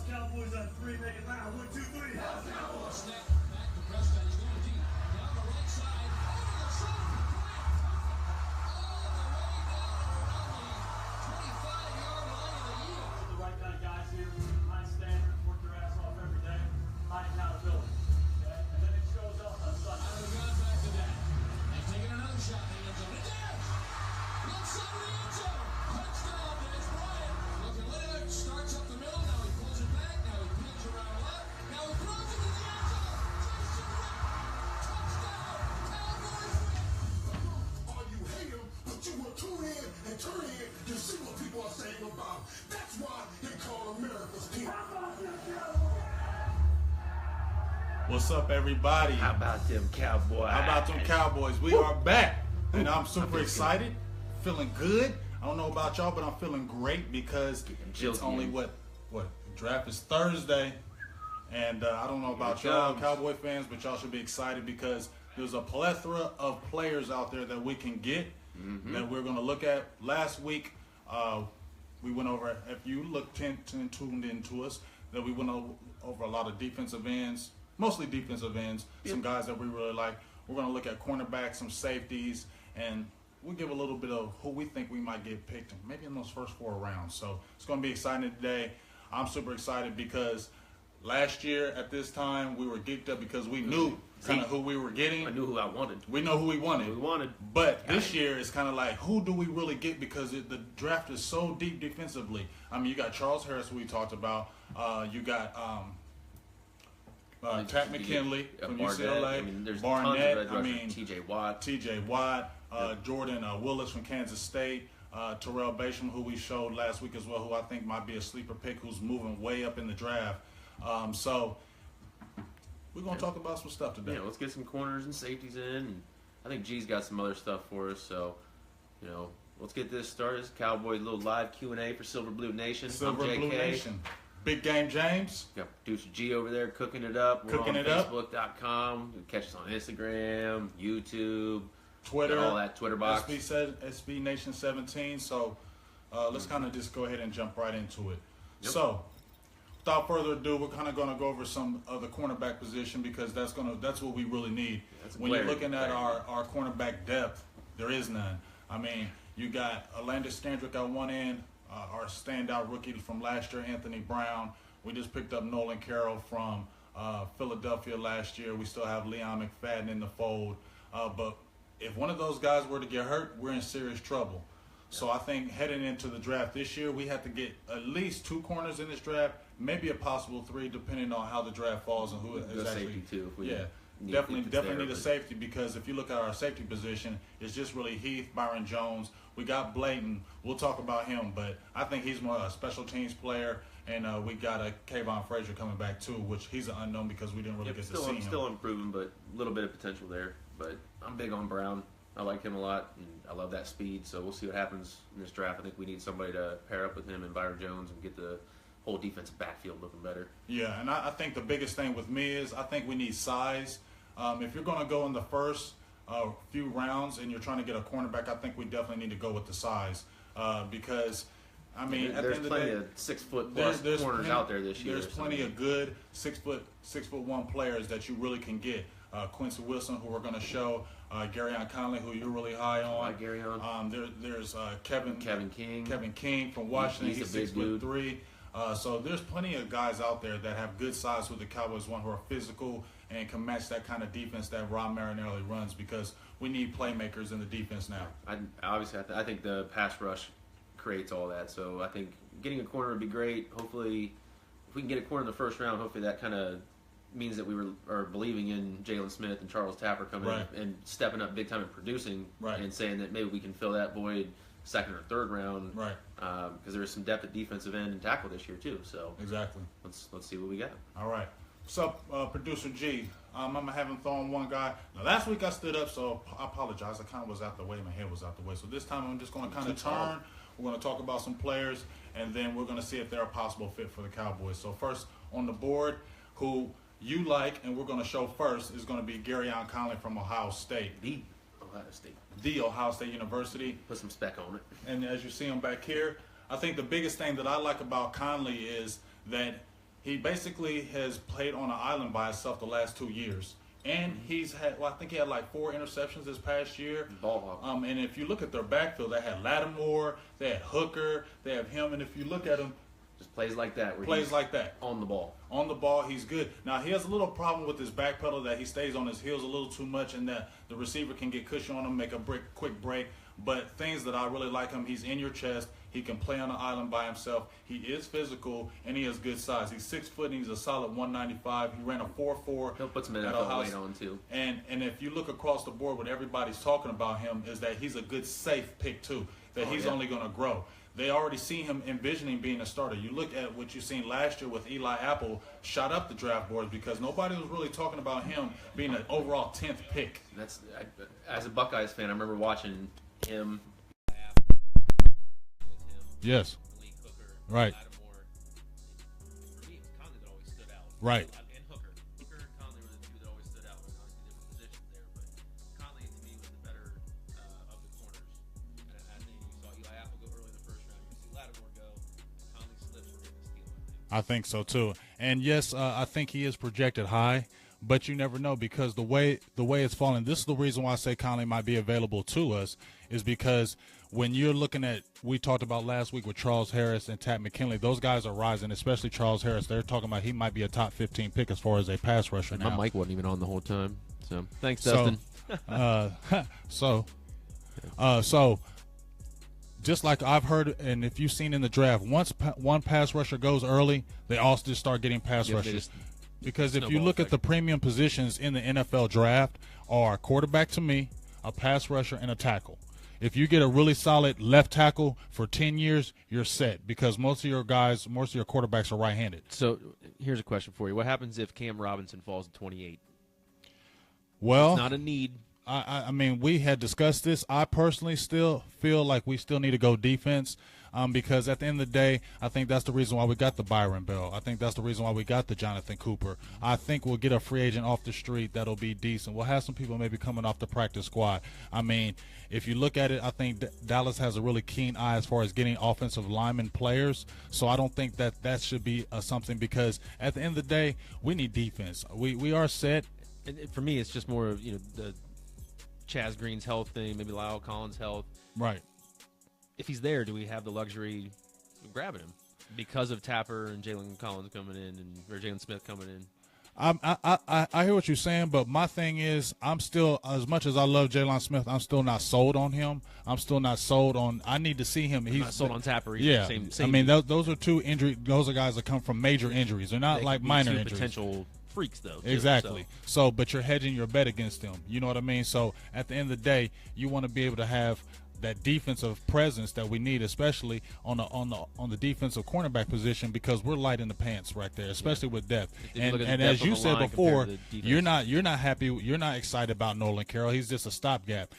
Dallas Cowboys on three, make it loud. 1, 2, 3. Dallas Cowboys. Snap back to Prescott. He's going deep. Down the right side. Over the shoulder for Bryant. All the way down around the 25-yard line of the yield. The right kind of guys here. High standard. Work your ass off every day. High accountability. Okay? And then it shows up on Sunday. And we've gone back to that. They've taken another shot in the end zone. It's in! Left side of the end zone. Touchdown, Des Bryant. Looking linear. Starts up the middle. Now he pulls it back. Now he peels around left. Now he throws it to the end zone. Jason Witten. Touchdown. Cowboys win. Or you hate him, but you will tune in and turn in to see what people are saying about him. That's why they call America's team. What's up, everybody? How about them Cowboys? How about them Cowboys? We are back, and I'm super excited, feeling good. I don't know about y'all, but I'm feeling great because it's only what draft is Thursday, and I don't know about y'all, Cowboy fans, but y'all should be excited because there's a plethora of players out there that we can get that we're going to look at. Last week, we went over. If you tuned into us, that we went over a lot of defensive ends. Mostly defensive ends, some guys that we really like. We're going to look at cornerbacks, some safeties, and we'll give a little bit of who we think we might get picked, maybe in those first 4 rounds. So it's going to be exciting today. I'm super excited because last year at this time we were geeked up because we knew kind of who we were getting. I knew who I wanted. We know who we wanted. But this year it's kind of like, who do we really get because the draft is so deep defensively. I mean, you got Charles Harris, who we talked about. You got Pat McKinley from UCLA, I mean, there's Barnett, tons of TJ Watt, Jordan Willis from Kansas State, Terrell Basham, who we showed last week as well, who I think might be a sleeper pick, who's moving way up in the draft. So we're going to talk about some stuff today. Yeah, let's get some corners and safeties in. And I think G's got some other stuff for us, so, let's get this started. It's Cowboys little live Q&A for Silver Blue Nation. Silver I'm JK. Blue Nation. Big Game James. Got producer G over there cooking it up. We're Cooking on it up. Facebook.com. You can catch us on Instagram, YouTube, Twitter, all that Twitter box. SB Nation 17. So let's kind of just go ahead and jump right into it. Yep. So without further ado, we're kind of going to go over some of the cornerback position because that's what we really need. When you're looking at our cornerback depth, there is none. I mean, you got Alandis Scandrick at one end. Our standout rookie from last year, Anthony Brown. We just picked up Nolan Carroll from Philadelphia last year. We still have Leon McFadden in the fold. But if one of those guys were to get hurt, we're in serious trouble. So I think heading into the draft this year, we have to get at least 2 corners in this draft, maybe a possible 3, depending on how the draft falls and who is actually. Safety too. Definitely need a safety because if you look at our safety position, it's just really Heath, Byron Jones. We got Blayton. We'll talk about him, but I think he's more a special teams player. And we got a Kayvon Frazier coming back too, which he's an unknown because we didn't really get to see him. Still improving, but a little bit of potential there. But I'm big on Brown. I like him a lot, and I love that speed. So we'll see what happens in this draft. I think we need somebody to pair up with him and Byron Jones and get the whole defensive backfield looking better. Yeah, and I think the biggest thing with me is I think we need size. If you're going to go in the first few rounds and you're trying to get a cornerback, I think we definitely need to go with the size because, I mean, at the end of the day, there's plenty of 6-foot plus corners out there this year. There's plenty of good 6'1" players that you really can get. Quincy Wilson, who we're going to show, Garyon Conley, who you're really high on. Like Garyon. There's Kevin King from Washington. He's a big dude. 6'3". So there's plenty of guys out there that have good size who the Cowboys want, who are physical and can match that kind of defense that Rob Marinelli runs because we need playmakers in the defense now. I think the pass rush creates all that. So I think getting a corner would be great. Hopefully, if we can get a corner in the first round, hopefully that kind of means that we are believing in Jalen Smith and Charles Tapper coming in and stepping up big time and producing and saying that maybe we can fill that void second or third round, because there's some depth at defensive end and tackle this year too. So exactly, let's see what we got. All right, what's up, producer G? I'm gonna have him throw on one guy. Now last week I stood up, so I apologize. I kind of was out the way. My head was out the way. So this time I'm just gonna kind of turn. We're gonna talk about some players, and then we're gonna see if they're a possible fit for the Cowboys. So first on the board, who you like, and we're gonna show first is gonna be Garyon Conley from Ohio State. The Ohio State University. Put some spec on it. And as you see him back here, I think the biggest thing that I like about Conley is that he basically has played on an island by himself the last 2 years. And he's had, I think he had like 4 interceptions this past year. Ball hawk. And if you look at their backfield, they had Lattimore, they had Hooker, they have him. And if you look at him, Just plays like that. Where plays he's like that. on the ball. On the ball, he's good. Now, he has a little problem with his back pedal that he stays on his heels a little too much and that the receiver can get cushion on him, make a quick break. But things that I really like him, he's in your chest. He can play on the island by himself. He is physical, and he has good size. He's 6 foot, and he's a solid 195. He ran a 4.4. He'll put some at NFL Ohio weight on, too. And if you look across the board, what everybody's talking about him is that he's a good safe pick, too, that he's only going to grow. They already see him envisioning being a starter. You look at what you've seen last year with Eli Apple, shot up the draft boards because nobody was really talking about him being an overall 10th pick. As a Buckeyes fan, I remember watching him. Yes. Right. For me, it was Conley that always stood out. Right. And Hooker. Hooker and Conley were the two that always stood out. Obviously different positions there, but Conley to me was the better of the corners. And I think you saw Eli Apple go early in the first round. You see Lattimore go. Conley slips were getting a steal, I think. I think so too. And yes, I think he is projected high, but you never know because the way it's falling. This is the reason why I say Conley might be available to us is because when you're looking at, we talked about last week with Charles Harris and Tat McKinley, those guys are rising, especially Charles Harris. They're talking about he might be a top 15 pick as far as a pass rusher now. My mic wasn't even on the whole time. So thanks, Dustin. So just like I've heard, and if you've seen in the draft, once one pass rusher goes early, they all just start getting pass rushers. Because if you look at the premium positions in the NFL draft are quarterback to me, a pass rusher, and a tackle. If you get a really solid left tackle for 10 years, you're set because most of your quarterbacks are right-handed. So here's a question for you. What happens if Cam Robinson falls to 28? Well, It's not a need. I mean, we had discussed this. I personally still feel like we still need to go defense because at the end of the day, I think that's the reason why we got the Byron Bell. I think that's the reason why we got the Jonathan Cooper. I think we'll get a free agent off the street that'll be decent. We'll have some people maybe coming off the practice squad. I mean, if you look at it, I think Dallas has a really keen eye as far as getting offensive lineman players. So I don't think that should be something because at the end of the day, we need defense. We are set. And for me, it's just more of the Chaz Green's health thing, maybe Lyle Collins' health. Right. If he's there, do we have the luxury of grabbing him because of Tapper and Jalen Collins coming in or Jalen Smith coming in? I hear what you're saying, but my thing is I'm still, as much as I love Jalen Smith, I'm still not sold on him. I'm still not sold on. I need to see him. He's not sold on Tapper either. Yeah, Same I mean those are two injury. Those are guys that come from major injuries. They're not like minor injuries. Potential freaks though. Exactly. So, but you're hedging your bet against them. You know what I mean? So at the end of the day, you want to be able to have that defensive presence that we need, especially on the defensive cornerback position, because we're light in the pants right there, especially with depth. And as you said before, you're not happy, you're not excited about Nolan Carroll. He's just a stopgap.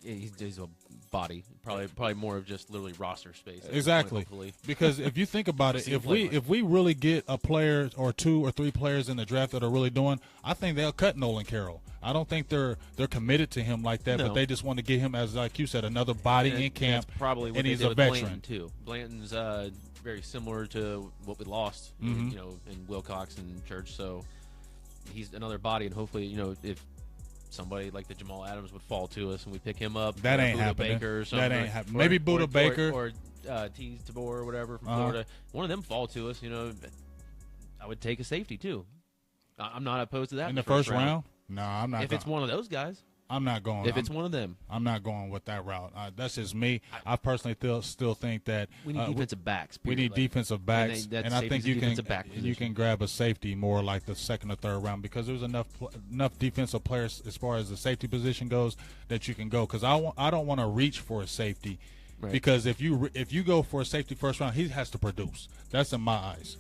He's a body, probably more of just literally roster space. Exactly. Because if you think about it, if we really get a player or 2 or 3 players in the draft that are really doing, I think they'll cut Nolan Carroll. I don't think they're committed to him like that, but they just want to get him as, like you said, another body in camp. That's probably what and they he's did a with veteran Blanton too. Blanton's very similar to what we lost, in Wilcox and Church. So he's another body, and hopefully, if somebody like the Jamal Adams would fall to us and we pick him up, that ain't Buda happening. Baker or something. That ain't happening. Maybe Buda Baker or Tease Tabor or whatever from Florida. One of them fall to us, I would take a safety too. I'm not opposed to that in the first round. No, I'm not. If it's one of those guys, I'm not going. If it's one of them, I'm not going with that route. That's just me. I personally still think that we need defensive backs. We need defensive backs, and I think you can grab a safety more like the second or third round because there's enough defensive players as far as the safety position goes that you can go. Because I don't want to reach for a safety because if you go for a safety first round, he has to produce. That's in my eyes.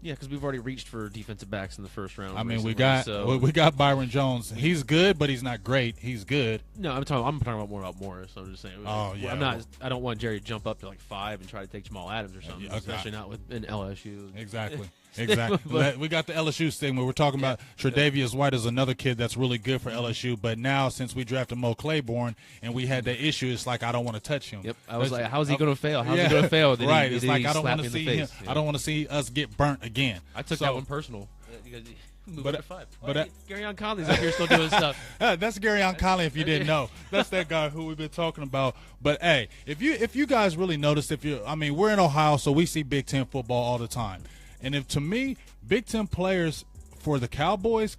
Yeah, because we've already reached for defensive backs in the first round. I mean, recently, we got Byron Jones. He's good, but he's not great. He's good. No, I'm talking about more about Morris. I'm just saying. Oh yeah. I don't want Jerry to jump up to like 5 and try to take Jamal Adams or something. Especially not with an LSU. Exactly. Exactly. But We got the LSU stigma. We're talking about Tre'Davious White is another kid that's really good for LSU. But now, since we drafted Mo Claiborne and we had that issue, it's like I don't want to touch him. Yep. I was like, how's he going to fail? How's he going to fail? Then right. He, it's then like he I don't slapped want to me in the see him. face. Yeah. I don't want to see us get burnt again. I took that one personal. Because move But- up to 5. but- Gary Conley's up here still doing stuff. That's Gary Conley. If you didn't know, that's that guy who we've been talking about. But hey, if you guys really noticed, we're in Ohio, so we see Big Ten football all the time. And if to me, Big Ten players for the Cowboys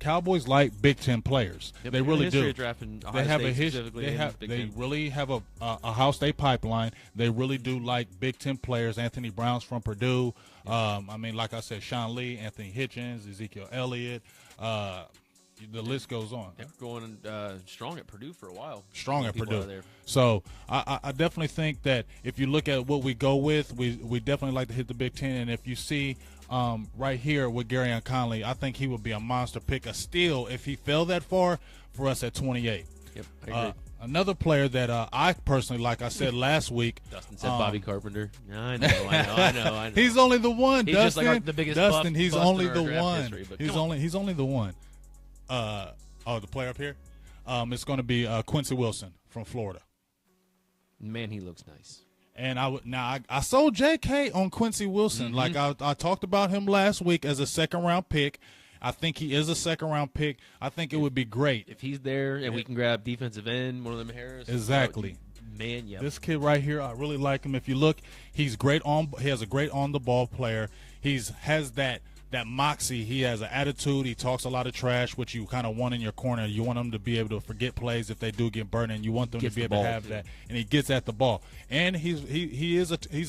like Big Ten players. Yep, They really history do. of drafting Ohio They have State a history. specifically They in have. Big They Ten. really have a Ohio State pipeline. They really do like Big Ten players. Anthony Brown's from Purdue. Like I said, Sean Lee, Anthony Hitchens, Ezekiel Elliott. The list goes on. They were going strong at Purdue for a while. Strong at People out Purdue. there. So I definitely think that if you look at what we go with, we definitely like to hit the Big Ten. And if you see right here with Gary Conley, I think he would be a monster pick, a steal if he fell that far for us at 28. Yep, I agree. Another player that I personally like, I said last week. Dustin said Bobby Carpenter. I know. He's only the one. He's Dustin, just like the biggest Dustin. buff- He's bust only in our the draft one. history, but He's come on. only the one. The player up here. It's going to be Quincy Wilson from Florida. Man, he looks nice. And I sold JK on Quincy Wilson. Mm-hmm. Like I talked about him last week as a second-round pick. I think he is a second-round pick. I think it would be great. If he's there and we can grab defensive end, one of them Harris. Exactly. Man, yeah. This kid right here, I really like him. If you look, he's great he has a great on-the-ball player. Has that moxie. He has an attitude. He talks a lot of trash, which you kind of want in your corner. You want him to be able to forget plays if they do get burned, and you want them Gets to be the able to ball, have too. that. And he gets at the ball. And he's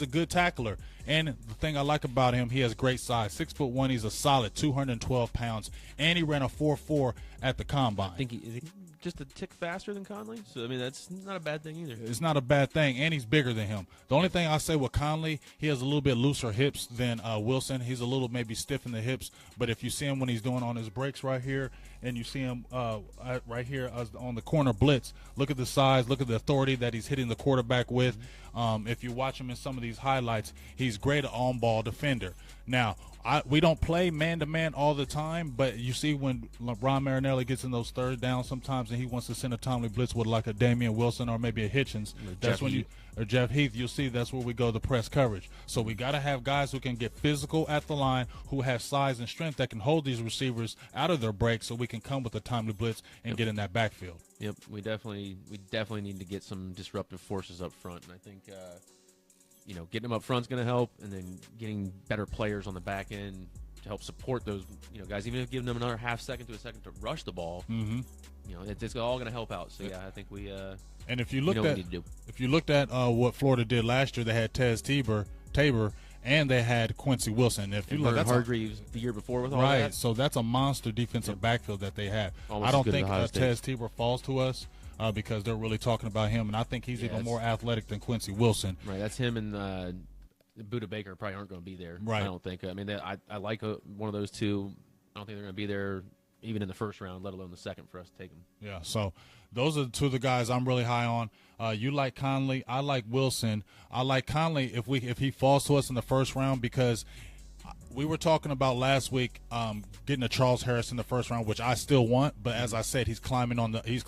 a good tackler. And the thing I like about him, he has great size. 6'1". He's a solid 212 pounds, and he ran a 4.4 at the combine. I think he's just a tick faster than Conley. So, I mean, that's not a bad thing either. It's not a bad thing, and he's bigger than him. The only thing I say with Conley, he has a little bit looser hips than Wilson. He's a little maybe stiff in the hips, but if you see him when he's doing on his breaks right here, and you see him right here on the corner blitz, look at the size, look at the authority that he's hitting the quarterback with. If you watch him in some of these highlights, he's great on-ball defender. Now, we don't play man-to-man all the time, but you see when Ron Marinelli gets in those third downs sometimes and he wants to send a timely blitz with like a Damian Wilson or maybe a Hitchens, or Jeff Heath, you'll see that's where we go to press coverage. So we got to have guys who can get physical at the line, who have size and strength that can hold these receivers out of their breaks so we can come with a timely blitz and get in that backfield. Yep, we definitely need to get some disruptive forces up front, and I think getting them up front is going to help, and then getting better players on the back end to help support those guys. Even if giving them another half second to a second to rush the ball, it's all going to help out. So I think we. And if you know looked what at we need to do. if you looked at what Florida did last year, they had Tez Tabor, and they had Quincy Wilson. If you And look, Vernon that's Hargreaves the year before with all right. that. So that's a monster defensive backfield that they have. Almost I as don't good as think Ohio State. Tez Tabor falls to us because they're really talking about him, and I think he's even that's- more athletic than Quincy Wilson. Right, that's him and Buda Baker probably aren't going to be there. Right. I don't think. I mean, I like one of those two. I don't think they're going to be there even in the first round, let alone the second, for us to take them. Yeah, so those are two of the guys I'm really high on. You like Conley. I like Wilson. I like Conley if he falls to us in the first round because we were talking about last week getting a Charles Harris in the first round, which I still want. But as I said, he's climbing on these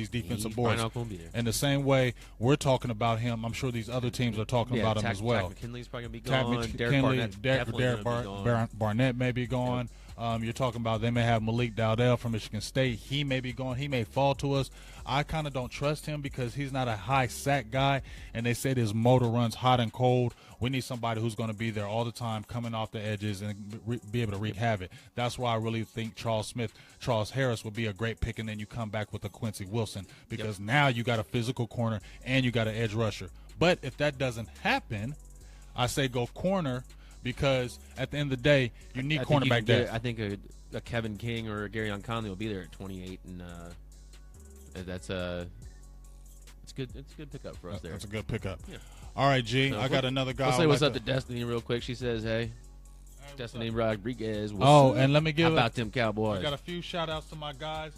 defensive He's boards. probably not gonna be there. In the same way we're talking about him, I'm sure these other teams are talking about him as well. Tack McKinley's probably going to be Tack gone. Derek Barnett definitely Derek gonna be gone. Barnett may be gone. You're talking about they may have Malik Dowdell from Michigan State. He may be gone. He may fall to us. I kind of don't trust him because he's not a high sack guy, and they said his motor runs hot and cold. We need somebody who's going to be there all the time, coming off the edges and be able to wreak havoc. That's why I really think Charles Harris would be a great pick, and then you come back with a Quincy Wilson because now you got a physical corner and you got an edge rusher. But if that doesn't happen, I say go corner. Because at the end of the day, you need cornerback depth. I think a Kevin King or a Gary Conley will be there at 28, and it's a good pickup for us there. That's a good pickup. Yeah. All right, G. So I got another guy. Let's say I'd what's like up to Destiny real quick. She says, "Hey, Destiny Rodriguez. What's Oh, up? and let me give How about them Cowboys? I got a few shout outs to my guys.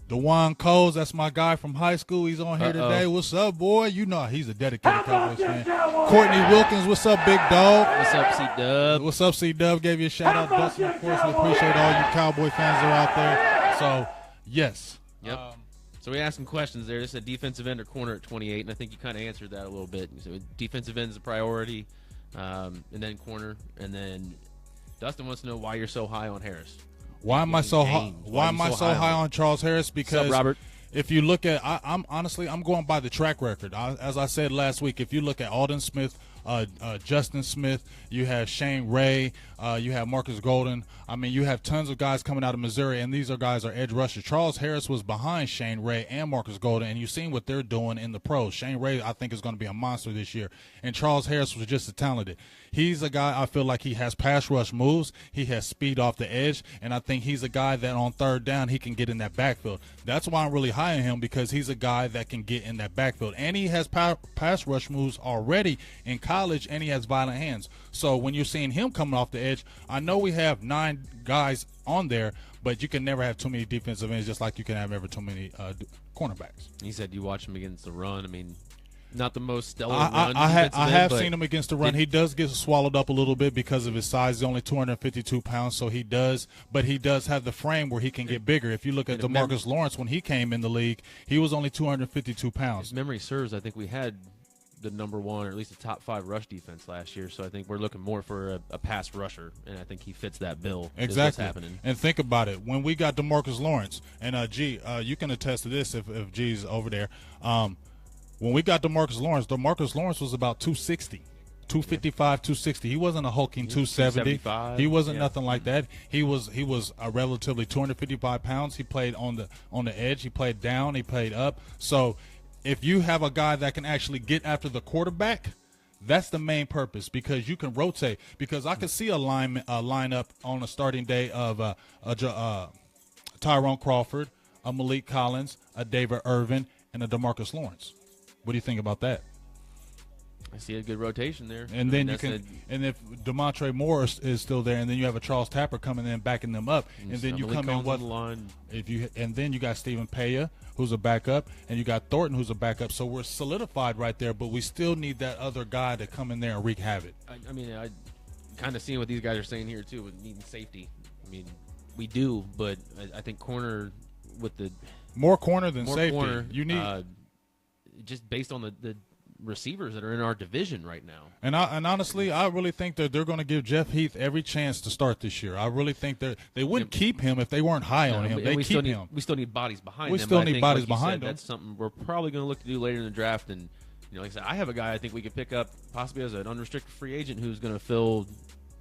DeJuan Coles, that's my guy from high school. He's on here today. What's up, boy? You know he's a dedicated Cowboys fan. Courtney Wilkins, what's up, big dog? What's up, C-Dub? What's up, C-Dub? Gave you a shout-out. Dustin, of course, we appreciate all you Cowboy fans that are out there. So, yes. Yep. So we asked some questions there. This is a defensive end or corner at 28, and I think you kind of answered that a little bit. So defensive end is a priority, and then corner, and then Dustin wants to know why you're so high on Harris. Why am I so high? Why am I so high on Charles Harris? Because What's up, Robert? if you look at, I'm honestly going by the track record. As I said last week, if you look at Alden Smith, Justin Smith, you have Shane Ray, you have Marcus Golden. I mean, you have tons of guys coming out of Missouri, and these are guys are edge rushers. Charles Harris was behind Shane Ray and Marcus Golden, and you've seen what they're doing in the pros. Shane Ray, I think, is going to be a monster this year, and Charles Harris was just as talented. He's a guy I feel like he has pass rush moves. He has speed off the edge, and I think he's a guy that on third down he can get in that backfield. That's why I'm really high on him, because he's a guy that can get in that backfield, and he has pass rush moves already in college, and he has violent hands. So when you're seeing him coming off the edge, I know we have 9 guys on there, but you can never have too many defensive ends, just like you can have ever too many cornerbacks. He said you watch him against the run. I mean, not the most stellar run. I have seen him against the run. He does get swallowed up a little bit because of his size. He's only 252 pounds, so he does have the frame where he can get bigger. If you look at DeMarcus Lawrence, when he came in the league, he was only 252 pounds. If memory serves, I think we had the number 1 or at least the top 5 rush defense last year, so I think we're looking more for a pass rusher, and I think he fits that bill. Exactly. What's happening. And think about it. When we got DeMarcus Lawrence, and G, you can attest to this if G's over there. When we got DeMarcus Lawrence was about 260. 255, 260. He wasn't a hulking 270. He wasn't nothing like that. He was a relatively 255 pounds. He played on the edge. He played down. He played up. So if you have a guy that can actually get after the quarterback, that's the main purpose, because you can rotate. Because I could see a lineup on a starting day of Tyrone Crawford, a Malik Collins, a David Irvin, and a DeMarcus Lawrence. What do you think about that? I see a good rotation there. And then and if DeMontre Morris is still there, and then you have a Charles Tapper coming in backing them up, and then you come in what and then you got Stephen Paya, who's a backup, and you got Thornton, who's a backup. So we're solidified right there, but we still need that other guy to come in there and wreak havoc. I mean, I kind of seeing what these guys are saying here too with needing safety. I mean, we do, but I think corner with the more corner than more safety. Corner, you need just based on the receivers that are in our division right now. And honestly, I really think that they're going to give Jeff Heath every chance to start this year. I really think that they wouldn't keep him if they weren't high on him. They keep him. We still need bodies behind him. We still need bodies like behind him. That's something we're probably going to look to do later in the draft. And like I said, I have a guy I think we could pick up possibly as an unrestricted free agent who's going to fill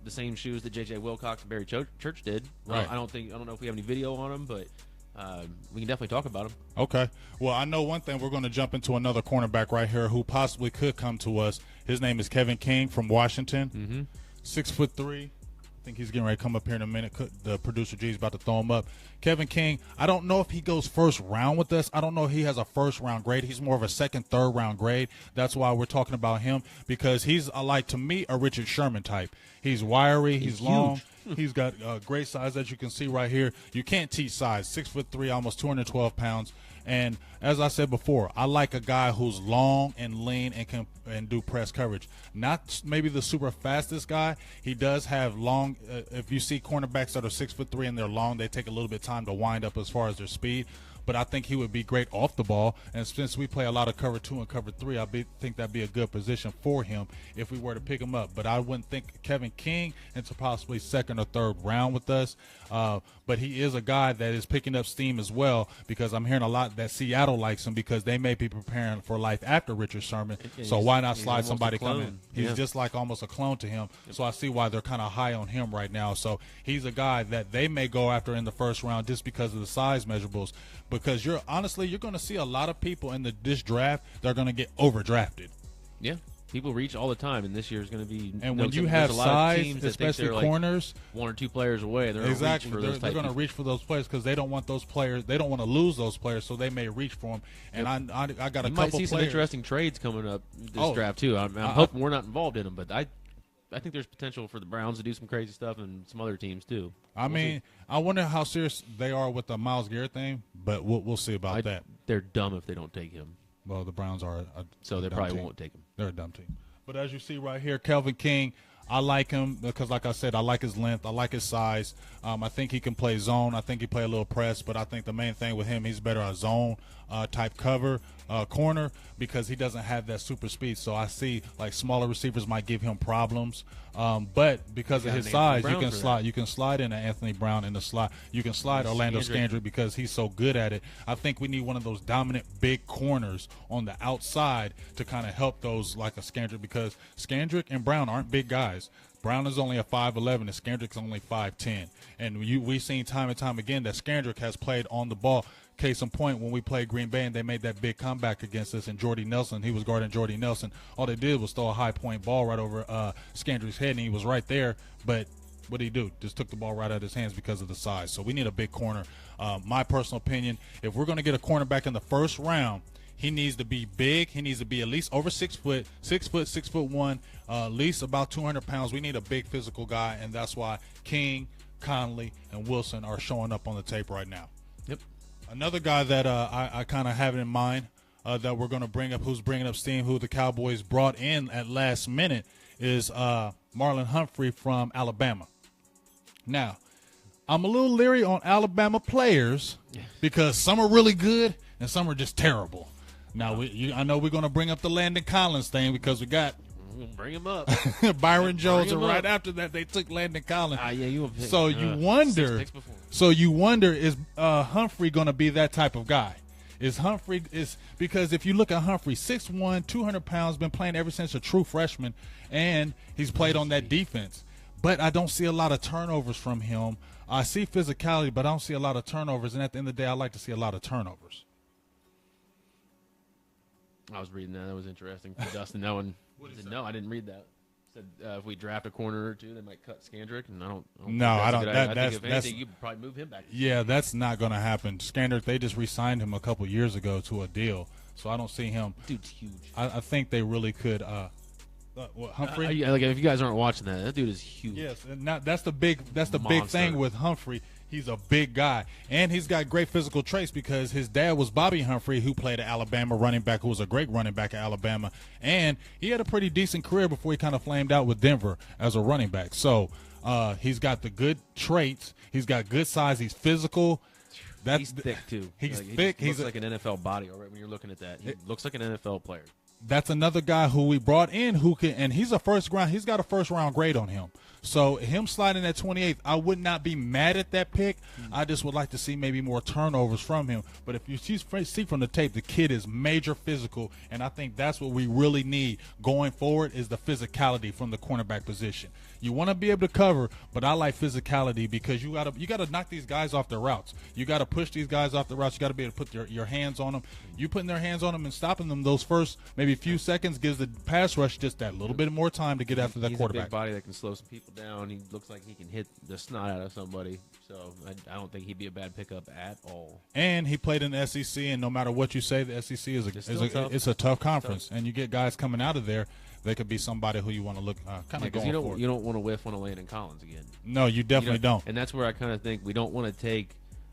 the same shoes that J.J. Wilcox and Barry Church did. Right. I don't know if we have any video on him, but we can definitely talk about him. Okay. Well, I know one thing. We're going to jump into another cornerback right here who possibly could come to us. His name is Kevin King from Washington. 6'3". I think he's getting ready to come up here in a minute. The producer G's about to throw him up. Kevin King, I don't know if he goes first round with us. I don't know if he has a first round grade. He's more of a second, third round grade. That's why we're talking about him, because he's like, to me, a Richard Sherman type. He's wiry. He's long. He's got great size, as you can see right here. You can't teach size. 6'3", almost 212 pounds. And as I said before, I like a guy who's long and lean and can do press coverage. Not maybe the super fastest guy. He does have long. If you see cornerbacks that are 6'3" and they're long, they take a little bit of time to wind up as far as their speed. But I think he would be great off the ball. And since we play a lot of cover 2 and cover 3, think that'd be a good position for him if we were to pick him up. But I wouldn't think Kevin King into possibly second or third round with us. But he is a guy that is picking up steam as well, because I'm hearing a lot that Seattle likes him because they may be preparing for life after Richard Sherman. So why not slide somebody come in? He's just like almost a clone to him. So I see why they're kind of high on him right now. So he's a guy that they may go after in the first round just because of the size measurables. Because you're going to see a lot of people in this draft that are going to get overdrafted. Yeah, people reach all the time, and this year is going to be. And when you have size, especially corners, like 1 or 2 players away, they're exactly reach for they're going to reach for those players because they don't want those players. They don't want to lose those players, so they may reach for them. And I got a couple. You might see some interesting trades coming up this draft too. I'm hoping we're not involved in them, but I think there's potential for the Browns to do some crazy stuff and some other teams too. I mean, I wonder how serious they are with the Myles Garrett thing, but we'll see about that. They're dumb if they don't take him. Well, the Browns are So they probably won't take him. They're a dumb team. But as you see right here, Kelvin King, I like him because, like I said, I like his length. I like his size. I think he can play zone. I think he play a little press, but I think the main thing with him, he's better at zone type cover corner because he doesn't have that super speed. So I see like smaller receivers might give him problems. But because of his size, you can slide into Anthony Brown in the slot. You can slide Orlando Scandrick because he's so good at it. I think we need one of those dominant big corners on the outside to kind of help those like a Scandrick because Scandrick and Brown aren't big guys. Brown is only a 5'11", and Scandrick's only 5'10". And we've seen time and time again that Scandrick has played on the ball. Case in point, when we played Green Bay and they made that big comeback against us, and Jordy Nelson, he was guarding Jordy Nelson. All they did was throw a high-point ball right over Scandrick's head, and he was right there. But what did he do? Just took the ball right out of his hands because of the size. So we need a big corner. My personal opinion, if we're going to get a cornerback in the first round, he needs to be big. He needs to be at least over 6 foot, 6'1", at least about 200 pounds. We need a big physical guy, and that's why King, Conley, and Wilson are showing up on the tape right now. Yep. Another guy that I kind of have in mind that we're going to bring up, who's bringing up steam, who the Cowboys brought in at last minute, is Marlon Humphrey from Alabama. Now, I'm a little leery on Alabama players because some are really good and some are just terrible. Now, I know we're going to bring up the Landon Collins thing because we got bring him up. Byron Jones, and right after that they took Landon Collins. Yeah, you. So you wonder. Is Humphrey going to be that type of guy? Because if you look at Humphrey, 6'1", 200 pounds, been playing ever since a true freshman, and he's played on that defense. But I don't see a lot of turnovers from him. I see physicality, but I don't see a lot of turnovers. And at the end of the day, I like to see a lot of turnovers. I was reading that. That was interesting. Dustin, that one. No, I didn't read that. Said if we draft a corner or two, they might cut Scandrick, and I don't think if anything, you could probably move him back. Yeah, that's not going to happen. Scandrick, they just re-signed him a couple years ago to a deal, so I don't see him. Dude's huge. I think they really could. Humphrey. Like if you guys aren't watching that dude is huge. Yes, and that's the big thing with Humphrey. He's a big guy, and he's got great physical traits because his dad was Bobby Humphrey, who played at Alabama, running back, who was a great running back at Alabama, and he had a pretty decent career before he kind of flamed out with Denver as a running back. So he's got the good traits. He's got good size. He's physical. He's thick too. He's thick. He looks like an NFL body. Right when you're looking at that, he looks like an NFL player. That's another guy who we brought in who can, and he's got a first round grade on him. So him sliding at 28th, I would not be mad at that pick. I just would like to see maybe more turnovers from him. But if you see from the tape, the kid is major physical, and I think that's what we really need going forward is the physicality from the cornerback position. You want to be able to cover, but I like physicality because you gotta knock these guys off their routes. You got to push these guys off the routes. You got to be able to put your hands on them. You putting their hands on them and stopping them those first maybe few seconds gives the pass rush just that little bit more time to get after that quarterback. He's a big body that can slow some people down. He looks like he can hit the snot out of somebody. So I don't think he'd be a bad pickup at all. And he played in the SEC, and no matter what you say, the SEC is a tough conference. And you get guys coming out of there. They could be somebody who you want to look kind of going for. You don't want to whiff on a Landon Collins again. No, you definitely don't. And that's where I kind of think we don't want to take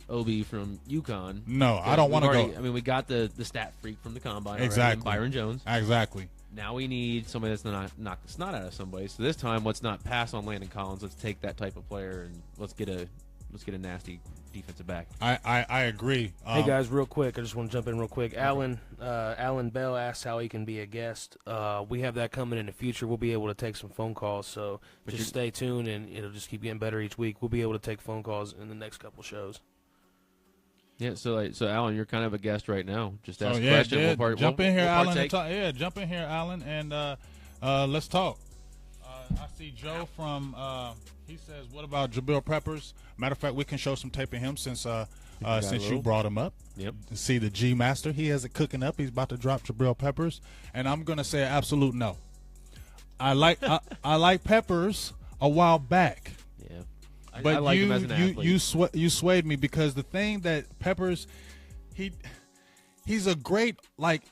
Obi from UConn. No, I don't want to go. I mean, we got the stat freak from the combine. Exactly. Byron Jones. Exactly. Now we need somebody that's not knock the snot out of somebody. So this time, let's not pass on Landon Collins. Let's take that type of player and let's get a nasty defensive back. I agree. Hey guys, real quick, I just want to jump in real quick. Alan Bell asked how he can be a guest. We have that coming in the future. We'll be able to take some phone calls, so just stay tuned, and it'll just keep getting better each week. We'll be able to take phone calls in the next couple shows. Yeah, so Alan, you're kind of a guest right now. Just ask a question. Yeah, jump in here, Alan. Jump in here, Alan, and let's talk. I see Joe from. He says, "What about Jabril Peppers?" Matter of fact, we can show some tape of him since you brought him up. Yep. To see the G Master, he has it cooking up. He's about to drop Jabril Peppers, and I'm gonna say an absolute no. I like Peppers a while back. Yeah. But I like him as an athlete. You swayed me because the thing that Peppers, he's a great,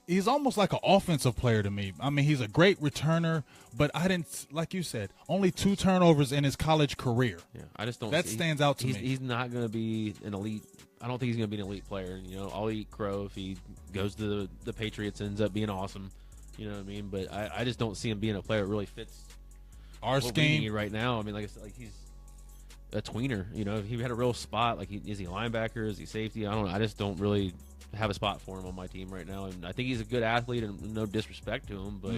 he's almost like an offensive player to me. I mean, he's a great returner, but I didn't, like you said, only 2 turnovers in his college career. Yeah, I just don't. That stands out to me. He's not going to be an elite. I don't think he's going to be an elite player. You know, I'll eat crow if he goes to the Patriots, ends up being awesome. You know what I mean? But I just don't see him being a player that really fits Our what we scheme need right now. I mean, like I said, like he's a tweener. You know, if he had a real spot, like is he linebacker? Is he safety? I don't know. I just don't really have a spot for him on my team right now. And I think he's a good athlete, and no disrespect to him, but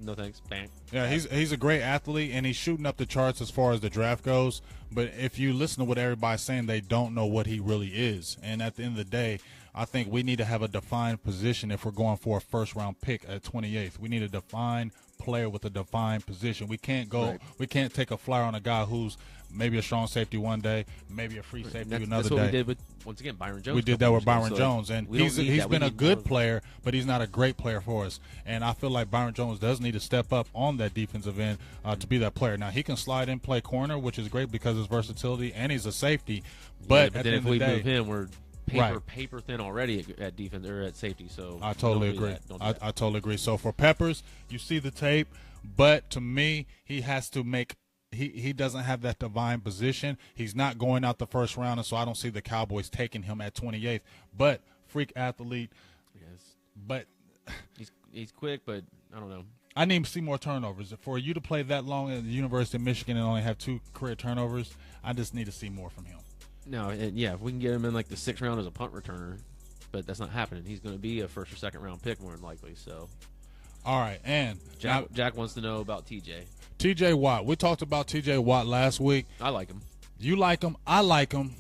no thanks. Bang. Yeah, he's a great athlete, and he's shooting up the charts as far as the draft goes. But if you listen to what everybody's saying, they don't know what he really is. And at the end of the day, I think we need to have a defined position if we're going for a first-round pick at 28th. We need a defined player with a defined position. We can't go. Right. We can't take a flyer on a guy who's maybe a strong safety one day, maybe a free safety another that's what day. we did with, once again, Byron Jones. We did that with Byron Jones, and we don't he's need that. We been a need good more. player, but he's not a great player for us. And I feel like Byron Jones does need to step up on that defensive end to be that player. Now, he can slide in, play corner, which is great because of his versatility, and he's a safety. But at then the if end of we the day, move him, we're Right. paper thin already at defense or at safety. So I totally don't do agree. that. Don't do I that. totally agree. So for Peppers, you see the tape, but to me, he has to make he doesn't have that divine position. He's not going out the first round, and so I don't see the Cowboys taking him at 28th. But freak athlete. Yes. But He's quick, but I don't know. I need to see more turnovers. For you to play that long at the University of Michigan and only have 2 career turnovers, I just need to see more from him. No, yeah, if we can get him in like the 6th round as a punt returner, but that's not happening. He's going to be a 1st or 2nd round pick more than likely. So, all right, and Jack wants to know about TJ. TJ Watt. We talked about TJ Watt last week. I like him. You like him. I like him.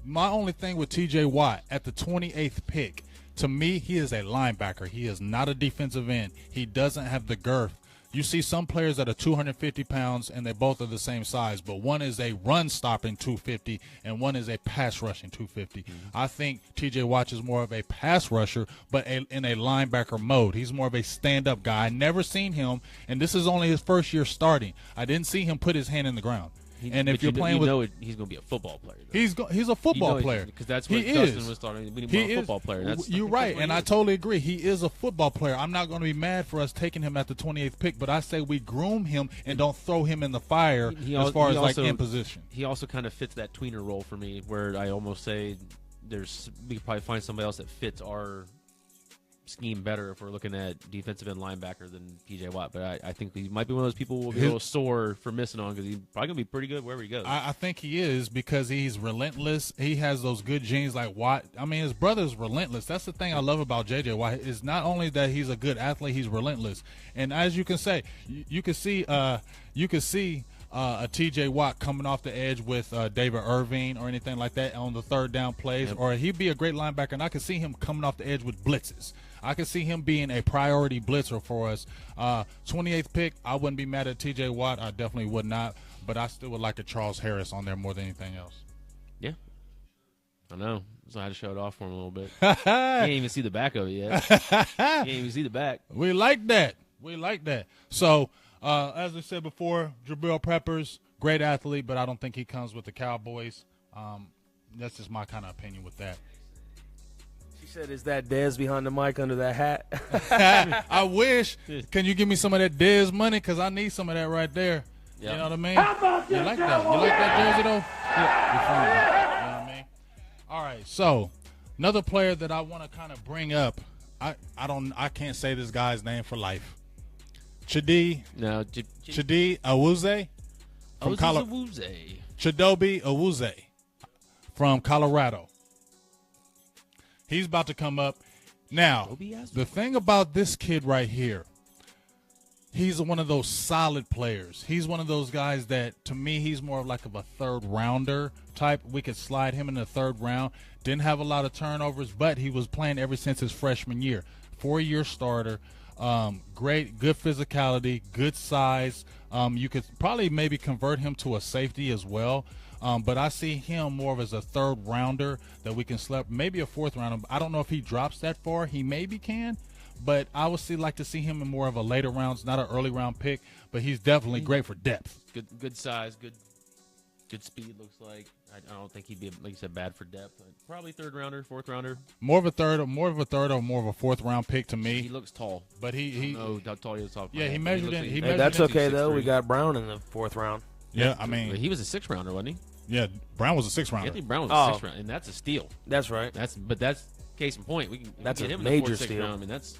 My only thing with TJ Watt at the 28th pick, to me, he is a linebacker. He is not a defensive end. He doesn't have the girth. You see some players that are 250 pounds, and they both are the same size, but one is a run-stopping 250, and one is a pass-rushing 250. I think T.J. Watt is more of a pass rusher, but in a linebacker mode. He's more of a stand-up guy. I never seen him, and this is only his first year starting. I didn't see him put his hand in the ground. And if you're playing with, he's going to be a football player. Though. He's a football player because that's what Dustin was starting. We need more football player. You're right, and I totally agree. He is a football player. I'm not going to be mad for us taking him at the 28th pick, but I say we groom him and don't throw him in the fire as far as like in position. He also kind of fits that tweener role for me, where I almost say we could probably find somebody else that fits our scheme better if we're looking at defensive end linebacker than TJ Watt, but I think he might be one of those people who will be a little sore for missing on because he's probably going to be pretty good wherever he goes. I think he is because he's relentless. He has those good genes like Watt. I mean, his brother's relentless. That's the thing I love about J.J. Watt is not only that he's a good athlete, he's relentless. And as you can say, you can see a T.J. Watt coming off the edge with David Irving or anything like that on the 3rd down plays, or he'd be a great linebacker, and I can see him coming off the edge with blitzes. I can see him being a priority blitzer for us. 28th pick, I wouldn't be mad at T.J. Watt. I definitely would not, but I still would like a Charles Harris on there more than anything else. Yeah. I know. So I had to show it off for him a little bit. He can't even see the back of it yet. Can't even see the back. We like that. So, as I said before, Jabril Peppers, great athlete, but I don't think he comes with the Cowboys. That's just my kind of opinion with that. She said, is that Dez behind the mic under that hat? I wish. Can you give me some of that Dez money? Because I need some of that right there. Yep. You know what I mean? You like that? You like that jersey, though? Yeah. You know what I mean? All right, so another player that I want to kind of bring up, I can't say this guy's name for life. Chidobe Awuzie from Chidobe Awuzie from Colorado. He's about to come up. Now, the thing about this kid right here, he's one of those solid players. He's one of those guys that, to me, he's more of like of a 3rd rounder type. We could slide him in the 3rd round. Didn't have a lot of turnovers, but he was playing ever since his freshman year. 4-year starter. Great, good physicality, good size. You could probably maybe convert him to a safety as well. But I see him more of as a 3rd rounder that we can select, maybe a 4th rounder. I don't know if he drops that far. He maybe can, but I would like to see him in more of a later rounds, not an early round pick. But he's definitely great for depth. Good size, good Good speed, looks like. I don't think he'd be, like you said, bad for depth. Probably third rounder, fourth rounder. More of a third or more of a fourth round pick to me. He looks tall. But he know how tall he is. Yeah, he measured in. Hey, that's okay though. We got Brown in the 4th round. Yeah, I mean, he was a 6th rounder, wasn't he? Yeah, Brown was a 6th rounder. Anthony Brown was a 6th rounder, and that's a steal. That's right. That's case in point. That's get a him major in the 4th, 6th steal. round. I mean, that's.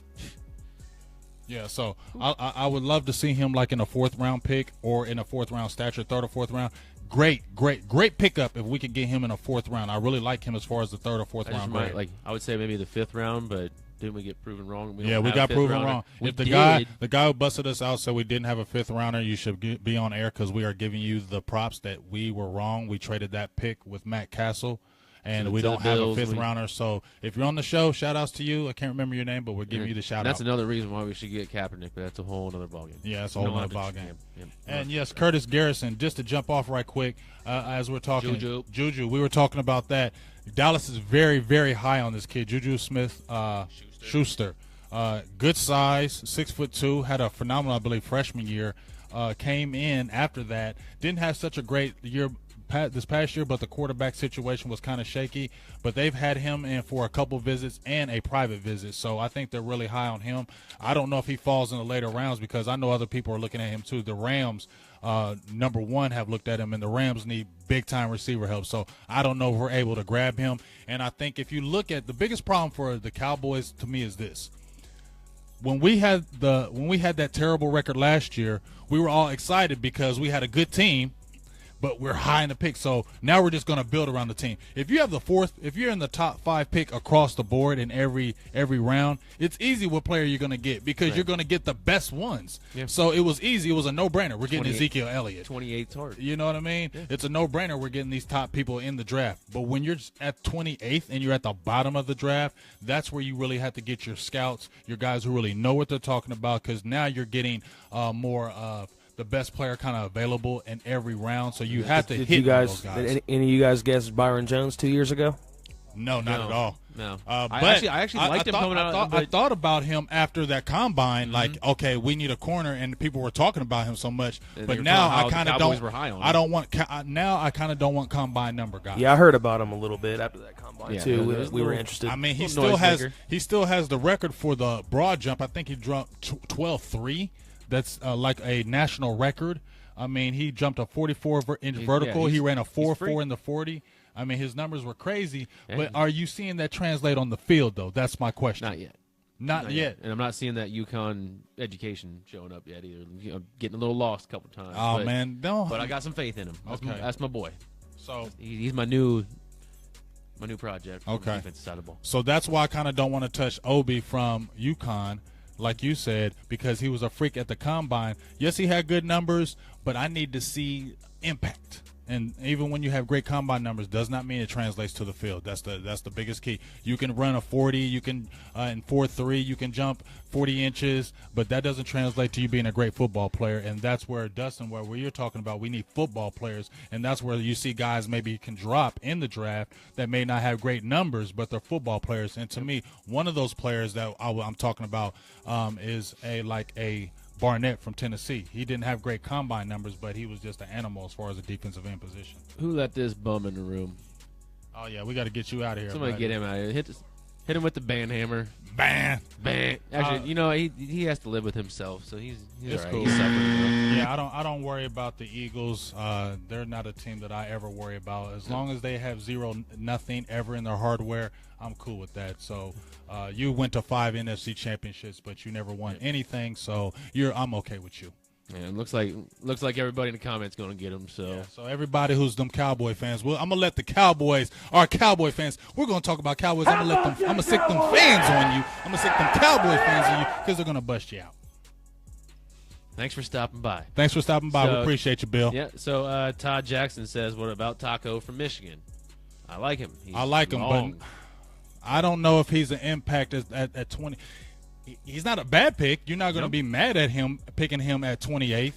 Yeah, so I would love to see him like in a 4th round pick or in a 4th round stature, 3rd or 4th round. Great pickup if we could get him in a 4th round. I really like him as far as the 3rd or 4th round grade. I would say maybe the 5th round, but didn't we get proven wrong? We got proven rounder. wrong. We If the did. guy who busted us out said we didn't have a 5th rounder, you should be on air because we are giving you the props that we were wrong. We traded that pick with Matt Castle, and we don't have a 5th rounder. So if you're on the show, shout outs to you. I can't remember your name, but we're giving you the shout out. That's another reason why we should get Kaepernick, but that's a whole other ballgame. Yeah, that's a whole other ballgame. And yes, Curtis Garrison, just to jump off right quick, as we're talking, Juju, we were talking about that. Dallas is very, very high on this kid, Juju Smith-Schuster. Good size, 6'2", had a phenomenal, I believe, freshman year. Came in after that, didn't have such a great year this past year, but the quarterback situation was kind of shaky. But they've had him in for a couple visits and a private visit, so I think they're really high on him. I don't know if he falls in the later rounds because I know other people are looking at him too. The Rams, number 1, have looked at him, and the Rams need big-time receiver help. So I don't know if we're able to grab him. And I think if you look at the biggest problem for the Cowboys to me is this. When we had that terrible record last year, we were all excited because we had a good team, but we're high in the pick. So now we're just going to build around the team. If you have if you're in the top 5 pick across the board in every round, it's easy what player you're going to get because you're going to get the best ones. Yeah. So it was easy. It was a no-brainer. We're getting Ezekiel Elliott. 28's hard. You know what I mean? Yeah. It's a no-brainer. We're getting these top people in the draft. But when you're at 28th and you're at the bottom of the draft, that's where you really have to get your scouts, your guys who really know what they're talking about, because now you're getting more of the best player kind of available in every round, so you have to hit you guys, those guys. Did any of you guys guess Byron Jones 2 years ago? No, not at all. No. But I actually liked him coming out. I thought about him after that combine, like, okay, we need a corner, and people were talking about him so much. But now I kind of don't. I don't want. Now I kind of don't want combine number guys. Yeah, I heard about him a little bit after that combine too. We were interested. I mean, he still has the record for the broad jump. I think he jumped 12.3. That's like a national record. I mean, he jumped a 44-inch vertical. He ran a 4.4 in the 40. I mean, his numbers were crazy. Yeah. But are you seeing that translate on the field, though? That's my question. Not yet. Not yet. And I'm not seeing that UConn education showing up yet either. You know, getting a little lost a couple times. Oh, man. No. But I got some faith in him. That's my boy. So he's my new project. Okay. Defensive side of the ball. So that's why I kind of don't want to touch Obi from UConn, like you said, because he was a freak at the combine. Yes, he had good numbers, but I need to see impact. And even when you have great combine numbers, does not mean it translates to the field. That's the biggest key. You can run a 40, you can in 4.3, you can jump 40 inches, but that doesn't translate to you being a great football player. And that's where Dustin, where you're talking about, we need football players, and that's where you see guys maybe can drop in the draft that may not have great numbers, but they're football players. And to me, one of those players that I'm talking about is a Barnett from Tennessee. He didn't have great combine numbers, but he was just an animal as far as a defensive end position. Who let this bum in the room? Oh, yeah, we got to get you out of here. Somebody get him out of here. Hit him with the band hammer. Bang. Actually, he has to live with himself, so he's all right. Cool. He's suffering. Yeah, I don't worry about the Eagles. They're not a team that I ever worry about. As long as they have 0-0 ever in their hardware, I'm cool with that. So you went to 5 NFC championships, but you never won anything. So I'm okay with you. Yeah, it looks like everybody in the comments going to get him. So so everybody who's them Cowboy fans, I'm gonna let the Cowboys, our Cowboy fans, we're gonna talk about Cowboys. I'm gonna stick them fans on you. I'm gonna stick them Cowboy fans on you because they're gonna bust you out. Thanks for stopping by. We appreciate you, Bill. Yeah. So Todd Jackson says, "What about Taco from Michigan?" I like him. I like him, but I don't know if he's an impact at 20. He's not a bad pick. You're not going to be mad at him picking him at 28th.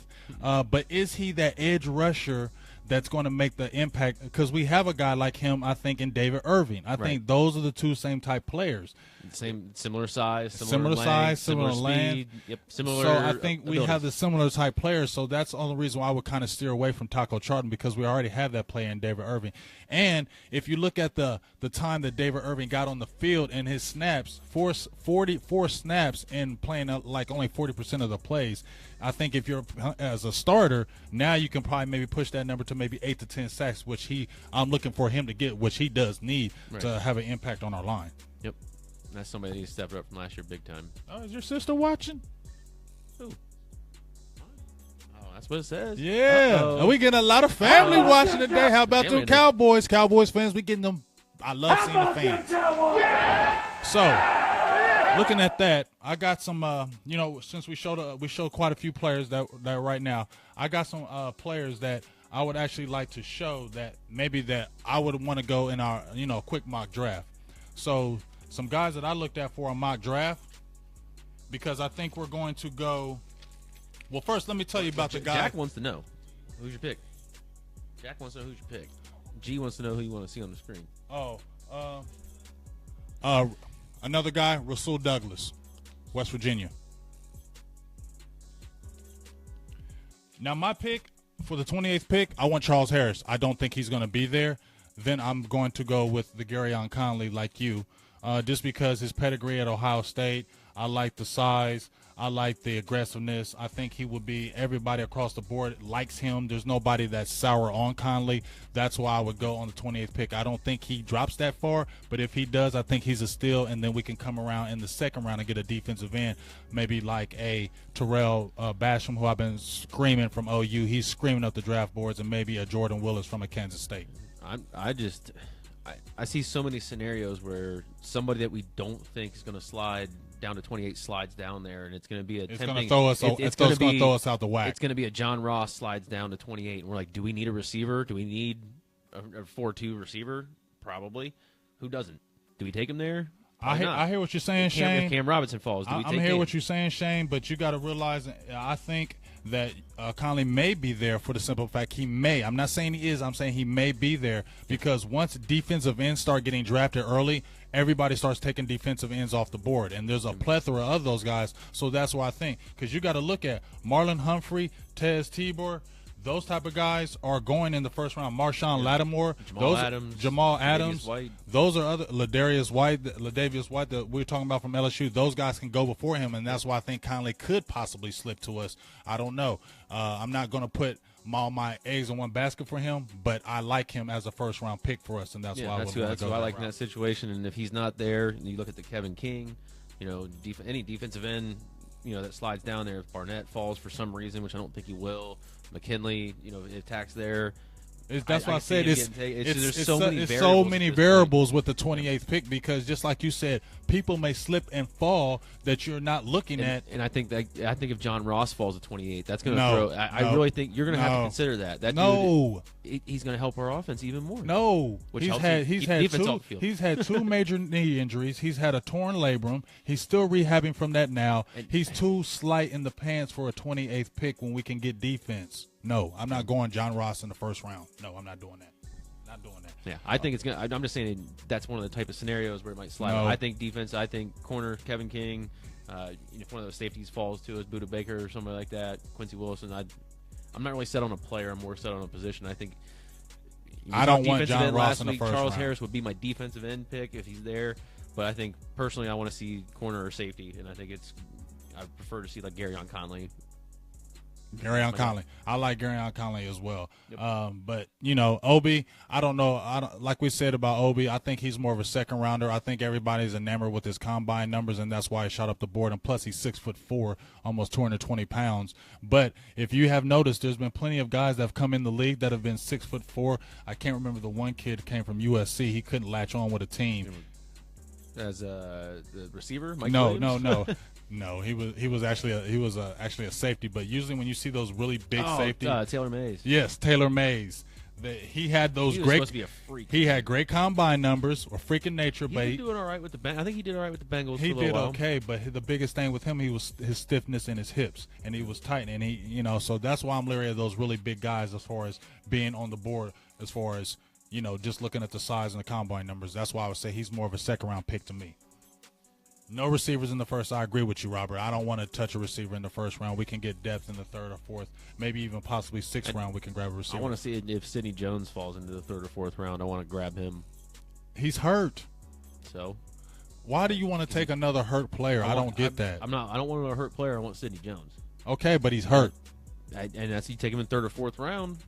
But is he that edge rusher that's going to make the impact, because we have a guy like him, I think, in David Irving. I think those are the two same type players. Similar size, similar size, similar length. Speed. Yep, similar. So I think we abilities. have the similar type players. So that's the only reason why I would kind of steer away from Taco Charlton, because we already have that player in David Irving. And if you look at the time that David Irving got on the field and his snaps, 44 snaps and playing like only 40% of the plays, I think if you're as a starter, now you can probably maybe push that number to maybe 8 to 10 sacks, which I'm looking for him to get, which he does need to have an impact on our line. Yep. That's somebody that needs to step it up from last year big time. Oh, is your sister watching? Who? Oh, that's what it says. Yeah. Uh-oh. We getting a lot of family watching today. How about them Damn it. Cowboys? Cowboys fans, we getting them. I love seeing the fans. So, looking at that, I got some, since we showed quite a few players that right now, I got some players that I would actually like to show that maybe that I would want to go in our, quick mock draft. So, some guys that I looked at for a mock draft, because I think we're going to go. Well, first, let me tell you about the guy. Jack wants to know who's your pick. Jack wants to know who's your pick. G wants to know who you want to see on the screen. Another guy, Rasul Douglas, West Virginia. Now, my pick for the 28th pick, I want Charles Harris. I don't think he's going to be there. Then I'm going to go with the Garyon Conley, like you, just because his pedigree at Ohio State. I like the size. I like the aggressiveness. I think he would be, everybody across the board likes him. There's nobody that's sour on Conley. That's why I would go on the 28th pick. I don't think he drops that far, but if he does, I think he's a steal, and then we can come around in the second round and get a defensive end, maybe like a Terrell Basham, who I've been screaming from OU. He's screaming up the draft boards, and maybe a Jordan Willis from a Kansas State. I see so many scenarios where somebody that we don't think is going to slide down to 28 slides down there, and it's going to be it's going to throw us. It's going to throw us out the whack. It's going to be a John Ross slides down to 28, and we're like, do we need a receiver? Do we need a 4-2 receiver? Probably. Who doesn't? Do we take him there? I hear what you're saying, Shane. If Cam Robinson falls, do we take him? I'm hearing what you're saying, Shane, but you got to realize, I think that Conley may be there for the simple fact he may. I'm not saying he is. I'm saying he may be there, because once defensive ends start getting drafted early, everybody starts taking defensive ends off the board, and there's a plethora of those guys. So that's why I think, because you got to look at Marlon Humphrey, Tez Tibor. Those type of guys are going in the first round. Marshawn Lattimore, Jamal Adams. Those are other Ladavius White that we were talking about from LSU. Those guys can go before him, and that's why I think Conley could possibly slip to us. I don't know. I'm not going to put all my eggs in one basket for him, but I like him as a first round pick for us, and that's why I like in that situation. And if he's not there, and you look at the Kevin King, any defensive end, that slides down there. If Barnett falls for some reason, which I don't think he will. McKinley, attacks there. That's why I said there's so many variables with the 28th pick, because just like you said, people may slip and fall that you're not looking at. And I think if John Ross falls at 28, that's going to throw. I really think you're going to have to consider that. Dude, he's going to help our offense even more. No, which he's had two major knee injuries. He's had a torn labrum. He's still rehabbing from that now. He's too slight in the pants for a 28th pick when we can get defense. No, I'm not going John Ross in the first round. No, I'm not doing that. Not doing that. Yeah, I think it's going to – I'm just saying that's one of the type of scenarios where it might slide. No. I think defense, I think corner, Kevin King, if one of those safeties falls to us, Buda Baker or somebody like that, Quincy Wilson, I'm not really set on a player. I'm more set on a position. I think I don't want John Ross in the first Charles round. Harris would be my defensive end pick if he's there. But I think personally I want to see corner or safety, and I think I prefer to see like Garyon Conley. Garyon Conley. I like Garyon Conley as well. Yep. But, Obi, I don't know. Like we said about Obi, I think he's more of a second rounder. I think everybody's enamored with his combine numbers, and that's why he shot up the board. And plus, he's 6'4", almost 220 pounds. But if you have noticed, there's been plenty of guys that have come in the league that have been 6'4". I can't remember the one kid came from USC. He couldn't latch on with a team. As the receiver, Mike No. No, he was actually a safety. But usually when you see those really big safety, Taylor Mays. Yes, Taylor Mays. He had those He was great. supposed to be a freak. He had great combine numbers, or freaking nature, He but did doing all right with the I think he did all right with the Bengals. he for a little did while. okay. But the biggest thing with him, he was his stiffness in his hips, and he was tight, and he, so that's why I'm leery of those really big guys as far as being on the board, as far as just looking at the size and the combine numbers. That's why I would say he's more of a second round pick to me. No receivers in the first. I agree with you, Robert. I don't want to touch a receiver in the first round. We can get depth in the third or fourth, maybe even possibly sixth round. We can grab a receiver. I want to see if Sidney Jones falls into the third or fourth round. I want to grab him. He's hurt. So why do you want to take another hurt player? I don't get that. I don't want a hurt player. I want Sidney Jones. Okay, but he's hurt. And that's you take him in third or fourth round.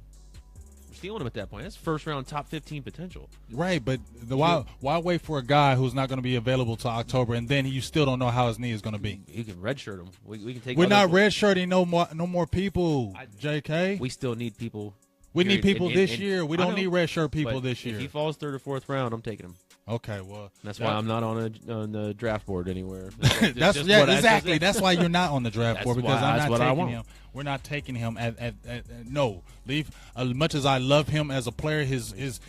We're stealing him at that point. That's first round top 15 potential. Right, but why wait for a guy who's not going to be available till October, and then you still don't know how his knee is going to be? You can redshirt him. We can take. We're not redshirting no more people. JK, we still need people. We need people this year. We don't need redshirt people but this year. If he falls third or fourth round, I'm taking him. Okay, well, that's why I'm not on the draft board anywhere. Exactly. That's why you're not on the draft board, because I'm not taking him. We're not taking him no. Leave. As much as I love him as a player, his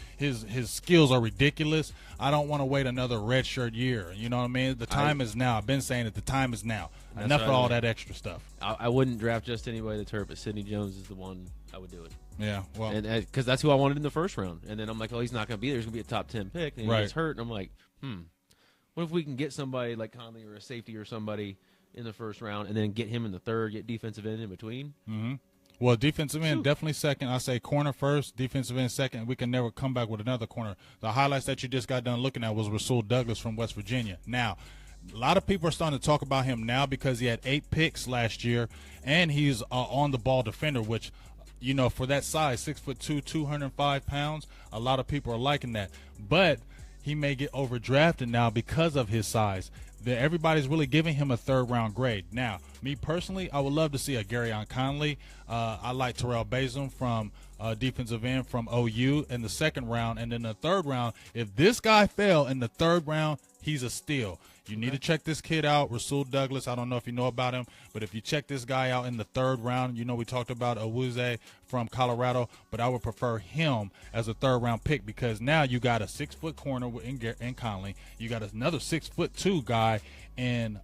skills are ridiculous. I don't want to wait another redshirt year. You know what I mean? The time is now. I've been saying it. The time is now. Enough of all that extra stuff. I wouldn't draft just anybody that's hurt, but Sidney Jones is the one I would do it. Yeah, well, and because that's who I wanted in the first round, and then I'm like, oh, he's not going to be there. He's going to be a top 10 pick, and he gets hurt, and I'm like, what if we can get somebody like Conley or a safety or somebody in the first round, and then get him in the third, get defensive end in between? Mm-hmm. Well, defensive end definitely second. I say corner first, defensive end second. We can never come back with another corner. The highlights that you just got done looking at was Rasul Douglas from West Virginia. Now, a lot of people are starting to talk about him now because he had 8 picks last year, and he's on the ball defender, which, for that size, 6'2", 205 pounds, a lot of people are liking that. But he may get overdrafted now because of his size. Everybody's really giving him a third-round grade. Now, me personally, I would love to see a Garyon Conley. I like Terrell Bazum from defensive end from OU in the second round. And then the third round, if this guy fell in the third round, he's a steal. You need to check this kid out, Rasul Douglas. I don't know if you know about him, but if you check this guy out in the third round, we talked about Owuzie from Colorado, but I would prefer him as a third-round pick because now you got a 6-foot corner in Conley. You got another 6'2" guy in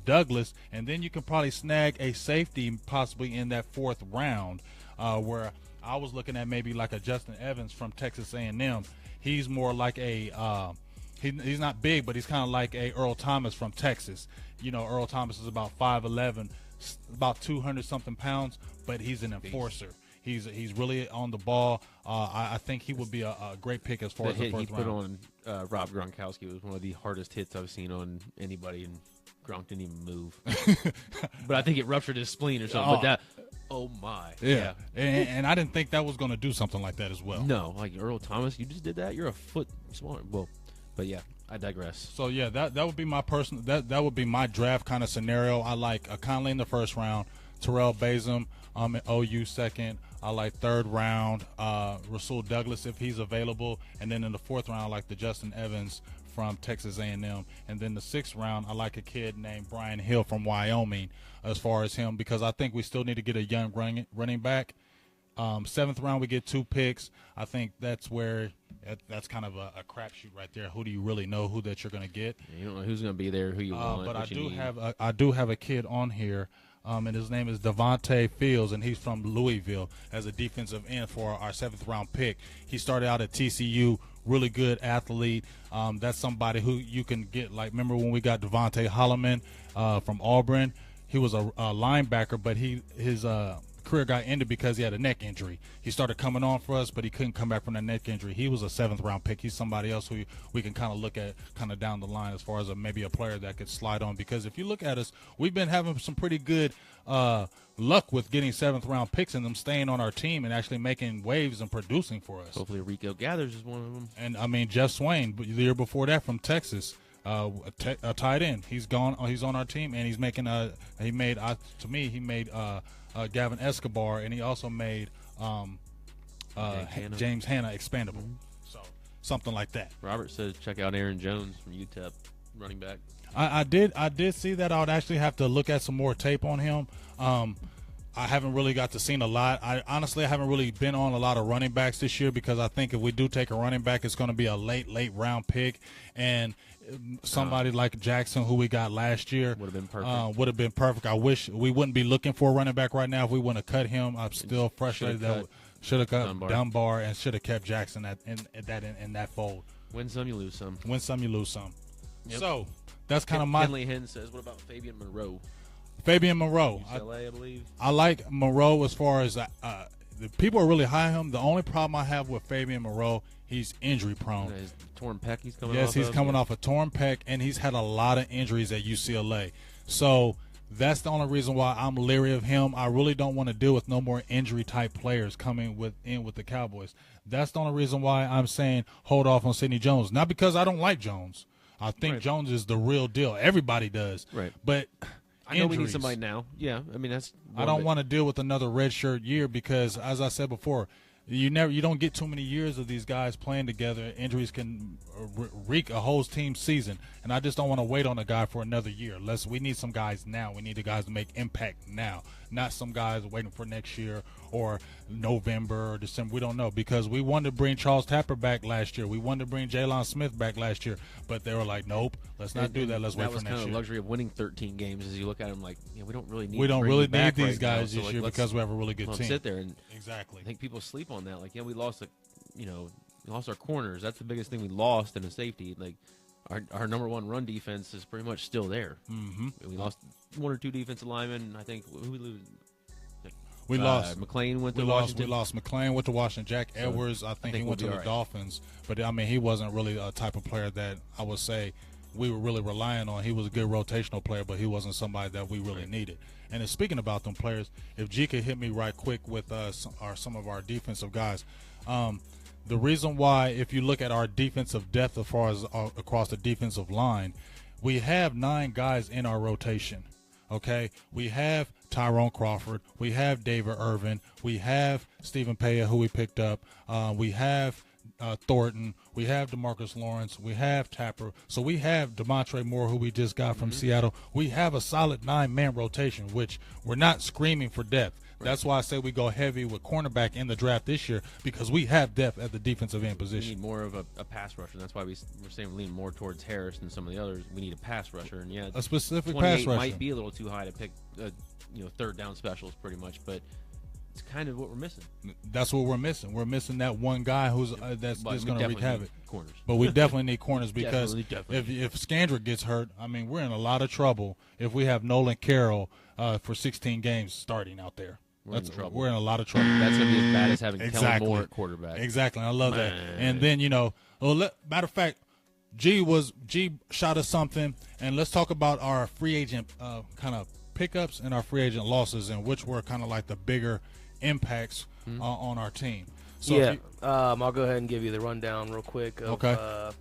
Douglas, and then you can probably snag a safety possibly in that fourth round where I was looking at maybe like a Justin Evans from Texas A&M. He's more like a he's not big, but he's kind of like a Earl Thomas from Texas. Earl Thomas is about 5'11", about 200-something pounds, but he's an enforcer. He's really on the ball. I think he would be a great pick as far as the first round. He put on Rob Gronkowski was one of the hardest hits I've seen on anybody, and Gronk didn't even move. But I think it ruptured his spleen or something. But oh my. Yeah. And I didn't think that was going to do something like that as well. No, like Earl Thomas, you just did that? You're a foot smaller. Well, but yeah, I digress. So yeah, that would be my personal that would be my draft kind of scenario. I like a Conley in the first round, Terrell Bazum at OU second. I like third round Rasul Douglas if he's available, and then in the fourth round I like the Justin Evans from Texas A&M, and then the sixth round I like a kid named Brian Hill from Wyoming as far as him, because I think we still need to get a young running back. Seventh round we get 2 picks. I think that's where that's kind of a crapshoot right there. Who do you really know who that you're going to get? You don't know who's going to be there, who you want. But I do have a kid on here, and his name is Devontae Fields, and he's from Louisville as a defensive end for our 7th round pick. He started out at TCU, really good athlete. That's somebody who you can get. Like, remember when we got Devontae Holloman from Auburn? He was a linebacker, but his career got ended because he had a neck injury. He started coming on for us, but he couldn't come back from that neck injury. He was a 7th round pick. He's somebody else who we can kind of look at kind of down the line as far as maybe a player that could slide on, because if you look at us, we've been having some pretty good luck with getting 7th round picks and them staying on our team and actually making waves and producing for us. Hopefully Rico Gathers is one of them. And I mean, Jeff Swain, the year before that from Texas, a tight end. He's gone. He's on our team, and he's making he made Gavin Escobar, and he also made James Hanna expandable. Mm-hmm. So something like that. Robert says check out Aaron Jones from UTEP, running back. I did see that. I would actually have to look at some more tape on him. I haven't really got to see a lot. I haven't really been on a lot of running backs this year because I think if we do take a running back, it's going to be a late round pick. And somebody like Jackson, who we got last year, Would have been perfect. Would have been perfect. I wish we wouldn't be looking for a running back right now if we wouldn't have cut him. I'm still frustrated that should have cut Dunbar and should have kept Jackson in that fold. Win some, you lose some. Win some, you lose some. Yep. So that's kind of my. Henley Hen says, "What about Fabian Monroe?" Fabian Monroe. UCLA, I believe. I like Monroe as far as the people are really high on him. The only problem I have with Fabian Monroe, he's injury prone. His torn pec he's coming off. Yes, he's coming off a torn pec, and he's had a lot of injuries at UCLA. So that's the only reason why I'm leery of him. I really don't want to deal with no more injury-type players coming in with the Cowboys. That's the only reason why I'm saying hold off on Sidney Jones. Not because I don't like Jones. I think Jones is the real deal. Everybody does. Right. But I know we need somebody now. Yeah, I mean that's. I don't want to deal with another redshirt year because, as I said before, you don't get too many years of these guys playing together. Injuries can wreak a whole team season, and I just don't want to wait on a guy for another year. We need some guys now. We need the guys to make impact now, not some guys waiting for next year or November or December. We don't know because we wanted to bring Charles Tapper back last year. We wanted to bring Jalen Smith back last year, but they were like, nope, let's not do that. Let's wait for next year. That was kind of the luxury of winning 13 games as you look at them like, we don't really need these guys this year because we have a really good team. Sit there and exactly. I think people sleep on that. Like, we lost we lost our corners. That's the biggest thing we lost in a safety. Like, our number one run defense is pretty much still there. Mm-hmm. We lost one or two defensive linemen. I think who we lose. We lost McLean went to Washington. We lost McLean went to Washington. Jack Edwards, I think he went to the Dolphins. But I mean, he wasn't really a type of player that I would say we were really relying on. He was a good rotational player, but he wasn't somebody that we really needed. And speaking about them players, if G could hit me right quick with some of our defensive guys, the reason why, if you look at our defensive depth as far as across the defensive line, we have 9 guys in our rotation. Okay, we have Tyrone Crawford, we have David Irvin, we have Stephen Paya, who we picked up, we have Thornton, we have DeMarcus Lawrence, we have Tapper, so we have DeMontre Moore, who we just got from Seattle. We have a solid 9-man rotation, which we're not screaming for depth. That's why I say we go heavy with cornerback in the draft this year because we have depth at the defensive end position. We need more of a pass rusher. That's why we're saying we lean more towards Harris than some of the others. We need a pass rusher, and a specific 28 pass rusher might be a little too high to pick, third down specials pretty much, but it's kind of what we're missing. That's what we're missing. We're missing that one guy who's that's just going to wreak havoc. Corners. But we definitely need corners because definitely. if Scandrick gets hurt, I mean, we're in a lot of trouble if we have Nolan Carroll for 16 games starting out there. We're in a lot of trouble. That's going to be as bad as having Kellen Moore at quarterback. Exactly. I love that. And then, matter of fact, G shot us something, and let's talk about our free agent kind of pickups and our free agent losses, and which were kind of like the bigger impacts on our team. So I'll go ahead and give you the rundown real quick of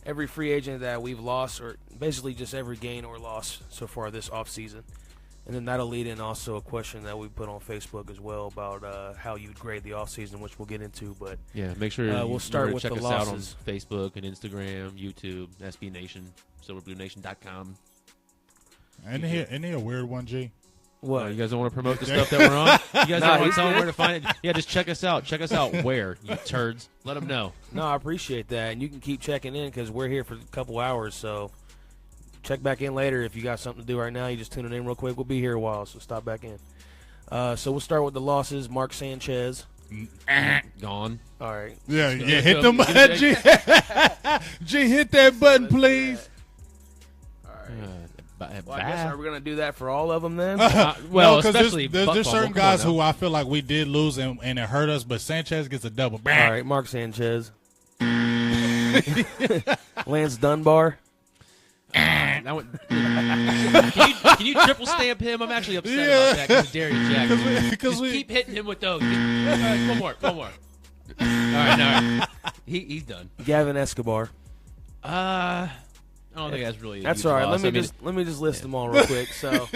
every free agent that we've lost, or basically just every gain or loss so far this offseason. And then that'll lead in also a question that we put on Facebook as well about how you'd grade the offseason, which we'll get into. But yeah, make sure we'll start with check the us losses. out on Facebook and Instagram, YouTube, SB Nation, silverbluenation.com. Isn't he a weird one, G? What? You guys don't want to promote the stuff that we're on? You guys don't want to tell them where to find it? Yeah, just check us out. Check us out where, you turds. Let them know. No, I appreciate that. And you can keep checking in because we're here for a couple hours, so check back in later. If you got something to do right now, you just tune it in real quick. We'll be here a while, so stop back in. So we'll start with the losses. Mark Sanchez. Gone. All right. Yeah, hit the button, G. G, hit that button, please. All right. Well, I guess are we going to do that for all of them then? Well, because there's certain guys who I feel like we did lose and it hurt us, but Sanchez gets a double. All right, Mark Sanchez. Lance Dunbar. Can you triple stamp him? I'm actually upset about that because of Darius Jackson. Because we keep hitting him with those. All right, one more. All right. He's done. Gavin Escobar. I don't think that's really. That's all right. Let me just list them all real quick. So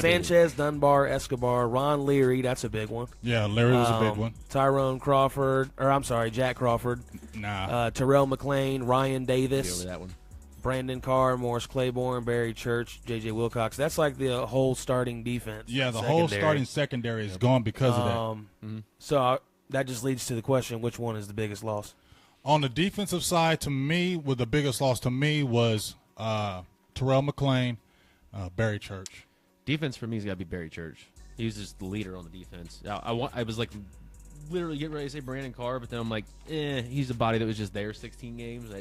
Sanchez, Dunbar, Escobar, Ron Leary. That's a big one. Yeah, Leary was a big one. Tyrone Crawford, Jack Crawford. Nah. Terrell McLean, Ryan Davis. Over that one. Brandon Carr, Morris Claiborne, Barry Church, J.J. Wilcox. That's like the whole starting defense. Yeah, the whole starting secondary is gone because of that. So that just leads to the question, which one is the biggest loss? On the defensive side, to me, the biggest loss to me was Terrell McClain, Barry Church. Defense for me has got to be Barry Church. He was just the leader on the defense. I was like literally getting ready to say Brandon Carr, but then I'm like, he's a body that was just there 16 games.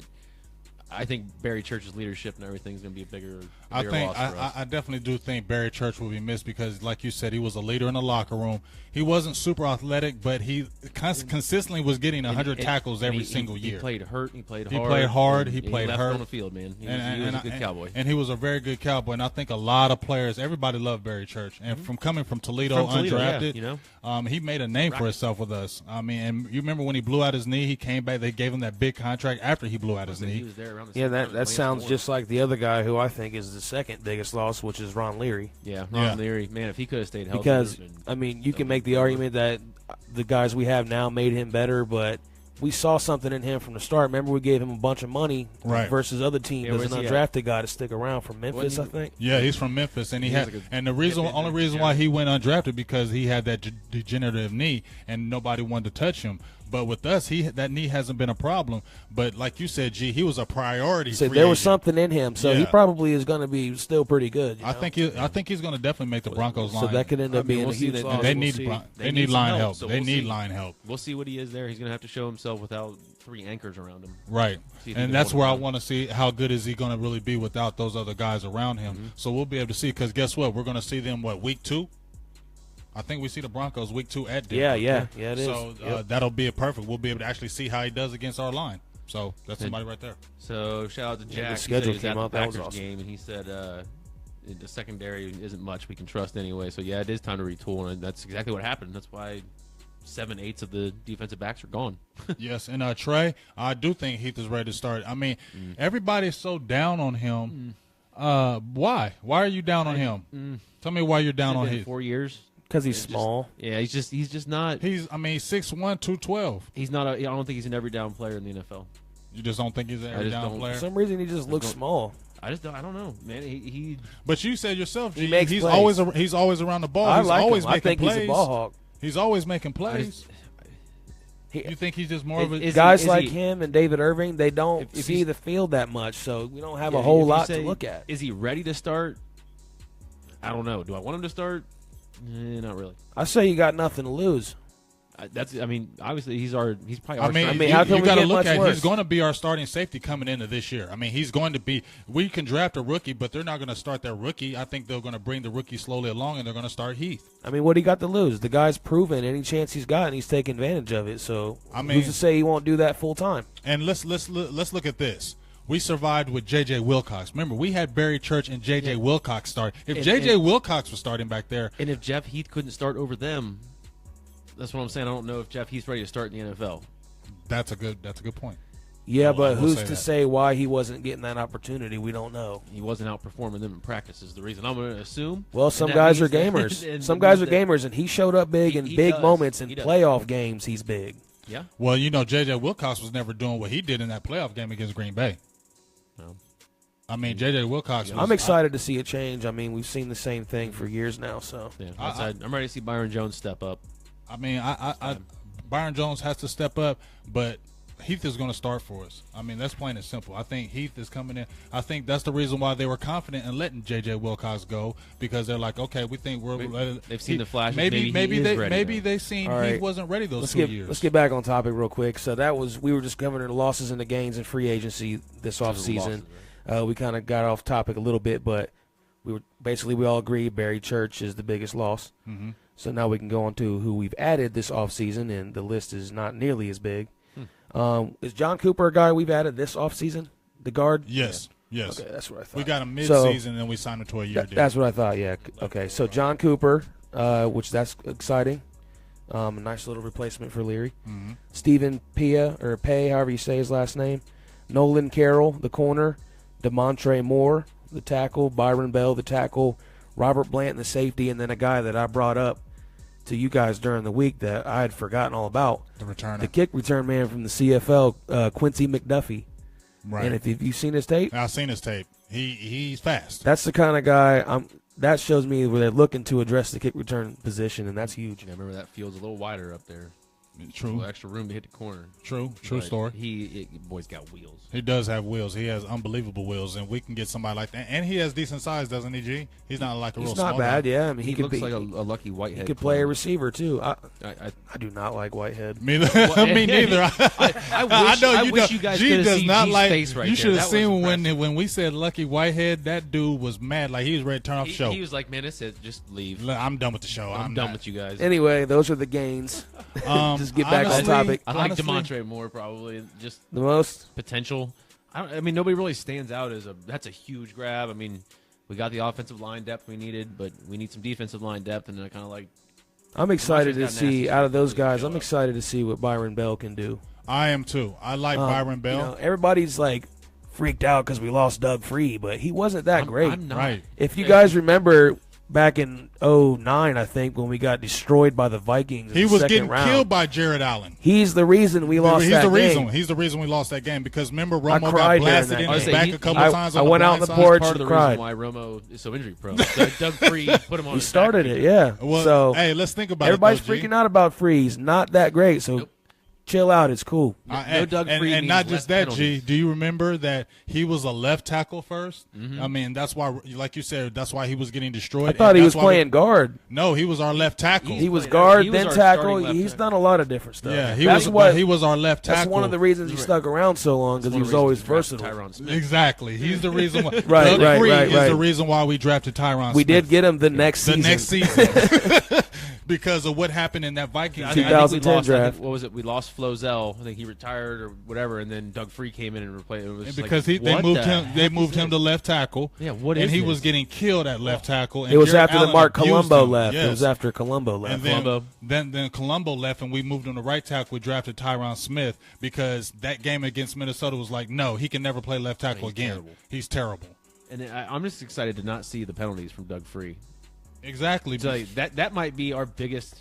I think Barry Church's leadership and everything is going to be a bigger loss for us. I definitely do think Barry Church will be missed because, like you said, he was a leader in the locker room. He wasn't super athletic, but he consistently was getting 100 tackles every single year. He played hurt. He played hard. He played left hurt on the field, man. He was a good Cowboy. And he was a very good Cowboy. And I think a lot of players, everybody loved Barry Church. And from coming from Toledo, undrafted, he made a name for himself with us. I mean, and you remember when he blew out his knee, he came back. They gave him that big contract after he blew out his knee. He was there around the that sounds just like the other guy who I think is the second biggest loss, which is Ron Leary. Yeah, Ron Leary. Man, if he could have stayed healthy. Because, I mean, you can make the argument that the guys we have now made him better, but we saw something in him from the start. Remember, we gave him a bunch of money versus other teams as an undrafted guy to stick around from Memphis, I think. Yeah, he's from Memphis, and and the only reason why he went undrafted because he had that degenerative knee, and nobody wanted to touch him. But with us, that knee hasn't been a problem. But like you said, G, he was a priority. So there was something in him, so he probably is going to be still pretty good. I think he's going to definitely make the Broncos line. So that could end up being a huge loss. They need line help. They need line help. We'll see what he is there. He's going to have to show himself without 3 anchors around him. Right, and that's where I want to see how good is he going to really be without those other guys around him. So we'll be able to see because guess what? We're going to see them week 2. I think we see the Broncos week 2 at Denver. Yeah, it is. So that'll be perfect. We'll be able to actually see how he does against our line. So that's somebody right there. So shout out to Jack. The schedule came out. That was awesome. Game, and he said the secondary isn't much we can trust anyway. So yeah, it is time to retool, and that's exactly what happened. That's why 7/8 of the defensive backs are gone. Yes, and Trey, I do think Heath is ready to start. I mean, everybody's so down on him. Why? Why are you down on him? Tell me why you're down on Heath. 4 years. Because he's small. He's just not. He's 6'1", 212. He's not. I don't think he's an every down player in the NFL. You just don't think he's an every down player? For some reason, he just looks small. I don't know, man. He. But you said yourself, G, he's plays. He's always around the ball. He's always making plays. He's a ball hawk. He's always making plays. You think he's just more of a guys like him and David Irving? They don't see the field that much, so we don't have a whole lot to look at. Is he ready to start? I don't know. Do I want him to start? Not really. I say you got nothing to lose. Obviously he's probably our. How can you got to look at? Worse? He's going to be our starting safety coming into this year. I mean, he's going to be. We can draft a rookie, but they're not going to start their rookie. I think they're going to bring the rookie slowly along, and they're going to start Heath. I mean, what do you got to lose? The guy's proven any chance he's got, and he's taking advantage of it. So, who's to say he won't do that full time? And let's look at this. We survived with J.J. Wilcox. Remember, we had Barry Church and J.J. Wilcox start. If J.J. Wilcox was starting back there. And if Jeff Heath couldn't start over them, that's what I'm saying. I don't know if Jeff Heath's ready to start in the NFL. That's a good point. Yeah, but who's to say why he wasn't getting that opportunity? We don't know. He wasn't outperforming them in practice is the reason. I'm going to assume. Well, some guys are gamers. Some guys are gamers, and he showed up big in big moments in playoff games. He's big. Yeah. Well, J.J. Wilcox was never doing what he did in that playoff game against Green Bay. No. I mean, J.J. Wilcox. I'm excited to see a change. I mean, we've seen the same thing for years now. So yeah, I'm ready to see Byron Jones step up. I mean, Byron Jones has to step up, but Heath is going to start for us. I mean, that's plain and simple. I think Heath is coming in. I think that's the reason why they were confident in letting J.J. Wilcox go because they're like, okay, we think they've seen the flashes. Maybe they've seen Heath wasn't ready those 2 years. Let's get back on topic real quick. So we were just covering the losses and the gains in free agency this offseason. We kind of got off topic a little bit, but we all agree Barry Church is the biggest loss. Mm-hmm. So now we can go on to who we've added this offseason, and the list is not nearly as big. Is John Cooper a guy we've added this offseason, the guard? Yes. Yes. Okay, that's what I thought. We got him mid-season, and then we signed him to a year deal. That's what I thought, yeah. Okay, so John Cooper, which that's exciting. A nice little replacement for Leary. Mm-hmm. Stephen Pay, however you say his last name. Nolan Carroll, the corner. DeMontre Moore, the tackle. Byron Bell, the tackle. Robert Blanton, the safety, and then a guy that I brought up to you guys during the week that I had forgotten all about. The returner. The kick return man from the CFL, Quincy McDuffie. Right. And if you've seen his tape, I've seen his tape. He's fast. that's the kind of guy that shows me where they're looking to address the kick return position, and that's huge. Yeah, remember that field's a little wider up there. A True. little extra room to hit the corner. True But story. Boy's got wheels. He does have wheels. He has unbelievable wheels, and we can get somebody like that. And he has decent size, doesn't he, G? He's not like a real He's small not bad, guy. yeah. I mean, He could looks be, like a lucky Whitehead. he could play a clone. receiver too. I I do not like Whitehead. Me neither. I wish you guys G could have does seen not G's like. face right You there. should have That was seen impressive. when we said Lucky Whitehead. That dude was mad. Like he was ready to turn off the show. He was like, man, that's it. Just leave. I'm done with the show. I'm done not. with you guys. Anyway, those are the gains. Just get back on honestly, topic. I like honestly, DeMontre more probably. Just The most. potential. I mean, nobody really stands out as that's a huge grab. I mean, we got the offensive line depth we needed, but we need some defensive line depth, and I kind of like. I'm excited to got see nasty out of those show guys. I'm up. excited to see what Byron Bell can do. I am too. I like Byron Bell. You know, everybody's like freaked out because we lost Doug Free, but he wasn't that great. I'm not. Right. If you guys remember back in 2009, I think, when we got destroyed by the Vikings in He the was second getting round, killed by Jared Allen. He's the reason we lost He's that the reason. game. He's the reason we lost that game because remember I Romo got cried during blasted that in game. his I was back saying, a couple I- times. I on went the out on the blind porch side. Part of the cried. reason why Romo is so injury prone. Doug Free put him on. He his started back. it, yeah. Well, So hey, let's think about everybody's it. though, G. freaking out about Free. He's not that great, so Nope. chill out. It's cool. No Doug Free and means not less just that, G. penalties. Do you remember that he was a left tackle 1st? Mm-hmm. I mean, that's why, like you said, that's why he was getting destroyed. I thought and he that's was why playing guard. No, he was our left tackle. He was played guard, he was then our tackle. starting left He's tackle. done a lot of different stuff. yeah, he That's was. what, He was our left tackle. That's one of the reasons he stuck around so long because he was always versatile. Tyron Smith. Exactly. He's the reason why. Right, Doug right, Free right, is right. the reason why we drafted Tyron We Smith. did get him the next the season. next season because of what happened in that Vikings I game. think we 2010 lost, draft. what was it? We lost Flozell. I think he retired or whatever, and then Doug Free came in and replaced. It was And like, because they what moved the him, they heck moved is him this? to left tackle. Yeah, what and is he this? was getting killed at left tackle. And It was Jared after the Allen Mark abused Colombo him. left. Yes. It was after Colombo left. And Colombo. then Colombo left, and we moved him to right tackle. We drafted Tyron Smith because that game against Minnesota was like, no, he can never play left tackle He's again. terrible. He's terrible. And I'm just excited to not see the penalties from Doug Free. Exactly. So that might be our biggest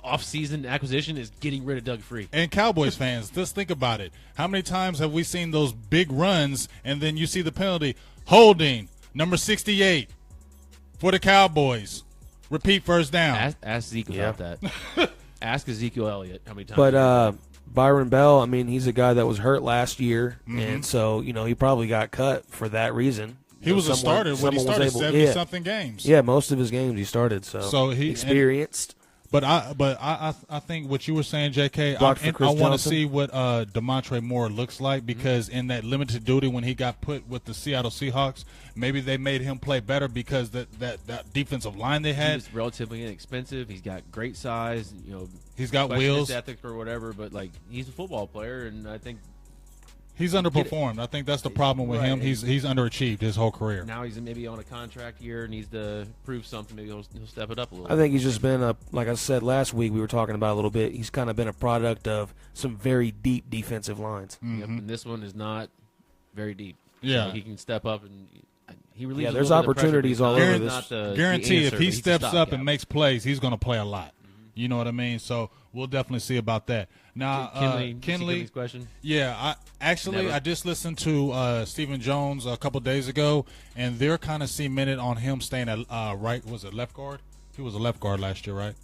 off-season acquisition is getting rid of Doug Free. And Cowboys fans, just think about it. How many times have we seen those big runs, and then you see the penalty, holding, number 68 for the Cowboys. Repeat first down. Ask Zeke Yeah. about that. Ask Ezekiel Elliott how many times. But Byron Bell, I mean, he's a guy that was hurt last year, Mm-hmm. and so he probably got cut for that reason. He was a starter when he started 70-something games. Yeah, most of his games he started. So he experienced. But I think what you were saying, JK, Blocked for Chris I want to Johnson. see what DeMontre Moore looks like because in that limited duty when he got put with the Seattle Seahawks, maybe they made him play better because that defensive line they had. He's relatively inexpensive. He's got great size. He's got question wheels. his ethic or whatever. But like he's a football player, and I think He's underperformed. I think that's the problem with him. Right. He's underachieved his whole career. now he's maybe on a contract year, needs to prove something. Maybe he'll step it up a little. I think he's just been like I said last week, we were talking about a little bit. He's kind of been a product of some very deep defensive lines. Yep, and this one is not very deep. Yeah. So he can step up and he relieves. Yeah, a there's little bit of pressure, opportunities but all he's over not this. the Guarantee answer, if he but he's a steps up stopgap. and makes plays, he's going to play a lot. You know what I mean? So we'll definitely see about that. Now, Kinley, Kinley, question. yeah, I Never. just listened to Stephen Jones a couple days ago, and they're kind of cemented on him staying at right. Was it left guard? He was a left guard last year, right?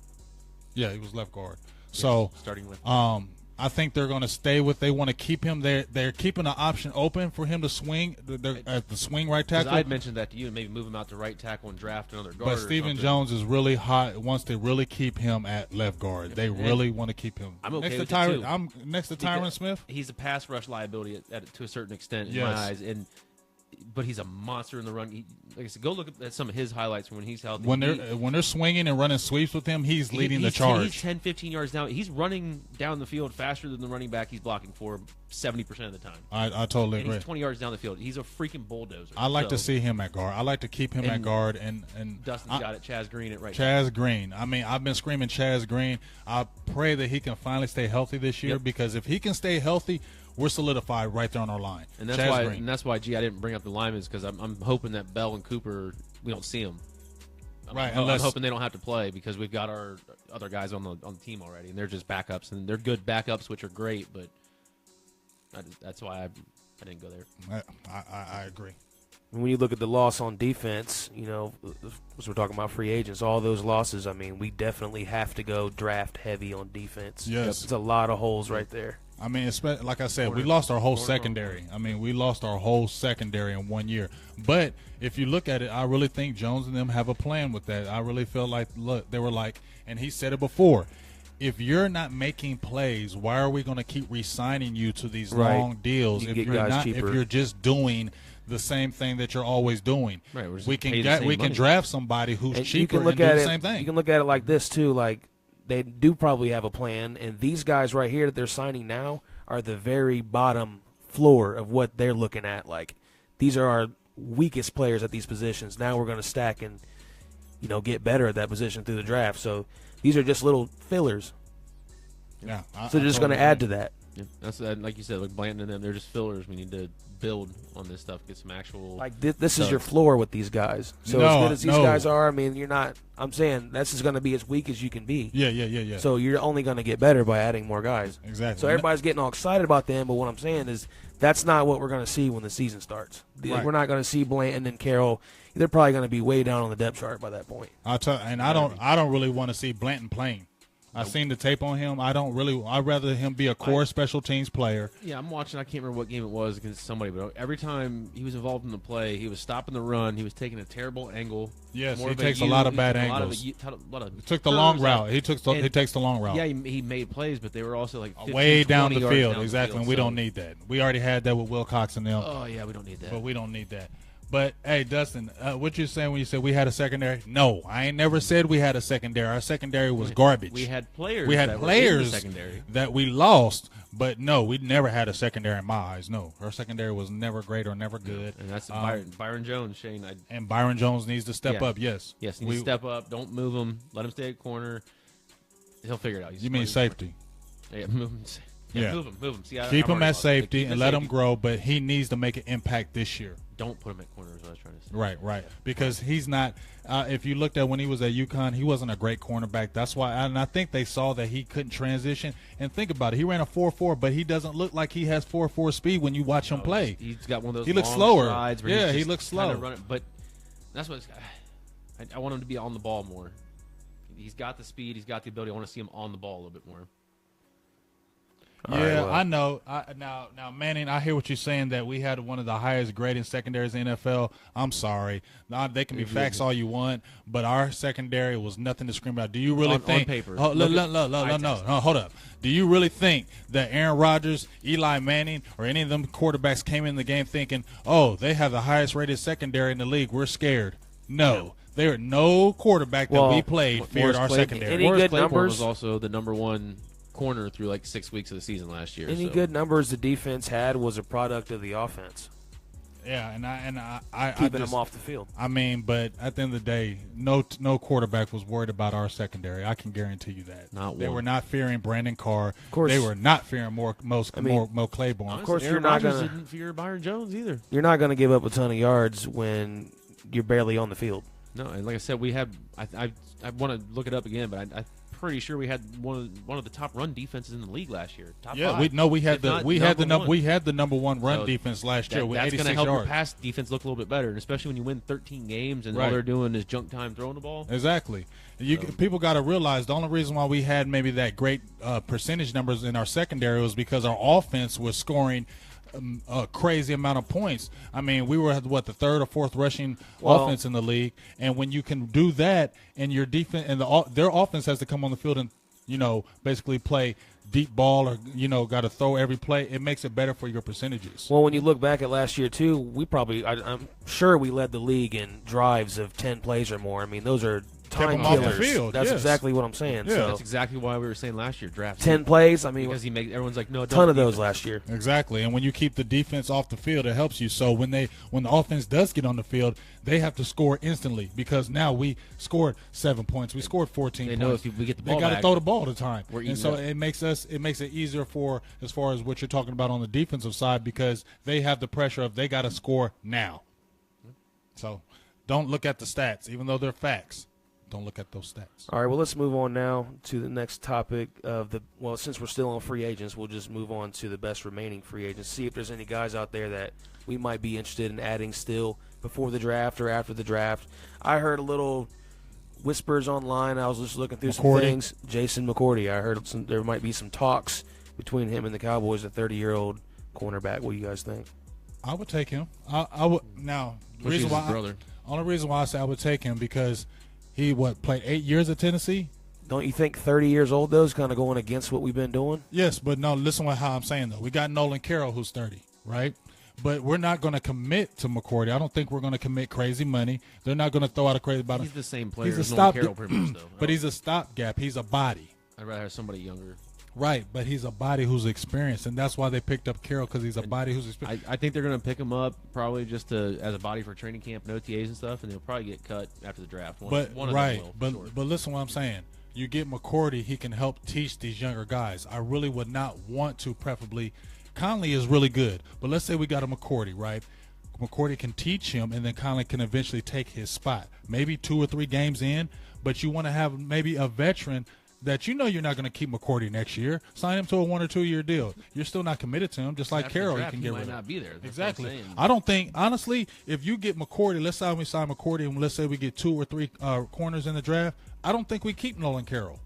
Yeah, he was left guard. So starting with I think they're going to stay with. They want to keep him there. They're keeping the option open for him to swing at the swing right because tackle. I had mentioned that to you, and maybe move him out to right tackle and draft another guard. But or Stephen something. Jones is really hot. Wants to really keep him at left guard. They really want to keep him. I'm okay next with to it, Tyron. too. I'm next to Tyron Because Smith. He's a pass rush liability to a certain extent in Yes. my eyes, but he's a monster in the run. Like I said, go look at some of his highlights from when he's healthy. When they're swinging and running sweeps with him, he's leading the charge. He's 10, 15 yards down. He's running down the field faster than the running back he's blocking for 70% of the time. I totally And agree. he's 20 yards down the field. He's a freaking bulldozer. I like to So, see him at guard. I like to keep him at And guard and Dustin's got it. Chaz Green at right. Chaz Green. I mean, I've been screaming Chaz Green. I pray that he can finally stay healthy this year Yep. because if he can stay healthy, we're solidified right there on our line. And that's Chaz why. Green. And that's why. Gee, I didn't bring up the linemen because I'm hoping that Bell and Cooper we don't see them. Right, I'm unless- hoping they don't have to play because we've got our other guys on the team already, and they're just backups, and they're good backups, which are great. But that's why I didn't go there. I agree. When you look at the loss on defense, as we're talking about free agents, all those losses, I mean, we definitely have to go draft heavy on defense. Yes. It's a lot of holes right there. I mean, like I said, we lost our whole secondary. I mean, we lost our whole secondary in 1 year. But if you look at it, I really think Jones and them have a plan with that. I really feel like, look, they were like, and he said it before, if you're not making plays, why are we going to keep re-signing you to these long deals if you're just doing the same thing that you're always doing? Right, we can draft somebody who's cheaper and do the same thing. You can look at it like this too, like they do probably have a plan, and these guys right here that they're signing now are the very bottom floor of what they're looking at. Like, these are our weakest players at these positions. Now we're going to stack and get better at that position through the draft. So these are just little fillers. Yeah, so they're just going to add to that. Yeah, that's like you said, like Blanton and them, they're just fillers. We need to build on this stuff, get some actual. Like this is your floor with these guys. So as good as these guys are, I mean, you're not. I'm saying this is going to be as weak as you can be. Yeah. So you're only going to get better by adding more guys. Exactly. So everybody's getting all excited about them, but what I'm saying is that's not what we're going to see when the season starts. Right. We're not going to see Blanton and Carroll. They're probably going to be way down on the depth chart by that point. I don't really want to see Blanton playing. I've seen the tape on him. I'd rather him be a core special teams player. Yeah, I'm watching. I can't remember what game it was against somebody, but every time he was involved in the play, he was stopping the run. He was taking a terrible angle. Yes, he takes a lot of bad angles. He took the long route. He takes the long route. Yeah, he made plays, but they were also like 15, way down the field. Down exactly, and we don't need that. We already had that with Wilcox and them. Oh yeah, we don't need that. But we don't need that. But, hey, Dustin, what you saying when you said we had a secondary? No, I ain't never said we had a secondary. Our secondary was garbage. We had players. That we lost, but no, we never had a secondary in my eyes. No, our secondary was never great or never good. And that's Byron Jones, Shane. And Byron Jones needs to step up. Yes. Yes, he needs to step up. Don't move him. Let him stay at corner. He'll figure it out. You mean safety? Yeah, move him. Yeah, move him. See, keep him at safety and let him grow, but he needs to make an impact this year. Don't put him at corner is what I was trying to say. Right. Yeah. Because he's not if you looked at when he was at UConn, he wasn't a great cornerback. That's why, and I think they saw that he couldn't transition. And think about it. He ran a 4.4, but he doesn't look like he has 4.4 speed when you watch him play. He's got one of those he looks long slower. strides where he looks slow. But that's what I want him to be on the ball more. He's got the speed. He's got the ability. I want to see him on the ball a little bit more. Yeah, I know. Now, Manning, I hear what you're saying that we had one of the highest grading secondaries in the NFL. I'm sorry. They can be facts all you want, but our secondary was nothing to scream about. Do you really think? On paper. No, hold up. Do you really think that Aaron Rodgers, Eli Manning, or any of them quarterbacks came in the game thinking, oh, they have the highest rated secondary in the league, we're scared? No. There no quarterback that we played feared our secondary. Any good numbers? Was also the number one corner through like 6 weeks of the season last year. Any good numbers the defense had was a product of the offense. Yeah, and I keeping them off the field. I mean, but at the end of the day, no quarterback was worried about our secondary. I can guarantee you that. They were not fearing Brandon Carr. Of course, they were not fearing Mo Claiborne. Honestly, of course, Aaron Rodgers didn't fear Byron Jones either. You're not going to give up a ton of yards when you're barely on the field. No, and like I said, we had. I want to look it up again, but I'm pretty sure we had one of the top run defenses in the league last year. Top 5. We had the number one run defense last year with 86 yards. That's going to help your pass defense look a little bit better, and especially when you win 13 games and all they're doing is junk time throwing the ball. Exactly. People got to realize the only reason why we had maybe that great percentage numbers in our secondary was because our offense was scoring a crazy amount of points. I mean, we were the third or fourth rushing offense in the league, and when you can do that, and your defense and their offense has to come on the field and basically play deep ball or got to throw every play, it makes it better for your percentages. Well, when you look back at last year too, I'm sure we led the league in drives of 10 plays or more. I mean, those are time killers. That's exactly what I'm saying. Yeah. So that's exactly why we were saying last year draft 10 plays. I mean, because everyone's like, no, a ton of those last year. Exactly, and when you keep the defense off the field, it helps you. So when the offense does get on the field, they have to score instantly because now we scored 7 points, we scored 14 points. They know if we get the ball, they got to throw the ball at the time, and so it makes it easier for as far as what you're talking about on the defensive side because they have the pressure of they got to score now. So don't look at the stats, even though they're facts. Don't look at those stats. All right, well, let's move on now to the next topic of the – well, since we're still on free agents, we'll just move on to the best remaining free agents, see if there's any guys out there that we might be interested in adding still before the draft or after the draft. I heard a little whispers online. I was just looking through some things. Jason McCourty, I heard there might be some talks between him and the Cowboys, a 30-year-old cornerback. What do you guys think? I would take him. I would now. His brother. Only reason why I say I would take him because he played 8 years at Tennessee. Don't you think 30 years old though is kind of going against what we've been doing? Yes, but no. Listen to how I'm saying though. We got Nolan Carroll who's 30, right? But we're not going to commit to McCourty. I don't think we're going to commit crazy money. They're not going to throw out a crazy about He's it. the same player He's a as Nolan stop, Carroll pretty much, though. But he's a stopgap. He's a body. I'd rather have somebody younger. Right, but he's a body who's experienced, and that's why they picked up Carroll because he's a body who's experienced. I think they're going to pick him up probably just as a body for training camp and OTAs and stuff, and they'll probably get cut after the draft. One of them will, for sure. But listen to what I'm saying. You get McCourty, he can help teach these younger guys. I really would not want to preferably. Conley is really good, but let's say we got a McCourty, right? McCourty can teach him, and then Conley can eventually take his spot. Maybe 2 or 3 games in, but you want to have maybe a veteran that you know you're not going to keep McCourty next year. Sign him to a 1 or 2 year deal. You're still not committed to him, just like After Carroll. the draft, You can he get might rid of. not be there. That's Exactly. what I'm saying. I don't think honestly, if you get McCourty, let's say we sign McCourty, and let's say we get 2 or 3 corners in the draft. I don't think we keep Nolan Carroll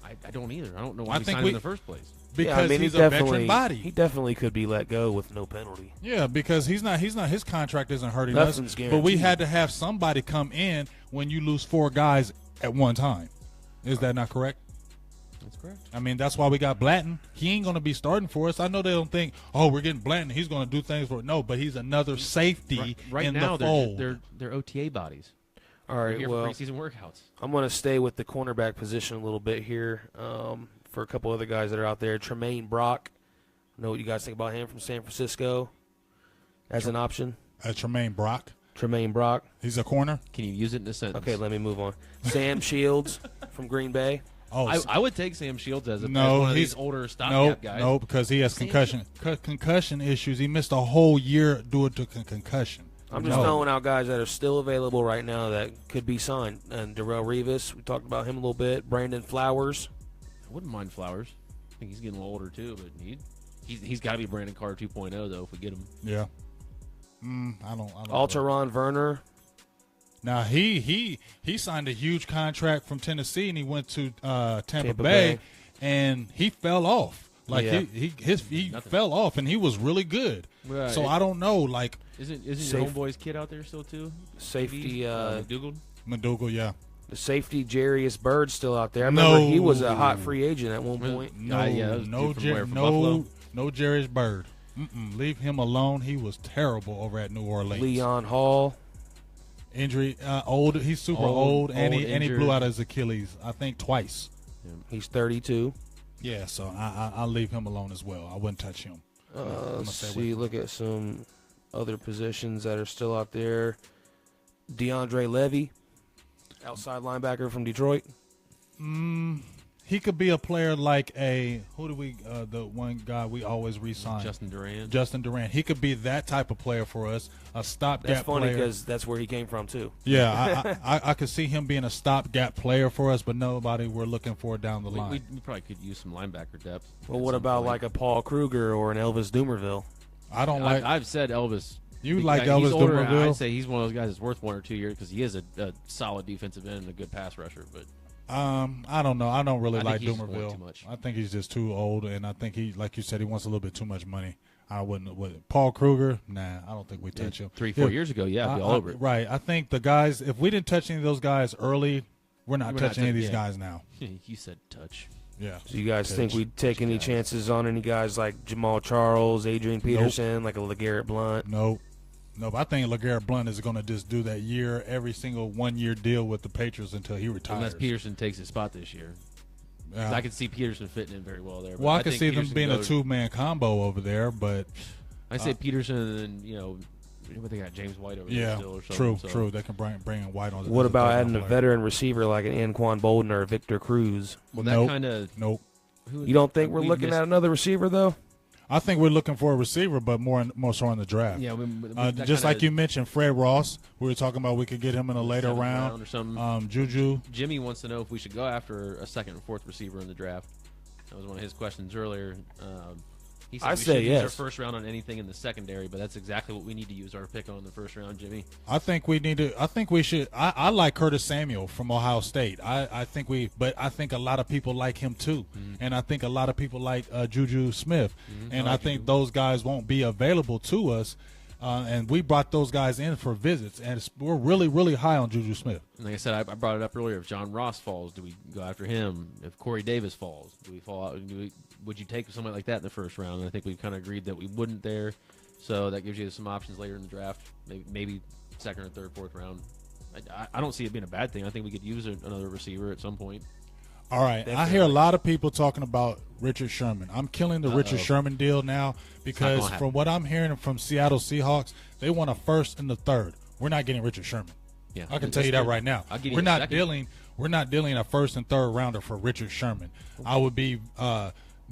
I don't either. I don't know why I we think signed him in the first place. because he he's a veteran body. He definitely could be let go with no penalty. Yeah, because he's not. His contract isn't hurting Nothing's us. guaranteed. But we had to have somebody come in when you lose 4 guys at one time. Is that not correct? That's correct. I mean, that's why we got Blatton. He ain't going to be starting for us. I know they don't think, oh, we're getting Blatton. He's going to do things for it. No, but he's another safety Right in now, the fold. they're OTA bodies. All They're right, here well, for preseason workouts. I'm going to stay with the cornerback position a little bit here for a couple other guys that are out there. Tremaine Brock. I know what you guys think about him from San Francisco as an option. Tremaine Brock. Tremaine Brock. He's a corner. Can you use it in a sentence? Okay, let me move on. Sam Shields from Green Bay. Oh, I would take Sam Shields as one of he's these older stopgap guys. No, because he has concussion issues. He missed a whole year due to concussion. I'm just throwing out guys that are still available right now that could be signed. And Darrell Revis, we talked about him a little bit. Brandon Flowers. I wouldn't mind Flowers. I think he's getting a little older too, but he's got to be Brandon Carter 2.0 though if we get him. Yeah. I don't. Alteron Werner. Now he signed a huge contract from Tennessee and he went to Tampa Bay, Bay. and he fell off. Like Yeah. he fell off and he was really good. Right. So I don't know. Like Isn't Safe- your homeboy's kid out there still too? Safety. McDougal? Madougal, yeah. The safety Jarius Byrd still out there. I remember he was a No. hot free agent at one point. No, yeah, that was dude from where, from Buffalo? no Jarius Byrd. Leave him alone. He was terrible over at New Orleans. Leon Hall. Injury, old. He's super Old, and he injured. blew out his Achilles, I think twice. He's 32. Yeah, so I'll leave him alone as well. I wouldn't touch him. Let's see. Look at some other positions that are still out there. DeAndre Levy, outside linebacker from Detroit. He could be a player like the one guy we always re-sign, Justin Durant. Justin Durant. He could be that type of player for us, a stopgap That's funny player. because that's where he came from too. Yeah, I could see him being a stopgap player for us, but nobody we're looking for down the line. We probably could use some linebacker depth. Well, at what some about point. like a Paul Kruger or an Elvis Dumerville? I don't like. I've said Elvis. You He's like Elvis older, Dumerville? I'd say he's one of those guys that's worth 1 or 2 years because he is a solid defensive end and a good pass rusher. But I don't know. I don't really I like think he's worth Dumerville. too much. I think he's just too old, and I think he, like you said, he wants a little bit too much money. I wouldn't. Paul Kruger? Nah, I don't think we touch him. 3-4 years ago, yeah, I'd be all over it. Right. I think the guys. If we didn't touch any of those guys early, we're not touching any of these guys now. You said touch. Yeah. Do you guys think we'd take any chances on any guys like Jamal Charles, Adrian Peterson, like a LeGarrette Blunt? Nope. But I think LeGarrette Blunt is going to just do that every single 1 year deal with the Patriots until he retires. Unless Peterson takes his spot this year. Yeah. I could see Peterson fitting in very well there. Well, I could could see them being a 2-man combo over there, but I say Peterson and then, what they got, James White over there yeah, still or something. true. They can bring in White on. What as about third adding a player. veteran receiver like an Anquan Bolden or a Victor Cruz? Well, that kind of. Nope. You don't think we're looking at another receiver though? I think we're looking for a receiver, but more so in the draft. Yeah, just like you mentioned, Fred Ross. We were talking about we could get him in a later round or something. Juju. Jimmy wants to know if we should go after a second and fourth receiver in the draft. That was one of his questions earlier. He said I we say should use our yes. first round on anything in the secondary, but that's exactly what we need to use our pick on in the first round, Jimmy. I think we need to. I think we should. I like Curtis Samuel from Ohio State. I think a lot of people like him too, and I think a lot of people like Juju Smith, and I think those guys won't be available to us. And we brought those guys in for visits, and we're really, really high on Juju Smith. And like I said, I brought it up earlier. If John Ross falls, do we go after him? If Corey Davis falls, do we fall out? Would you take somebody like that in the first round? And I think we kind of agreed that we wouldn't there. So that gives you some options later in the draft, maybe second or third, fourth round. I don't see it being a bad thing. I think we could use another receiver at some point. All right. Definitely. I hear a lot of people talking about Richard Sherman. I'm killing the Richard Sherman deal now because from what I'm hearing from Seattle Seahawks, they want a first and a third. We're not getting Richard Sherman. Yeah, I can tell you that right now. I'll give you We're a not second. dealing a first and third rounder for Richard Sherman. I would be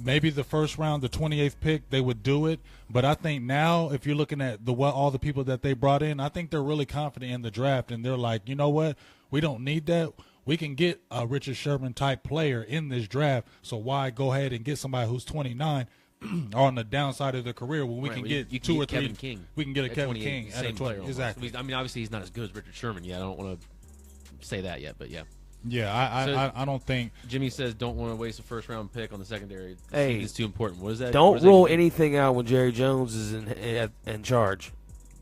maybe the first round, the 28th pick, they would do it. But I think now, if you're looking at all the people that they brought in, I think they're really confident in the draft, and they're like, you know what, we don't need that. We can get a Richard Sherman type player in this draft, so why go ahead and get somebody who's 29 or on the downside of their career when we can get you two or three. Kevin King. We can get a at Kevin 28, King at a same 20. player almost. Exactly. I mean, obviously he's not as good as Richard Sherman yet. I don't want to say that yet, but yeah. Yeah, I don't think. Jimmy says don't want to waste a first round pick on the secondary. Hey, it's too important. What is that? Don't what is rule that? anything out when Jerry Jones is in charge.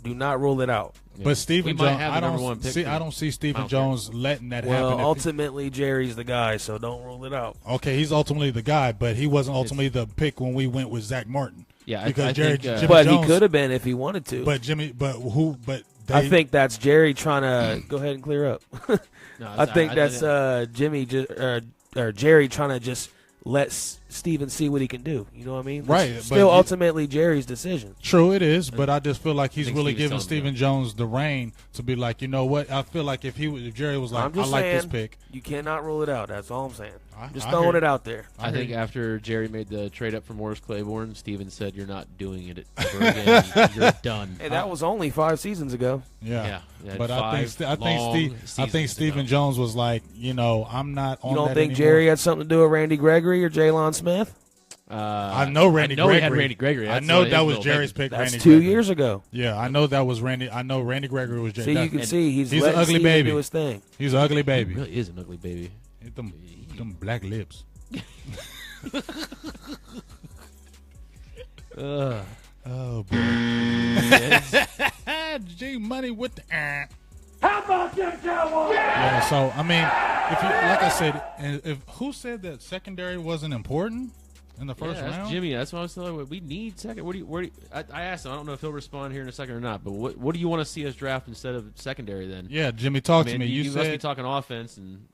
Do not rule it out. Yeah. But Stephen We might Jones, have the number one pick I don't see Stephen Jones letting that Well, happen. ultimately, Jerry's the guy, so don't rule it out. Okay, he's ultimately the guy, but he wasn't ultimately the pick when we went with Zach Martin. Yeah, because I Jerry, think, Jimmy But Jones, he could have been if he wanted to. I I think that's Jerry trying to go ahead and clear up. No, I think that's Jimmy or Jerry trying to just let Steven see what he can do. You know what I mean? Right, It's but still ultimately Jerry's decision. True, it is, but I just feel like he's think really Steven's giving telling Stephen him. Jones the reign to be like, you know what? I feel like if Jerry was like, I'm just I like this saying, pick. you cannot rule it out. That's all I'm saying. Just I throwing hear it out there. I think after Jerry made the trade up for Morris Claiborne, Steven said, "You're not doing it ever again. You're done." Hey, that was only 5 seasons ago. Yeah, Yeah, but I think Stephen Steven Jones was like, you know, I'm not on You don't that think anymore. Jerry had something to do with Randy Gregory or Jalen Smith? I know Randy I know he had Gregory. Randy Gregory. I That's know his that was little Jerry's baby. pick. That's Randy 2 Gregory. years ago. Yeah, I know that was Randy. I know Randy Gregory was Jerry. See, you can see he's he's an letting ugly Steven baby. do his thing. He's an ugly He baby. really is an ugly baby. Them black lips. Oh boy. G Money with the. How about them Cowboys? Yeah. So I mean, if you like I said, if who said that secondary wasn't important in the first That's round? Jimmy. That's what I was telling you. We need second. I asked him. I don't know if he'll respond here in a second or not. But what do you want to see us draft instead of secondary then? Yeah, Jimmy, talk I to mean, me. You You must be said talking offense and.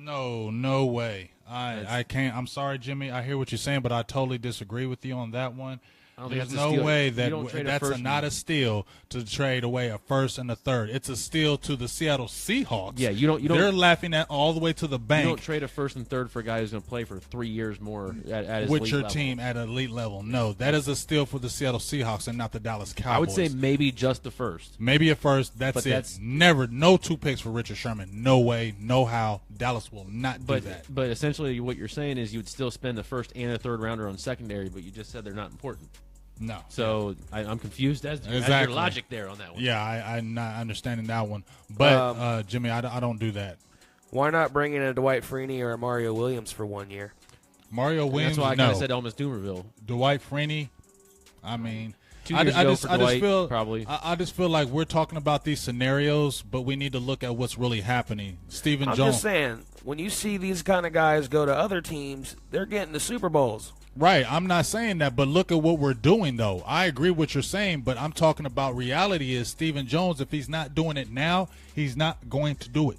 no way. I can't. I'm sorry, Jimmy. I hear what you're saying, but I totally disagree with you on that one. I don't think There's that's a no steal. way You that don't trade a that's first not and- a steal to trade away a first and a third. It's a steal to the Seattle Seahawks. Yeah, you don't. They're laughing at all the way to the You bank don't trade a first and third for a guy who's going to play for 3 years more at his with elite your level. team at elite level. No, that is a steal for the Seattle Seahawks and not the Dallas Cowboys. I would say maybe just the first. maybe a first. That's But it. that's- Never. No 2 picks for Richard Sherman. No way. No how. Dallas will not do that. But essentially, what you're saying is you would still spend the first and a third rounder on secondary, but you just said they're not important. No. So I'm confused as to your Exactly. logic there on that one. Yeah, I'm not understanding that one. But Jimmy, I don't do that. Why not bring in a Dwight Freeney or a Mario Williams for 1 year? Mario Williams. That's why I no. kind of said Elmas Doomerville. Dwight Freeney. I mean, 2 years ago for Dwight, probably. I just feel like we're talking about these scenarios, but we need to look at what's really happening. Stephen I'm Jones. just saying, when you see these kind of guys go to other teams, they're getting the Super Bowls. Right, I'm not saying that, but look at what we're doing, though. I agree with what you're saying, but I'm talking about reality is Stephen Jones, if he's not doing it now, he's not going to do it.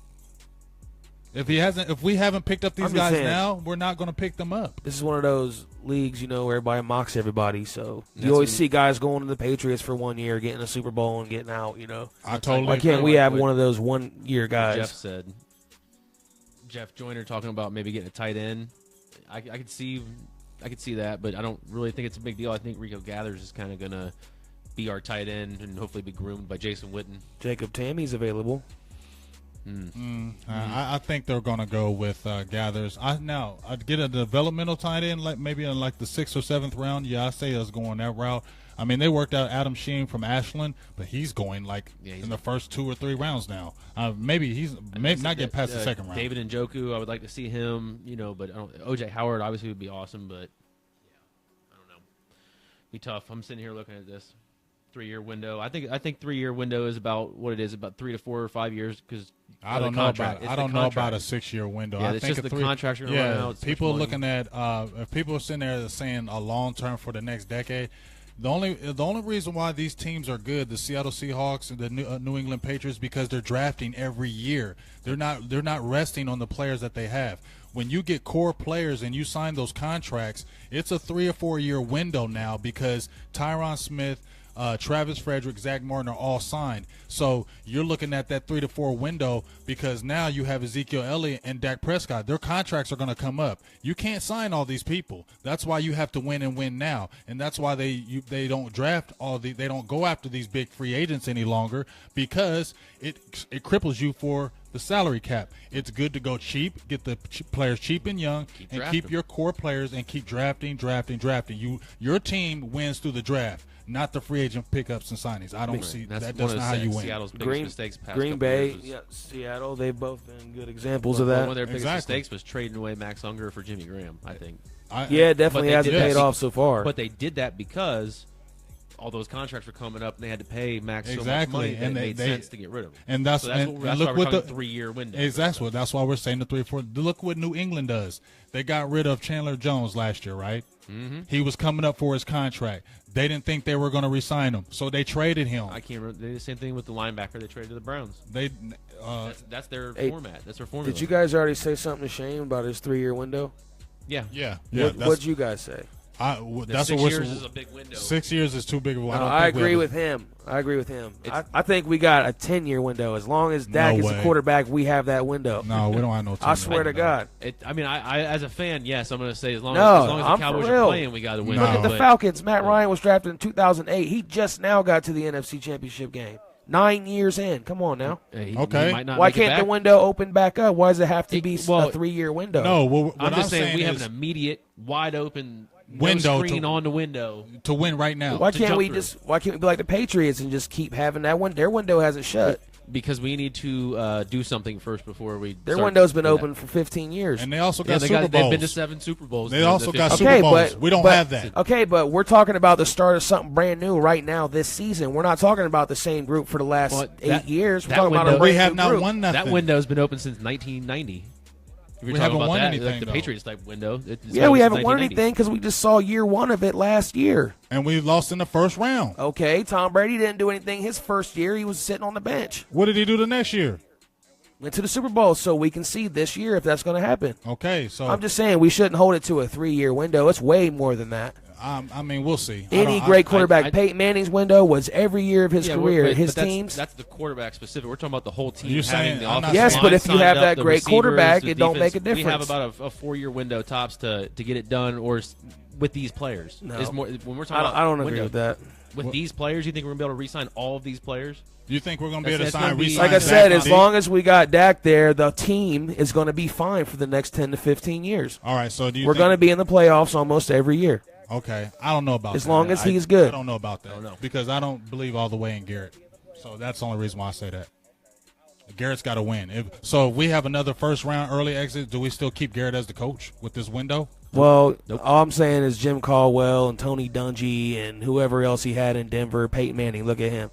If we haven't picked up these I'm just guys saying, now, we're not going to pick them up. This is one of those leagues, where everybody mocks everybody. So That's you always when- see guys going to the Patriots for 1 year, getting a Super Bowl and getting out, I totally Why can't agree. we have what one of those 1 year guys? Jeff said. Jeff Joyner talking about maybe getting a tight end. I could see could see that, but I don't really think it's a big deal. I think Rico Gathers is kind of going to be our tight end and hopefully be groomed by Jason Witten. Jacob Tammy's available. I think they're going to go with Gathers. I'd get a developmental tight end, like maybe in like the 6th or 7th round. Yeah, I say us going that route. I mean, they worked out Adam Sheen from Ashland, but he's going in the first 2 or 3 rounds now. Maybe he's not getting past the second round. David Njoku, I would like to see him, but OJ Howard obviously would be awesome, but yeah, I don't know. Be tough. I'm sitting here looking at this 3-year window. I think 3-year window is about what it is, about 3 to 4 or 5 years, because I don't know about a 6-year window. Yeah, I it's think just the contracts are going to run out. People looking at if people are sitting there saying a long term for the next decade. The only reason why these teams are good, the Seattle Seahawks and the New England Patriots, because they're drafting every year. They're not resting on the players that they have. When you get core players and you sign those contracts, it's a 3 or 4 year window now because Tyron Smith, Travis Frederick, Zach Martin are all signed. So you're looking at that 3 to 4 window because now you have Ezekiel Elliott and Dak Prescott. Their contracts are going to come up. You can't sign all these people. That's why you have to win and win now. And that's why they don't draft they don't go after these big free agents any longer because it cripples you for the salary cap. It's good to go cheap, get the players cheap and young, and keep your core players and keep drafting. Your team wins through the draft, not the free agent pickups and signings. I don't see that's not how you win. Seattle's biggest mistakes past Green couple Bay, years was, Seattle, they've both been good examples of that. One of their biggest mistakes was trading away Max Unger for Jimmy Graham, I think. It definitely hasn't paid off so far. But they did that because all those contracts were coming up, and they had to pay Max so much money that it made sense to get rid of him. And that's why we're talking 3-year window. Exactly. That's why we're saying the 3 or 4. Look what New England does. They got rid of Chandler Jones last year, right? Mm-hmm. He was coming up for his contract. They didn't think they were going to re-sign him, so they traded him. I can't remember. They did the same thing with the linebacker they traded to the Browns. That's their format. That's their formula. Did you guys already say something to Shane about his 3-year window? Yeah. What'd you guys say? That's 6 years is a big window. 6 years is too big of a window. I agree with him. I think we got a 10-year window. As long as Dak is the quarterback, we have that window. No, we don't have no 10 I swear to God. I as a fan, yes, I'm going to say as long as the Cowboys are playing, we got to win. Look at the Falcons. Matt Ryan was drafted in 2008. He just now got to the NFC Championship game. 9 years in. Come on now. Okay. Why can't the window open back up? Why does it have to be a 3-year window? No, I'm just saying we have an immediate, wide open window screen on the window to win right now. Why can't we be like the Patriots and just keep having that one? Their window hasn't shut. Because we need to do something first before we. Their window's been open for 15 years, and they also got Super Bowls. They've been to 7 Super Bowls. They also got Super Bowls. We don't have that. Okay, but we're talking about the start of something brand new right now this season. We're not talking about the same group for the last 8 years. We're talking about a we have new not group. won nothing. That window's been open since 1990. We haven't won anything, like the Patriots type window. We haven't won anything because we just saw year 1 of it last year. And we lost in the first round. Okay, Tom Brady didn't do anything his first year. He was sitting on the bench. What did he do the next year? Went to the Super Bowl, so we can see this year if that's going to happen. Okay, so I'm just saying we shouldn't hold it to a 3-year window. It's way more than that. I mean, we'll see. Any great quarterback, Peyton Manning's window was every year of his career. His teams. That's the quarterback specific. We're talking about the whole team. You're saying the offensive yes, line but if you have that the great quarterback, it don't defense, make a difference. We have about a 4-year window tops to get it done, or with these players. No. When we're talking about I don't window, agree with that. With these players, you think we're going to be able to re-sign all of these players? You think we're going to be able to That's re-sign? Like I said, as long as we got Dak there, the team is going to be fine for the next 10 to 15 years. All right, so we're going to be in the playoffs almost every year. Okay, I don't know about as that. long as he's good. I don't know about that because I don't believe all the way in Garrett. So that's the only reason why I say that. Garrett's got to win. If we have another first-round early exit, do we still keep Garrett as the coach with this window? Well, all I'm saying is Jim Caldwell and Tony Dungy and whoever else he had in Denver, Peyton Manning, look at him.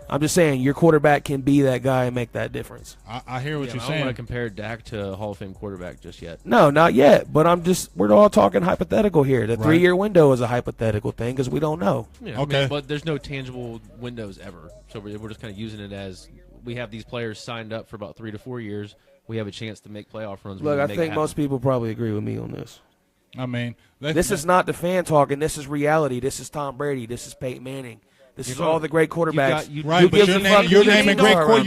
I'm just saying your quarterback can be that guy and make that difference. I hear what you're saying. I don't want to compare Dak to a Hall of Fame quarterback just yet. No, not yet. But we're all talking hypothetical here. The 3-year window is a hypothetical thing because we don't know. Yeah, okay. But there's no tangible windows ever. So we're just kind of using it as we have these players signed up for about 3 to 4 years. We have a chance to make playoff runs. Look, I think most people probably agree with me on this. I mean, this is not the fan talking. This is reality. This is Tom Brady. This is Peyton Manning. This is all the great quarterbacks. Right, but you're naming great quarterbacks.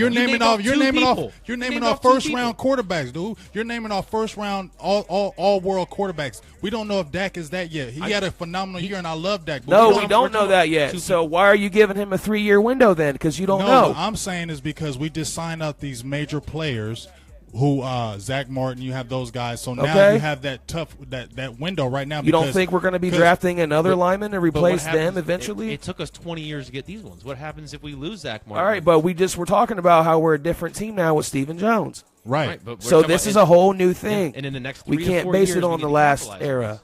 You're naming off first round quarterbacks, dude. You're naming off first round all world quarterbacks. We don't know if Dak is that yet. He had a phenomenal year, and I love Dak. No, we don't know that yet. So why are you giving him a 3-year window then? Because you don't know. What I'm saying is because we just signed up these major players. Who Zach Martin? You have those guys. So now you have that that window right now. You don't think we're going to be drafting another lineman and replace them eventually? It took us 20 years to get these ones. What happens if we lose Zach Martin? All right, but we're talking about how we're a different team now with Stephen Jones. Right. So this is a whole new thing. And in the next 3 we to 4 can't base years, it on the last era.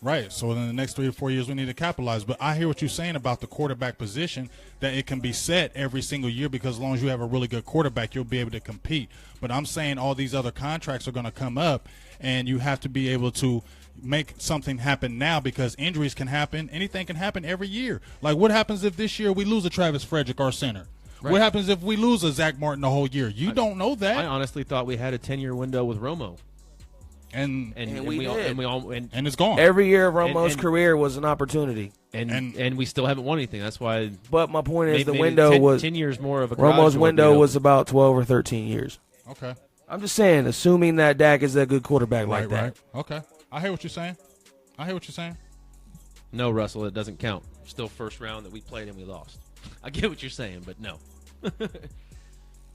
Right. So in the next 3 to 4 years, we need to capitalize. But I hear what you're saying about the quarterback position, that it can be set every single year because as long as you have a really good quarterback, you'll be able to compete. But I'm saying all these other contracts are going to come up, and you have to be able to make something happen now because injuries can happen. Anything can happen every year. Like what happens if this year we lose a Travis Frederick, our center? Right. What happens if we lose a Zach Martin the whole year? You don't know that. I honestly thought we had a 10-year window with Romo. And it's gone. Every year of Romo's career was an opportunity, and we still haven't won anything. That's why. But my point is, the window was 10 years more of a. Romo's window was about 12 or 13 years. Okay. I'm just saying, assuming that Dak is a good quarterback like that. Right. Okay. I hear what you're saying. No, Russell, it doesn't count. Still first round that we played and we lost. I get what you're saying, but no.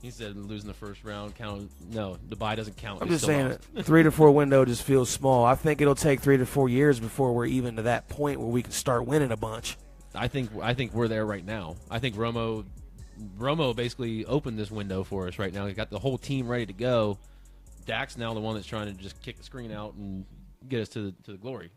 He said losing the first round count. No, the bye doesn't count. I'm just saying, 3 to 4 window just feels small. I think it'll take 3 to 4 years before we're even to that point where we can start winning a bunch. I think we're there right now. I think Romo basically opened this window for us right now. He got the whole team ready to go. Dak's now the one that's trying to just kick the screen out and get us to the glory.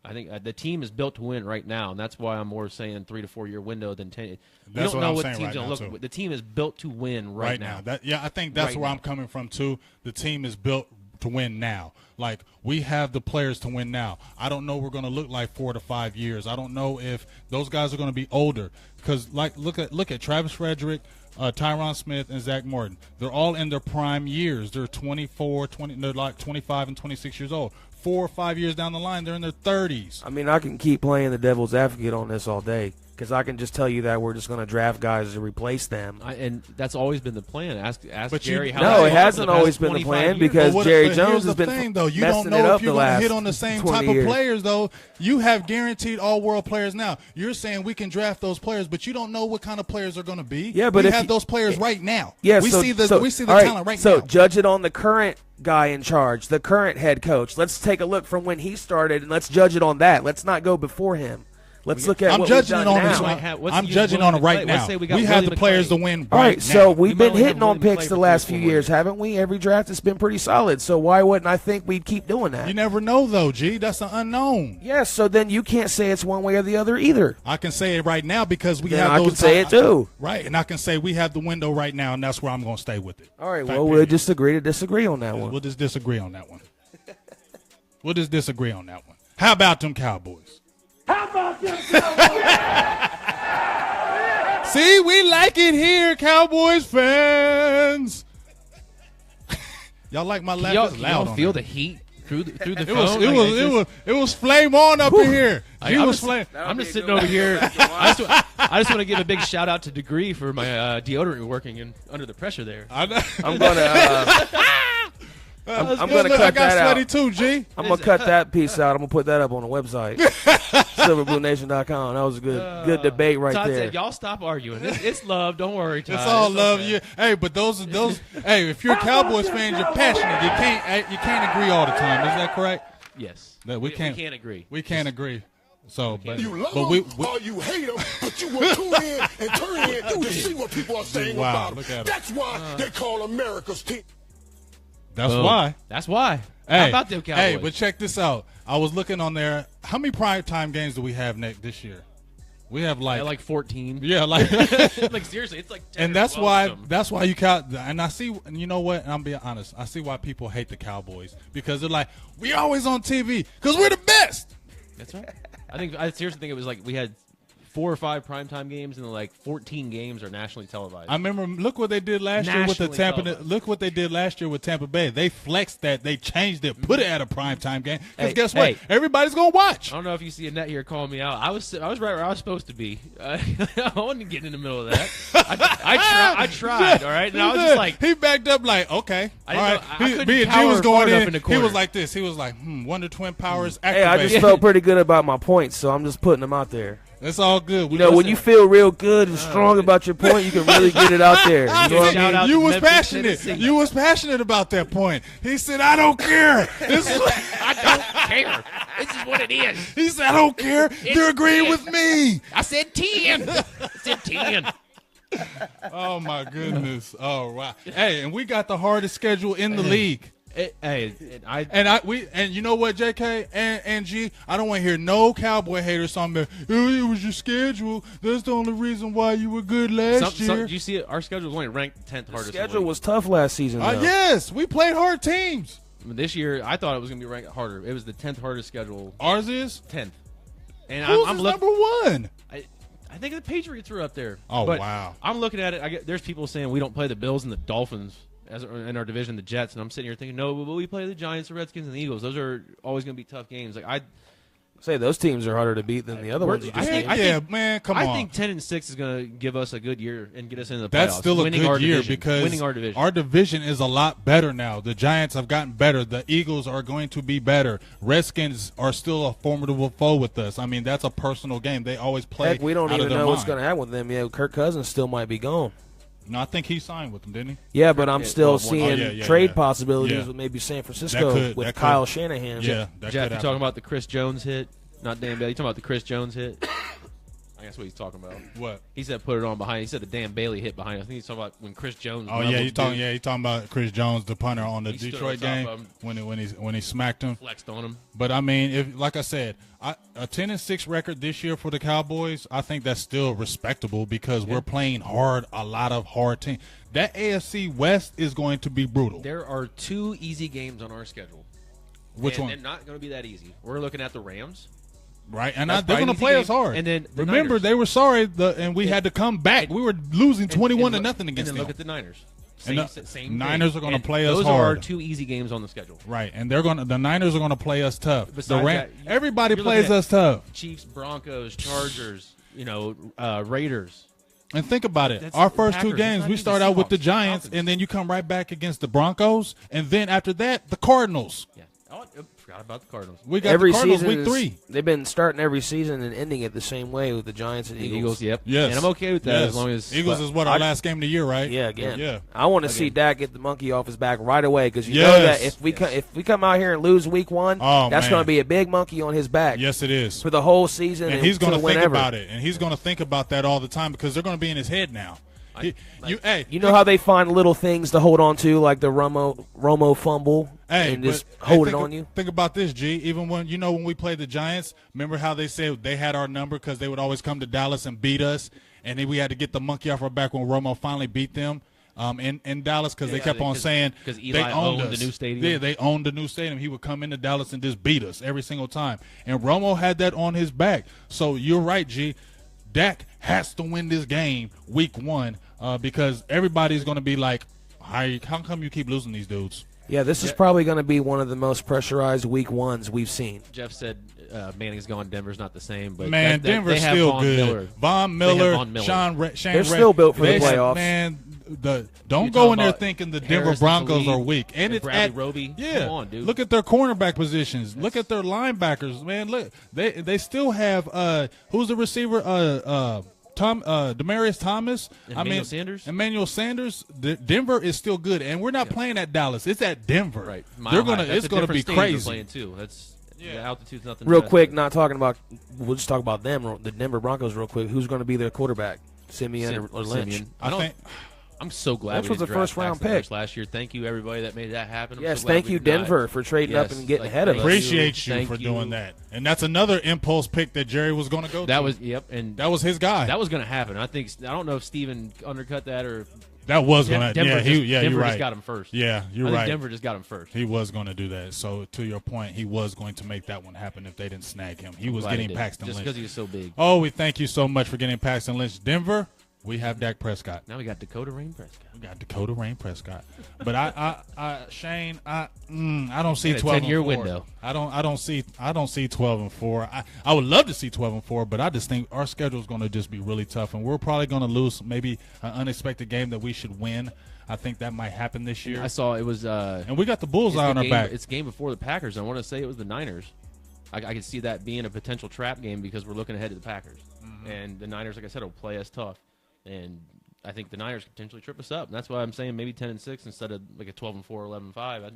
I think the team is built to win right now, and that's why I'm more saying 3 to 4 year window than 10. We don't know what the team's going to look. The team is built to win right now. I think that's where I'm coming from too. The team is built to win now. Like we have the players to win now. I don't know we're going to look like 4 to 5 years. I don't know if those guys are going to be older because look at Travis Frederick, Tyron Smith, and Zach Martin. They're all in their prime years. They're 24, 20. They're like 25 and 26 years old. 4 or 5 years down the line, they're in their 30s. I mean, I can keep playing the devil's advocate on this all day because I can just tell you that we're just going to draft guys to replace them. And that's always been the plan. Ask Jerry how. No, it hasn't always been the plan because Jerry Jones has been messing you don't know if you're going to hit on the same type of players, though. You have guaranteed all-world players now. You're saying we can draft those players, but you don't know what kind of players they're going to be. Yeah, but we have those players right now. Yeah, we see the talent right now. So judge it on the current guy in charge, the current head coach. Let's take a look from when he started, and let's judge it on that. Let's not go before him. Let's look at I'm what judging we've it on done this. I'm judging on it right now. We have the players to win. All right, so we've been hitting on picks the last few years, haven't we? Every draft has been pretty solid. So why wouldn't I think we'd keep doing that? You never know, though, G. That's an unknown. Yes. So then you can't say it's one way or the other either. I can say it right now because we have those. I can say it too. Right, and I can say we have the window right now, and that's where I'm going to stay with it. All right. Well, we'll just agree to disagree on that one. We'll just disagree on that one. We'll just disagree on that one. How about them Cowboys? How about them Cowboys? See, we like it here, Cowboys fans. Y'all like my laugh? Y'all feel the heat through the phone? It was flame on up in here. I'm just sitting over here. I just want to give a big shout out to Degree for my deodorant working under the pressure there. I'm gonna cut that out. I got sweaty too, G. I'm gonna cut that piece out. I'm gonna put that up on the website, silver&bluenation.com. That was a good debate right Todd there. Said, y'all stop arguing. It's love. Don't worry, Todd. It's all love. Okay. Hey, but those. Hey, if you're a Cowboys fan, you're passionate. You can't agree all the time. Is that correct? Yes. We can't agree. We can't agree. So, you love them or you hate them, but you will tune in and turn in to see what people are saying about them. That's why they call America's team. That's why. That's why. Hey, how about them Cowboys? Hey, but check this out. I was looking on there. How many primetime games do we have this year? We have like 14. Yeah, like like seriously, it's like 10 and that's why you count. And I see, and you know what? And I'm being honest. I see why people hate the Cowboys because they're like, we always on TV because we're the best. That's right. I seriously think it was like we had 4 or 5 primetime games, and then like 14 games are nationally televised. I remember. Look what they did last year with the Nationally Tampa. televised. Look what they did last year with Tampa Bay. They flexed that. They changed it. Put it at a primetime game. Because Hey, guess what? hey. Everybody's gonna watch. I don't know if you see Annette here calling me out. I was right where I was supposed to be. I wasn't getting in the middle of that. I tried. All right, and I was just like, he backed up like, okay, I all didn't right. know- I couldn't Me and G power was far going enough in. in the He corner. was like this. He was like, Wonder Twin powers Hey, I activated. just felt pretty good about my points, so I'm just putting them out there. It's all good. You know, when you feel real good and strong about your point, you can really get it out there. You know what I Shout mean? out You to was Memphis, passionate. Tennessee. You was passionate about that point. He said, "I don't care." This is I don't care. This is what it is. he said, "I don't care." They're agreeing with me. I said 10. I said 10. Oh my goodness. Oh wow. Hey, and we got the hardest schedule in the league. Hey, And you know what, JK and G, I don't want to hear no Cowboy haters on me. Oh, it was your schedule. That's the only reason why you were good last year. Did you see it? Our schedule was only ranked 10th The hardest. schedule was tough last season, though. Yes, we played hard teams. This year. I thought it was going to be ranked harder. It was the 10th hardest schedule. Ours is. 10th. And Who's I'm is looking. number one? I think the Patriots are up there. Oh, But wow. I'm looking at it. There's people saying we don't play the Bills and the Dolphins in our division, the Jets, and I'm sitting here thinking, no, but we play the Giants, the Redskins, and the Eagles. Those are always going to be tough games. Like I Say those teams are harder to beat than the other ones. You just named. Man, come on. I think 10-6 is going to give us a good year and get us into the playoffs. That's still a winning good our year division, because winning our division. our division is a lot better now. The Giants have gotten better. The Eagles are going to be better. Redskins are still a formidable foe with us. I mean, that's a personal game. They always play. Heck, we don't out of even their know what's mind. going to happen with them. Yeah, Kirk Cousins still might be gone. No, I think he signed with them, didn't he? Yeah, but I'm still seeing trade yeah. possibilities Yeah. with maybe San Francisco That with could. Kyle Shanahan. Yeah, that Jeff, could you happen. talking about the Chris Jones hit? Not Dan Bailey. You talking about the Chris Jones hit? I guess what he's talking about. What? He said put it on behind. He said the Dan Bailey hit behind. I think he's talking about when Chris Jones. Oh yeah, you talking? Yeah, you talking about Chris Jones, the punter on the He stood Detroit on top game of him. when he smacked him. Flexed on him. But I mean, if like I said, a 10-6 record this year for the Cowboys, I think that's still respectable because we're playing hard, a lot of hard teams. That AFC West is going to be brutal. There are 2 easy games on our schedule. Which one? They're not going to be that easy. We're looking at the Rams. Right, and That's they're probably going an to play easy us game. hard. And then the remember, Niners. they were sorry, and we had to come back. We were losing 21 to nothing against and then them. look at the Niners. And Same the thing. Niners are gonna And play us those are our hard. 2 easy games on the schedule. Right, and the Niners are going to play us tough. Besides that, everybody you're plays looking at us tough. Chiefs, Broncos, Chargers, Raiders. And think about it. That's Our the first 2 Packers. It's games, not we even start out with the Seahawks, Giants, Falcons. and then you come right back against the Broncos, and then after that, the Cardinals. Yeah. Oh, I forgot about the Cardinals. We got Every the Cardinals season, week 3. they've been starting every season and ending it the same way with the Giants and The Eagles. Eagles, yep. Yes. And I'm okay with that Yes. as long as Eagles is what our last game of the year, right? Yeah, again. Yeah. I want to see Dak get the monkey off his back right away because you know Yes. that if we come out here and lose week 1, Oh, that's man. going to be a big monkey on his back Yes, it is. for the whole season. And he's going to to think whenever. about it, and he's going to think about that all the time because they're going to be in his head now. You know how they find little things to hold on to, like the Romo fumble, and just hold it on you? Think about this, G. Even when we played the Giants, remember how they said they had our number because they would always come to Dallas and beat us, and then we had to get the monkey off our back when Romo finally beat them in Dallas because they kept on saying because they Eli owned owned us. the new stadium. Yeah, they owned the new stadium. He would come into Dallas and just beat us every single time, and Romo had that on his back. So you're right, G. Dak has to win this game week 1 because everybody's going to be like, how come you keep losing these dudes? Yeah, this is probably going to be one of the most pressurized week 1s we've seen. Jeff said Manning's gone. Denver's not the same. But Man, Denver's they have still Von good. Miller. Von They have Miller, Von Miller. Shane They're still built for the playoffs. Man, don't You're go talking in there about thinking the Denver Harrison Broncos Talib are weak. And it's Bradley at Roby. Yeah, Come on, dude. Look at their cornerback positions. Look at their linebackers. Man, look, they still have who's the receiver? Demarius Thomas. Emmanuel Sanders. Denver is still good, and we're not playing at Dallas. It's at Denver. Right. It's gonna be crazy. Playing too. That's the altitude's nothing. Real to quick, not talking about – we'll just talk about them, the Denver Broncos real quick. Who's going to be their quarterback, Simeon or Lynch? Simeon. I'm so glad Lynch we was didn't a draft first-round Paxton Lynch pick. last year. Thank you, everybody that made that happen. I'm Yes, so glad thank we you, did not. Denver, for trading up Yes, and getting like, ahead of us. Appreciate you Thank for you. doing that. And that's another impulse pick that Jerry was going to go That to. was and that was his guy. that was going to happen. I don't know if Steven undercut that or That was going to, Denver you're Denver right. just got him first. Yeah, you're I think right. Denver just got him first. He was going to do that. So, to your point, he was going to make that one happen if they didn't snag him. He was Glad he getting did. Paxton just Lynch. because he was so big. Oh, we thank you so much for getting Paxton Lynch. Denver, we have Dak Prescott. Now we got Dakota Rain Prescott. We got Dakota Rain Prescott. But Shane, I don't see In a 12 10-year and 4. window. I don't see 12 and 4. I would love to see 12 and 4, but I just think our schedule is going to just be really tough, and we're probably going to lose maybe an unexpected game that we should win. I think that might happen this year. I saw it was and we got the bullseye on our back. It's a game before the Packers. I want to say it was the Niners. I could see that being a potential trap game because we're looking ahead to the Packers. And the Niners, like I said, will play us tough. And I think the Niners could potentially trip us up. And that's why I'm saying maybe 10-6 instead of like a 12-4, 11-5.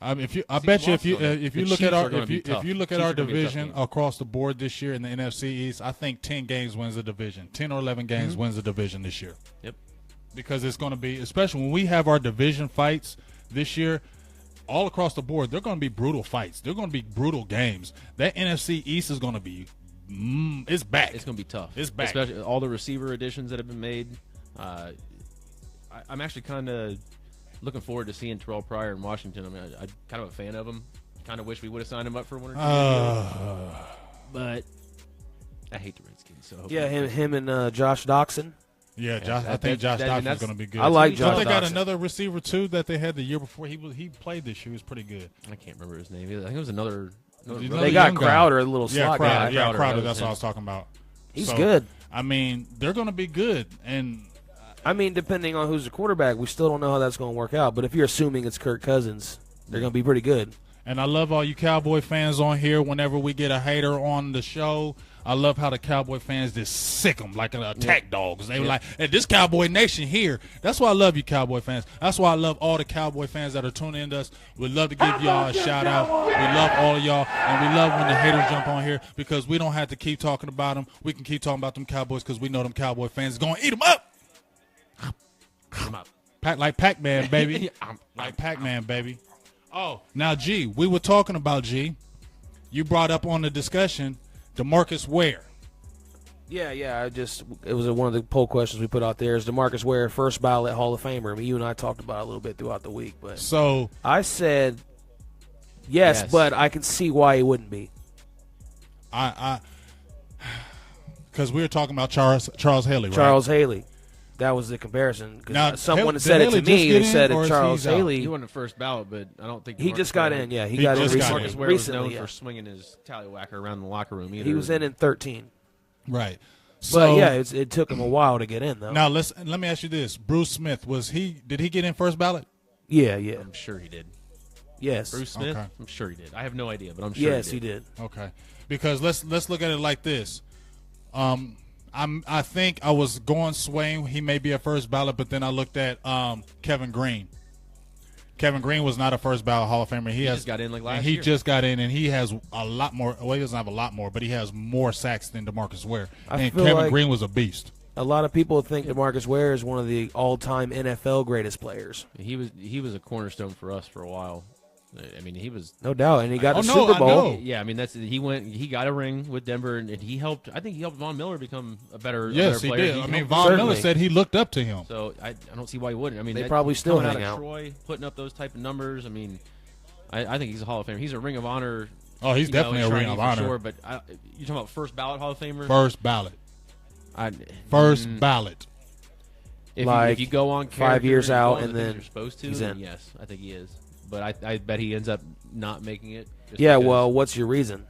I bet you if you look at our division game. across the board this year in the NFC East, I think 10 games wins the division. 10 or 11 games wins the division this year. Yep. Because it's going to be, especially when we have our division fights this year, all across the board, they're going to be brutal fights. They're going to be brutal games. That NFC East is going to be, it's back. It's going to be tough. It's back. Especially all the receiver additions that have been made. I'm actually kind of looking forward to seeing Terrell Pryor in Washington. I mean, I'm kind of a fan of him. Kind of wish we would have signed him up for 1 or 2 years. But I hate the Redskins. So Yeah, him and Josh Doxson. Yeah, I think Josh Doxson's going to be good. I like Don't Josh they got Doxson. another receiver, too, that they had the year before? He played this year. He was pretty good. I can't remember his name either. I think it was another They got young guy. Crowder, a little Yeah, slot Crowder. guy. Yeah, Crowder. that That's was what I him. was talking about. He's good. I mean, they're going to be good. And I mean, depending on who's the quarterback, we still don't know how that's going to work out. But if you're assuming it's Kirk Cousins, they're going to be pretty good. I love all you Cowboy fans on here. Whenever we get a hater on the show, I love how the Cowboy fans just sick them like an attack dogs. They were like, hey, this Cowboy Nation here. That's why I love you Cowboy fans. That's why I love all the Cowboy fans that are tuning in to us. We'd love to give y'all a shout out. We love all of y'all. And we love when the haters jump on here because we don't have to keep talking about them. We can keep talking about them Cowboys because we know them Cowboy fans is going to eat them up. Like Pac-Man, baby. Like Pac-Man, baby. Oh, now, G, we were talking about, G. You brought up on the discussion DeMarcus Ware. Yeah. It was one of the poll questions we put out there. Is DeMarcus Ware first ballot Hall of Famer? I mean, you and I talked about it a little bit throughout the week, but So I said yes, but I can see why he wouldn't be. because we were talking about Charles Haley, right? Charles Haley. That was the comparison. 'Cause Now, someone did said it Haley to me. just They get in, said or that is Charles he out? Haley. He wasn't the first ballot, but I don't think He just got in. Yeah, he got in just got recently. in. Marcus Ware was known Recently, yeah. for swinging his tallywhacker around the locker room. Either. He was in 13. Right. But So yeah, it took him a while to get in though. now let me ask you this: Bruce Smith did he get in first ballot? Yeah. I'm sure he did. Yes. Bruce Smith. Okay. I'm sure he did. I have no idea, but I'm sure. Yes, he did. Okay, because let's look at it like this. I think I was going swaying. He may be a first ballot, but then I looked at Kevin Green. Kevin Green was not a first ballot Hall of Famer. He just got in like last He year. just got in, and he has a lot more. Well, he doesn't have a lot more, but he has more sacks than DeMarcus Ware. I And feel Kevin like- Green was a beast. A lot of people think DeMarcus Ware is one of the all-time NFL greatest players. He was a cornerstone for us for a while. I mean, he was. No doubt, and he got Oh, the no, Super I Bowl. know. Yeah, I mean he got a ring with Denver, and he helped. I think he helped Von Miller become a better Yes, he player. did. I mean, helped- Von Certainly. Miller said he looked up to him. So I don't see why he wouldn't. I mean, They that- probably still coming hang out out. of Troy, putting up those type of numbers. I mean, I think he's a Hall of Famer. He's a Ring of Honor. Oh, he's definitely a enshrinee Ring of for Honor. Sure, but you're talking about first ballot Hall of Famer. First ballot. I- First mm, ballot. if you go on 5 character years and go out on the and things then you're supposed to, he's then in. yes, I think he is. But I bet he ends up not making it. just Yeah, because- well, what's your reason?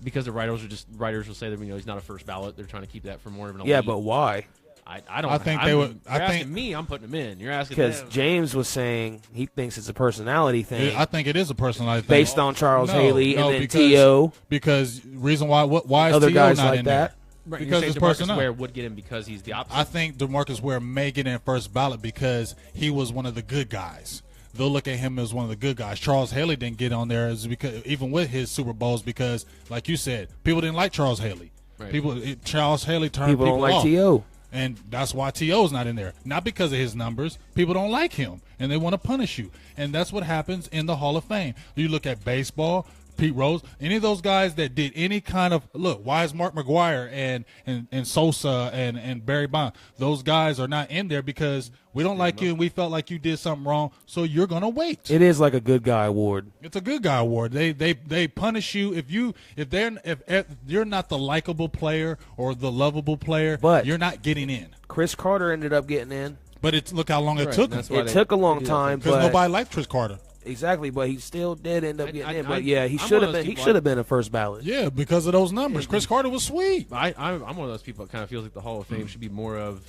because the writers will say that he's not a first ballot. They're trying to keep that for more of an elite. Yeah, but why? I don't. I think I'm, they would- You're I asking think- me. I'm putting him in. You're asking Because them. James was saying he thinks it's a personality thing I think it is a personality thing. based on Charles Haley no, and then because- T.O. Because reason why is Other T.O. guys not like in that. there? Right, Because you're it's saying DeMarcus personnel. Ware would get him because he's the opposite. I think DeMarcus Ware may get in first ballot because he was one of the good guys. They'll look at him as one of the good guys. Charles Haley didn't get on there as because even with his Super Bowls because, like you said, people didn't like Charles Haley. Right. Charles Haley turned People don't like off. T.O. And that's why T.O.'s not in there. Not because of his numbers. People don't like him, and they want to punish you. And that's what happens in the Hall of Fame. You look at baseball, Pete Rose, any of those guys that did any kind of look. Why is Mark McGuire and Sosa and Barry Bonds? Those guys are not in there because we don't like you and we felt like you did something wrong, so you're gonna wait. It is like a good guy award. It's a good guy award. They punish you if you're not the likable player or the lovable player, but you're not getting in. Chris Carter ended up getting in. But look how long it took him. It took a long time because nobody liked Chris Carter. Exactly, but he still did end up getting in. But yeah, he should have been. He should have been a first ballot. Yeah, because of those numbers. Chris Carter was sweet. I'm one of those people that kind of feels like the Hall of Fame should be more of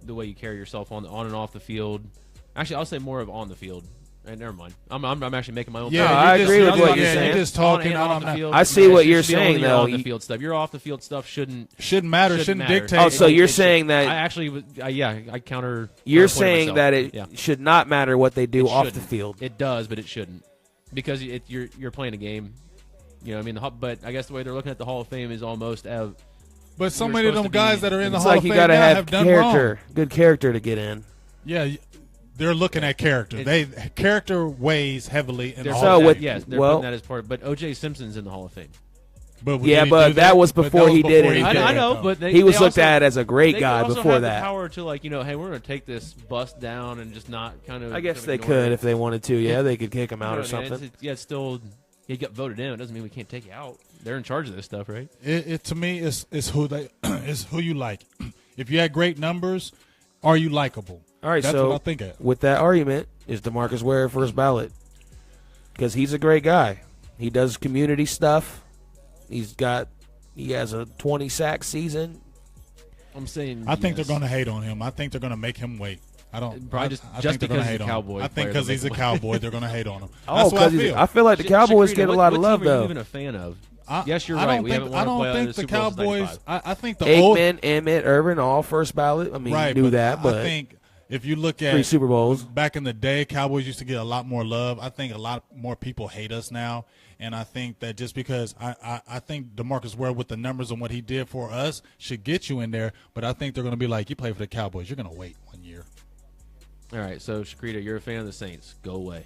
the way you carry yourself on and off the field. Actually, I'll say more of on the field. Never mind. I'm actually making my own. Yeah, I agree with what you're saying. You're just talking on the field. I see what you're saying, though. On the field stuff. Your off the field stuff shouldn't matter. Shouldn't dictate. Oh, so you're saying that? I actually, I counter. You're saying that it should not matter what they do off the field. It does, but it shouldn't, because you're playing a game. You know, what I mean, but I guess the way they're looking at the Hall of Fame is almost. But so many of them guys that are in the Hall of Fame you gotta have done character, wrong. good character to get in. Yeah. They're looking at character. Character weighs heavily in the Hall of of Fame. Yes, they're putting that as part. But O.J. Simpson's in the Hall of Fame. But that was before he did it. I know, but he was looked at as a great guy before that. The power to hey, we're going to take this bust down and just not kind of. I guess they could if they wanted to. Yeah, they could kick him out or something. It's still. You got voted in. It doesn't mean we can't take you out. They're in charge of this stuff, right? It to me is who they is who you like. If you had great numbers, are you likable? All right, that's so what I think of. With that argument, is DeMarcus Ware first ballot? Because he's a great guy. He does community stuff. He has a 20 sack season. I'm saying. I think they're going to hate on him. I think they're going to make him wait. I don't. Probably I just think because he's a Cowboy. I think because he's a Cowboy, they're going to hate on him. Oh, because I feel like the Cowboys get a lot of love, what team are though. you even a fan of? Yes, you're right. I don't think the Cowboys. I think the Aikman, Emmett, Irvin, all first ballot. I mean, right, you knew that, but I think if you look at 3 Super Bowls back in the day, Cowboys used to get a lot more love. I think a lot more people hate us now, and I think that just because I think DeMarcus Ware with the numbers and what he did for us should get you in there, but I think they're going to be like, you play for the Cowboys, you're going to wait 1 year. All right, so Shakrita, you're a fan of the Saints. Go away.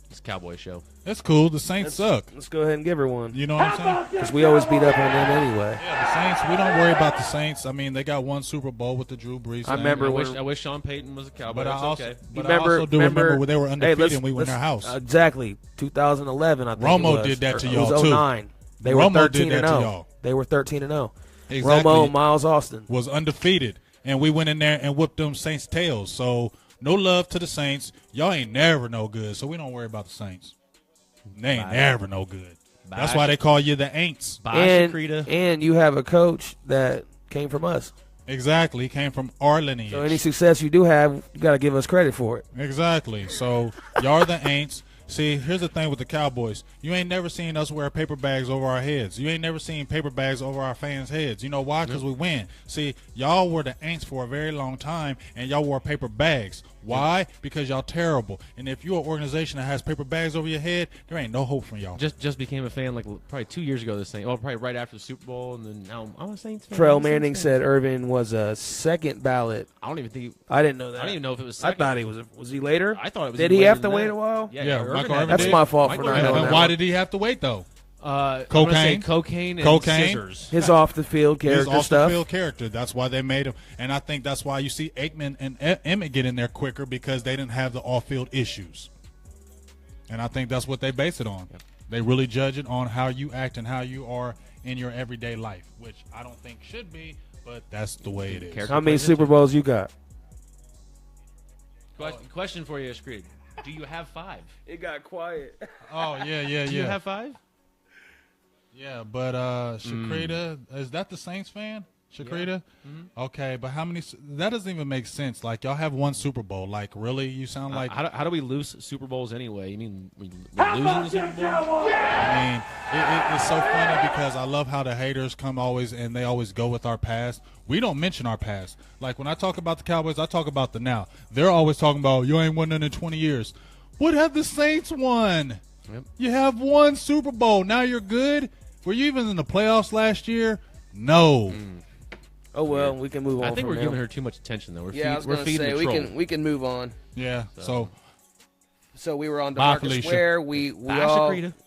It's a Cowboy show. That's cool. The Saints suck. Let's go ahead and give her one. You know what I'm saying? Because we always beat up on them anyway. Yeah, the Saints. We don't worry about the Saints. I mean, they got 1 Super Bowl with the Drew Brees. I remember. I wish Sean Payton was a Cowboy. But I also, okay. I also do remember when they were undefeated and we were in their house. Exactly. 2011. I think Romo did that to y'all it was too. 09. They Romo were 13-0. did that to y'all. They were 13-0. Exactly. Romo, Miles Austin was undefeated, and we went in there and whooped them Saints' tails. So no love to the Saints. Y'all ain't never no good. So we don't worry about the Saints. They ain't never no good. That's why they call you the Aints. And you have a coach that came from us. Exactly. He came from our lineage. So any success you do have, you got to give us credit for it. Exactly. So y'all are the Aints. See, here's the thing with the Cowboys. You ain't never seen us wear paper bags over our heads. You ain't never seen paper bags over our fans' heads. You know why? Because we win. See, y'all were the Aints for a very long time, and y'all wore paper bags. Why? Because y'all terrible. And if you're an organization that has paper bags over your head, there ain't no hope for y'all. Just became a fan like probably 2 years ago. Probably right after the Super Bowl, and then now I'm a Saints fan. Trell Manning said Irvin was a second ballot. I don't even think. I didn't know that. I don't even know if it was second. I thought he was. Was he later? I thought it was. Did he have to wait a while? Yeah, that's my fault for not knowing that. Why did he have to wait though? Cocaine and scissors. His off the field character His off stuff. the field character. That's why they made him, and I think that's why you see Aikman and Emmett get in there quicker because they didn't have the off field issues. And I think that's what they base it on. Yep. They really judge it on how you act and how you are in your everyday life, which I don't think should be, but that's the way it is. How many Super Bowls you got? Question for you, Screed. Do you have 5? It got quiet. Oh, yeah. Do you have 5? Yeah, but Shakrita, is that the Saints fan? Shakrita? Yeah. Mm-hmm. Okay, but how many? That doesn't even make sense. Like, y'all have 1 Super Bowl. Like, really? You sound like. How do we lose Super Bowls anyway? You mean we losing the Super Bowl? I mean, it's so funny because I love how the haters come always and they always go with our past. We don't mention our past. Like, when I talk about the Cowboys, I talk about the now. They're always talking about, you ain't won none in 20 years. What have the Saints won? Yep. You have 1 Super Bowl. Now you're good? Were you even in the playoffs last year? No. Oh well, we can move on. I think from we're giving her too much attention though. I was going to say the troll. we can move on. Yeah. So So we were on Bye, DeMarcus Felicia. Ware.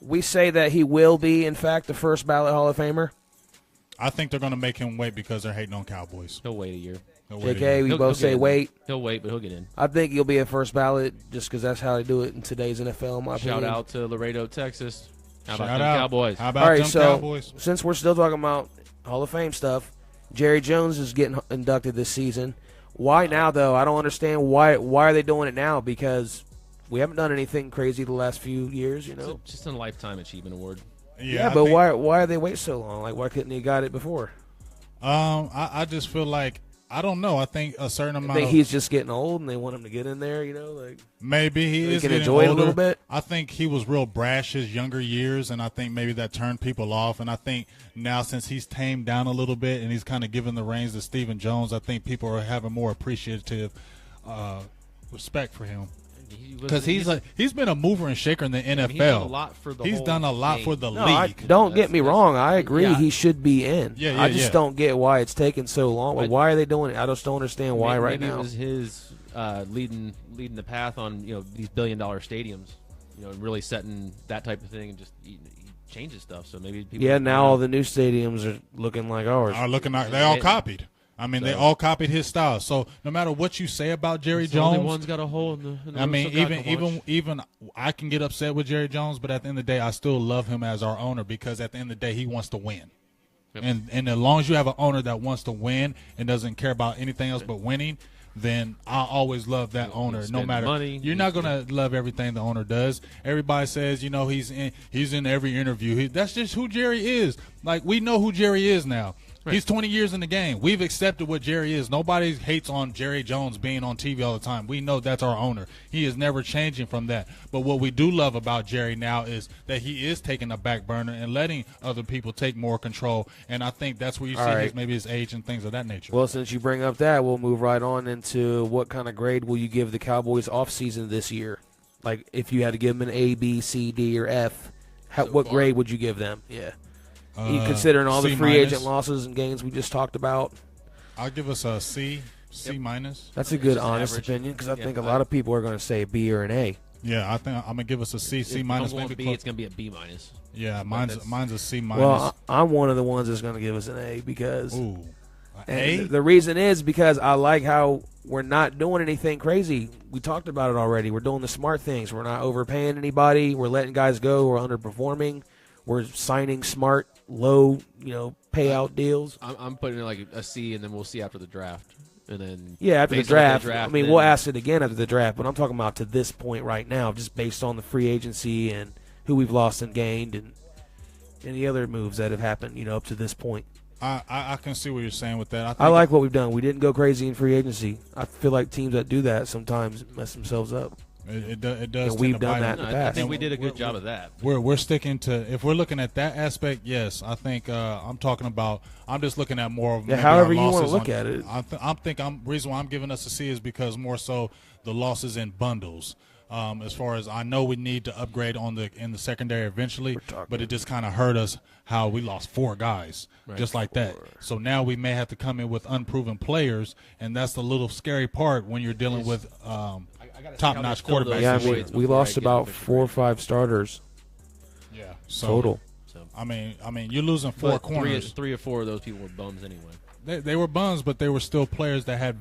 We say that he will be, in fact, the first ballot Hall of Famer. I think they're going to make him wait because they're hating on Cowboys. He'll wait a year. JK, we both say wait. He'll wait, but he'll get in. I think he'll be a first ballot just because that's how they do it in today's NFL, in my opinion. Shout out to Laredo, Texas. How about Shout them out. Cowboys? How about All right, them so Cowboys? since we're still talking about Hall of Fame stuff, Jerry Jones is getting inducted this season. Why now, though? I don't understand why are they doing it now? Because we haven't done anything crazy the last few years, you know. It's just a lifetime achievement award. Yeah, I but think- why are they wait so long? Like, why couldn't he got it before? I just feel like I don't know. I think a certain I amount. think of, he's just getting old, and they want him to get in there, you know, like. Maybe he So he is can getting enjoy it a older. little bit? I think he was real brash his younger years, and I think maybe that turned people off. And I think now since he's tamed down a little bit and he's kind of given the reins to Stephen Jones, I think people are having more appreciative respect for him. Because he's been a mover and shaker in the NFL. He's done a lot for the He's whole done a lot game. for the No, league. don't get me wrong. I agree. yeah. He should be in. Yeah, I just don't get why it's taking so long. But- Why are they doing it? I just don't understand why right maybe now. it was his leading the path on these billion-dollar stadiums, and really setting that type of thing and just he changes stuff. So maybe people. Yeah, now all the new stadiums are looking like ours. Are looking like they all copied. I mean, they all copied his style. So no matter what you say about Jerry the only Jones, one's got a hole in the I mean, roof so God can watch. even I can get upset with Jerry Jones, but at the end of the day, I still love him as our owner because at the end of the day, he wants to win. Yep. And as long as you have an owner that wants to win and doesn't care about anything else but winning, then I always love that owner. No spend matter money. you're not gonna love everything the owner does. Everybody says he's in every interview. That's just who Jerry is. Like we know who Jerry is now. Right. He's 20 years in the game. We've accepted what Jerry is. Nobody hates on Jerry Jones being on TV all the time. We know that's our owner. He is never changing from that. But what we do love about Jerry now is that he is taking a back burner and letting other people take more control. And I think that's where you see maybe his age and things of that nature. Well, since you bring up that, we'll move right on into what kind of grade will you give the Cowboys offseason this year? Like, if you had to give them an A, B, C, D, or F, what grade would you give them? Yeah. Considering all the free agent losses and gains we just talked about. I'll give us a C minus. That's a good, Just honest average. opinion because I think a lot of people are going to say a B or an A. Yeah, I think I'm gonna give us a C If minus. I'm going Maybe B, close. it's going to be a B minus. Yeah, mine's a C minus. Well, I'm one of the ones that's going to give us an A because Ooh, and A. the reason is because I like how we're not doing anything crazy. We talked about it already. We're doing the smart things. We're not overpaying anybody. We're letting guys go who are underperforming. We're signing smart, low, payout deals. I'm putting it like a C, and then we'll see after the draft. And then Yeah, after the based on what draft. I they mean, then- we'll ask it again after the draft, but I'm talking about to this point right now, just based on the free agency and who we've lost and gained and any other moves that have happened, up to this point. I can see what you're saying with that. I like what we've done. We didn't go crazy in free agency. I feel like teams that do that sometimes mess themselves up. It does. And tend we've to done bite that them. in the I past. think we did a good job of that. We're sticking to if we're looking at that aspect. Yes, I think I'm talking about. I'm just looking at more of maybe however our you wanna losses look on- at it. I'm thinking reason why I'm giving us a C is because more so the losses in bundles. As far as I know, we need to upgrade in the secondary eventually, but it just kind of hurt us how we lost 4 guys just like that. So now we may have to come in with unproven players, and that's the little scary part when you're dealing with top-notch fill those quarterbacks. Yeah, I this mean, year. we lost about 4 or 5 starters Yeah, so, total. So I mean, you're losing 4 but corners. three or four of those people were bums anyway. They were bums, but they were still players that had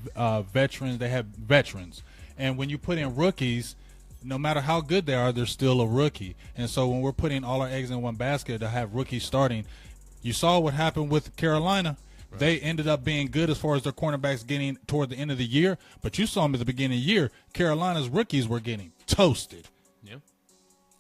veterans. They had veterans, and when you put in rookies, no matter how good they are, they're still a rookie. And so when we're putting all our eggs in one basket to have rookies starting, you saw what happened with Carolina. Right. They ended up being good as far as their cornerbacks getting toward the end of the year, but you saw them at the beginning of the year. Carolina's rookies were getting toasted. Yeah,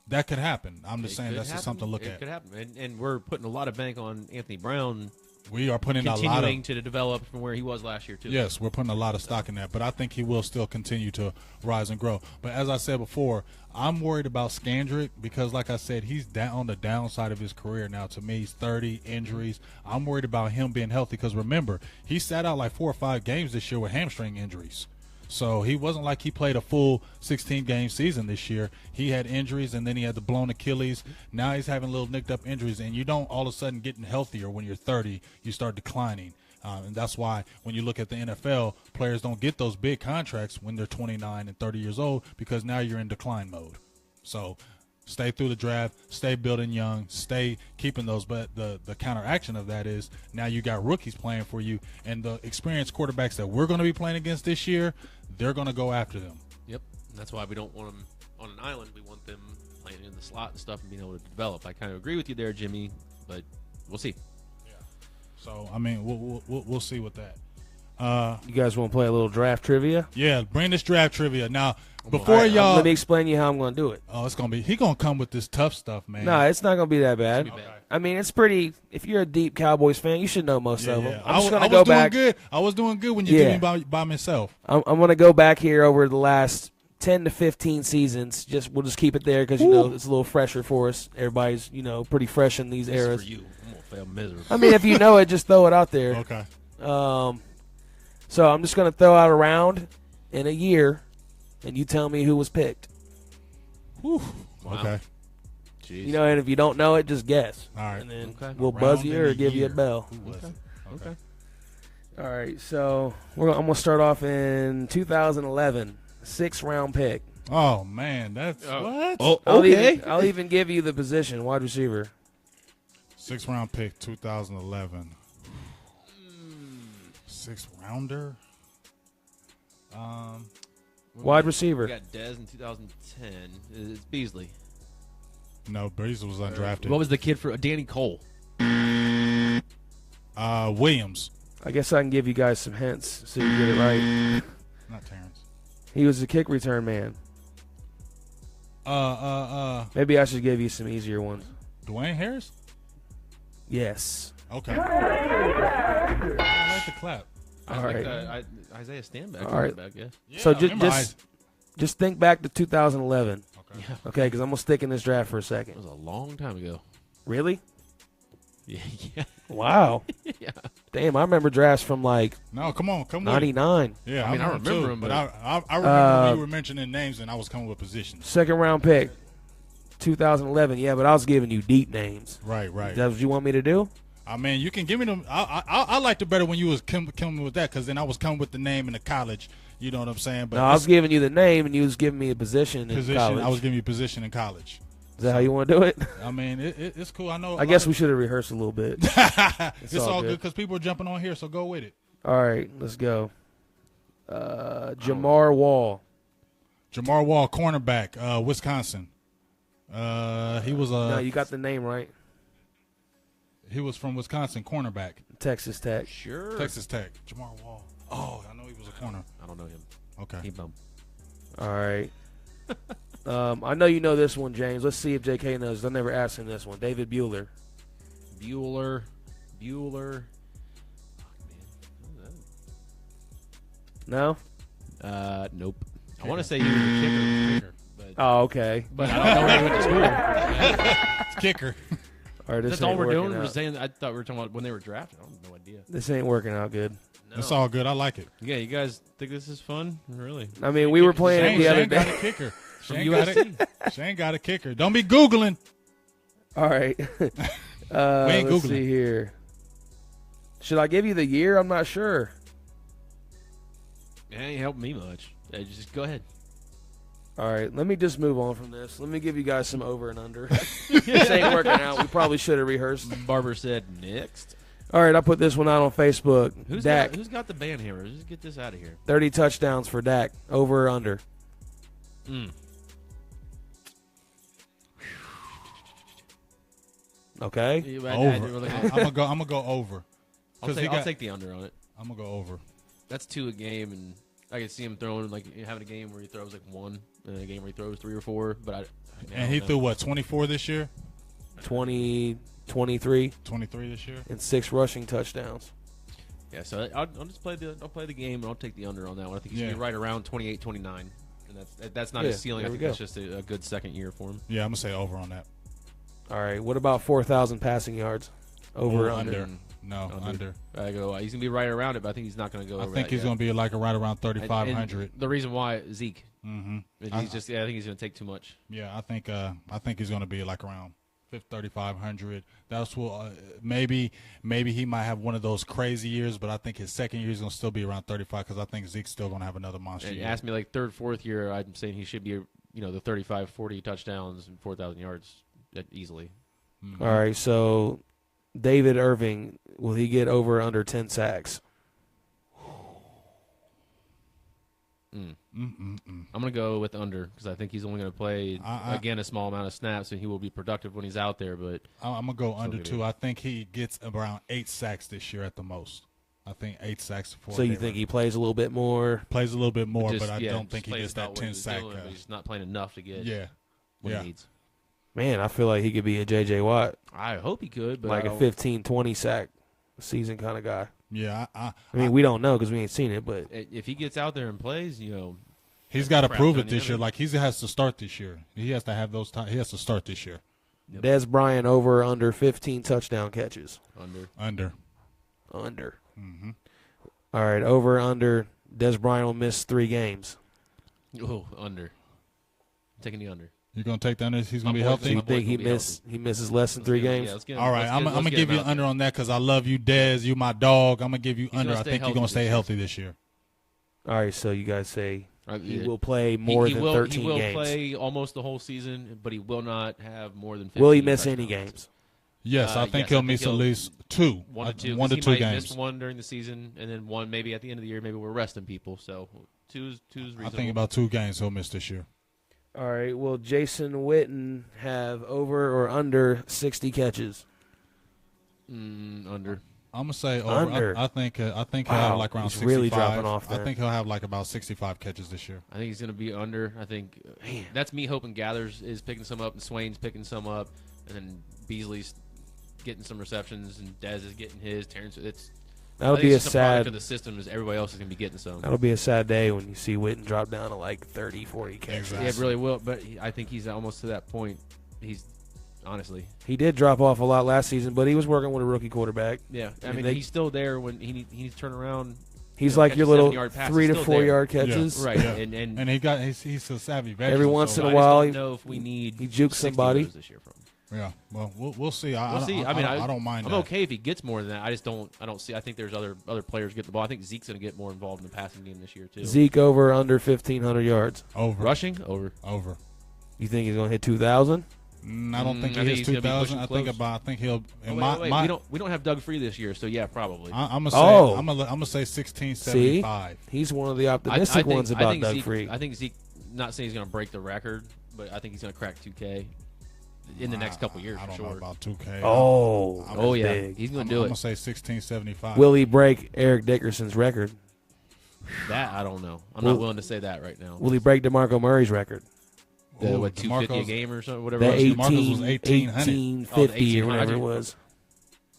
that could happen. I'm just saying could that's just happen. something to look It at. could happen, and we're putting a lot of bank on Anthony Brown. We are putting a lot of continuing to develop from where he was last year too. Yes, we're putting a lot of stock in that, but I think he will still continue to rise and grow. But as I said before, I'm worried about Scandrick because, like I said, he's down on the downside of his career now. To me, he's 30, injuries. I'm worried about him being healthy because, remember, he sat out like 4 or 5 games this year with hamstring injuries. So he wasn't like he played a full 16-game season this year. He had injuries, and then he had the blown Achilles. Now he's having little nicked-up injuries, and you don't all of a sudden getting healthier when you're 30. You start declining. And that's why when you look at the NFL, players don't get those big contracts when they're 29 and 30 years old because now you're in decline mode. So stay through the draft, stay building young, stay keeping those. But the counteraction of that is now you got rookies playing for you, and the experienced quarterbacks that we're going to be playing against this year, they're going to go after them. Yep. That's why we don't want them on an island. We want them playing in the slot and stuff and being able to develop. I kind of agree with you there, Jimmy, but we'll see. Yeah. So, I mean, we'll see with that. You guys want to play a little draft trivia? Yeah, bring this draft trivia. Now, before y'all. Let me explain you how I'm going to do it. Oh, it's going to be. He going to come with this tough stuff, man. No, it's not going to be that bad. It's gonna be bad. I mean, it's pretty. If you're a deep Cowboys fan, you should know most of them. Yeah. I'm just going I to go was doing back. good. I was doing good when you did me by myself. I'm going to go back here over the last 10 to 15 seasons. We'll just keep it there because, it's a little fresher for us. Everybody's, pretty fresh in these eras. For you. I'm going to fail miserably. I mean, if you know it, just throw it out there. Okay. So I'm just going to throw out a round in a year, and you tell me who was picked. Whew. Wow. Okay. Jeez. And if you don't know it, just guess. All right. And then Okay. we'll Round buzz you in or a give you a year. bell. Who was it? Okay. All right, so I'm going to start off in 2011, 6th-round pick. Oh, man. That's what? Oh, I'll even give you the position, wide receiver. 6th round pick, 2011. 6th rounder. Wide receiver. We got Dez in 2010. It's Beasley. No, Breeze was undrafted. What was the kid for Danny Cole? Williams. I guess I can give you guys some hints so you get it right. Not Terrence. He was a kick return man. Maybe I should give you some easier ones. Dwayne Harris? Yes. Okay. I like the clap. All right. Isaiah Stanback. All right. Back, yeah. So remember just think back to 2011. Okay. Okay, because I'm going to stick in this draft for a That second. was a long time ago. Really? Yeah. Yeah. Wow. Yeah. Damn, I remember drafts from like No, come with it. 99. Yeah, I mean, I remember too, him, but but- I remember when you were mentioning names and I was coming with positions. 2nd-round pick, 2011. Yeah, but I was giving you deep names. Right. Is that what you want me to do? I mean, you can give me them. I liked it better when you was coming with that because then I was coming with the name in the college. You know what I'm saying? But No, I was giving you the name, and you was giving me a position in college. I was giving you position in college. Is that how you want to do it? I mean, it's cool. I know. I guess we should have rehearsed a little bit. It's all good because people are jumping on here, so go with it. All right, let's go. Jamar Wall. Jamar Wall, cornerback, Wisconsin. He was No, you got the name right. He was from Wisconsin, cornerback. Texas Tech. Sure. Texas Tech. Jamar Wall. Oh, I know he was a corner. I don't know him. Okay. He bump. All right. I know you know this one, James. Let's see if JK knows. I never asked him this one. David Bueller. Bueller. No? Nope. I want to say he was a kicker, but Oh, okay. I don't know where he went to school. It's kicker. All right, this That's all ain't we're working doing. We're out. saying. I thought we were talking about when they were drafted. I have no idea. This ain't working out good. It's all good. I like it. Yeah, you guys think this is fun? Really? I mean, we were playing Shane, the other Shane got day. a kicker. From Shane got, USC. Shane got a kicker. Don't be Googling. All right. ain't Let's Googling. see here. Should I give you the year? I'm not sure. It ain't helping me much. Just go ahead. All right, let me just move on from this. Let me give you guys some over and under. This ain't working out. We probably should have rehearsed. Barber said next. All right, I put this one out on Facebook. Who's Dak, got the band hammer? Just get this out of here. 30 touchdowns for Dak. Over or under? Okay. Over. I'm gonna go over. I'll take the under on it. I'm gonna go over. That's 2 a game, and I can see him throwing having a game where he throws 1, and a game where he throws 3 or 4. But And he threw what, 24 this year? 20, 23, 23 this year. and 6 rushing touchdowns. Yeah, so I'll just play the game, and I'll take the under on that one. I think he's gonna be right around 28, 29, and that's not his ceiling. I there we think that's go. just a good second year for him. Yeah, I'm gonna say over on that. All right, what about 4,000 passing yards? Over or under? No, under. I go. He's gonna be right around it, but I think he's not gonna go. I over think that he's yet. gonna be like right around And 3,500. the reason why Zeke, Mm-hmm. he's just. I think he's gonna take too much. Yeah, I think he's gonna be like around 3,500. That's what maybe he might have one of those crazy years, but I think his second year is going to still be around 35 because I think Zeke's still going to have another monster And year. ask me like third, fourth year, I'm saying he should be, the 35, 40 touchdowns and 4,000 yards easily. All right, so David Irving, will he get over or under 10 sacks? I'm going to go with under because I think he's only going to play, again, a small amount of snaps, and he will be productive when he's out there. But I'm going to go under 2. I think he gets around 8 sacks this year at the most. I think 8 sacks. So you think he plays a little bit more? Plays a little bit more, just, but I don't think he plays gets that about what 10 he's sack. doing, but he's not playing enough to get what he needs. Man, I feel like he could be a J.J. Watt. I hope he could, but like a 15, 20 sack season kind of guy. Yeah, I mean, we don't know because we ain't seen it, but if he gets out there and plays, he's got to prove it this year. Like he has to start this year. He has to have those time. He has to start this year. Yep. Des Bryant over or under 15 touchdown catches. Under. Mm-hmm. All right, over or under. Des Bryant will miss 3 games. Oh, under. I'm taking the under. You're gonna take the under. He's gonna be healthy. So you think he misses less than 3 games? All right, I'm gonna give you under on that because I love you, Dez. You my dog. I'm gonna give you under. I think you're gonna stay healthy this year. All right, so you guys say he will play more than 13 games. He will play almost the whole season, but he will not have more than 15. Will he miss any games? Yes, I think he'll miss at least 2. 1 to 2. 1 to 2 might games. Miss 1 during the season, and then 1 maybe at the end of the year. Maybe we're resting people, so 2's reasonable. I think about 2 games he'll miss this year. All right. Will Jason Witten have over or under 60 catches? Under. I'm gonna say over. Under. I think he'll have like around 65. Really dropping off. I think he'll have like about 65 catches this year. I think he's gonna be under. I think that's me hoping Gathers is picking some up and Swain's picking some up, and then Beasley's getting some receptions and Dez is getting his. Terrence, that'll be a sad. Of the system is everybody else is gonna be getting some. That'll be a sad day when you see Witten drop down to like 30, 40 catches. Exactly. Yeah, it really will. But I think he's almost to that point. Honestly, he did drop off a lot last season, but he was working with a rookie quarterback. Yeah, I mean he's still there when he needs to turn around. He's like your little 3 to 4 yard catches, right? Yeah. And he's a savvy veteran. Every once in a I while, just don't know if we need he jukes somebody this year from him. Yeah, well, we'll see. We'll see. I mean, I don't mind. I'm okay if he gets more than that. I don't see. I think there's other players get the ball. I think Zeke's going to get more involved in the passing game this year too. Zeke over or under 1,500 yards. Over. Rushing Over. You think he's going to hit 2,000? I don't think he hits 2,000. I think he'll. We don't have Doug Free this year, so yeah, probably. I'm gonna say 1675. See? He's one of the optimistic ones about Doug Zeke, Free. I think Zeke. Not saying he's going to break the record, but I think he's going to crack 2K in the next couple years. I don't know about 2K. Oh yeah, big. he's going to do it. I'm gonna say 1675. Will he break Eric Dickerson's record? That I don't know. I'm not willing to say that right now. Will he break DeMarco Murray's record? What, 250 a game or something? Whatever. The it was. 1850 or whatever it was.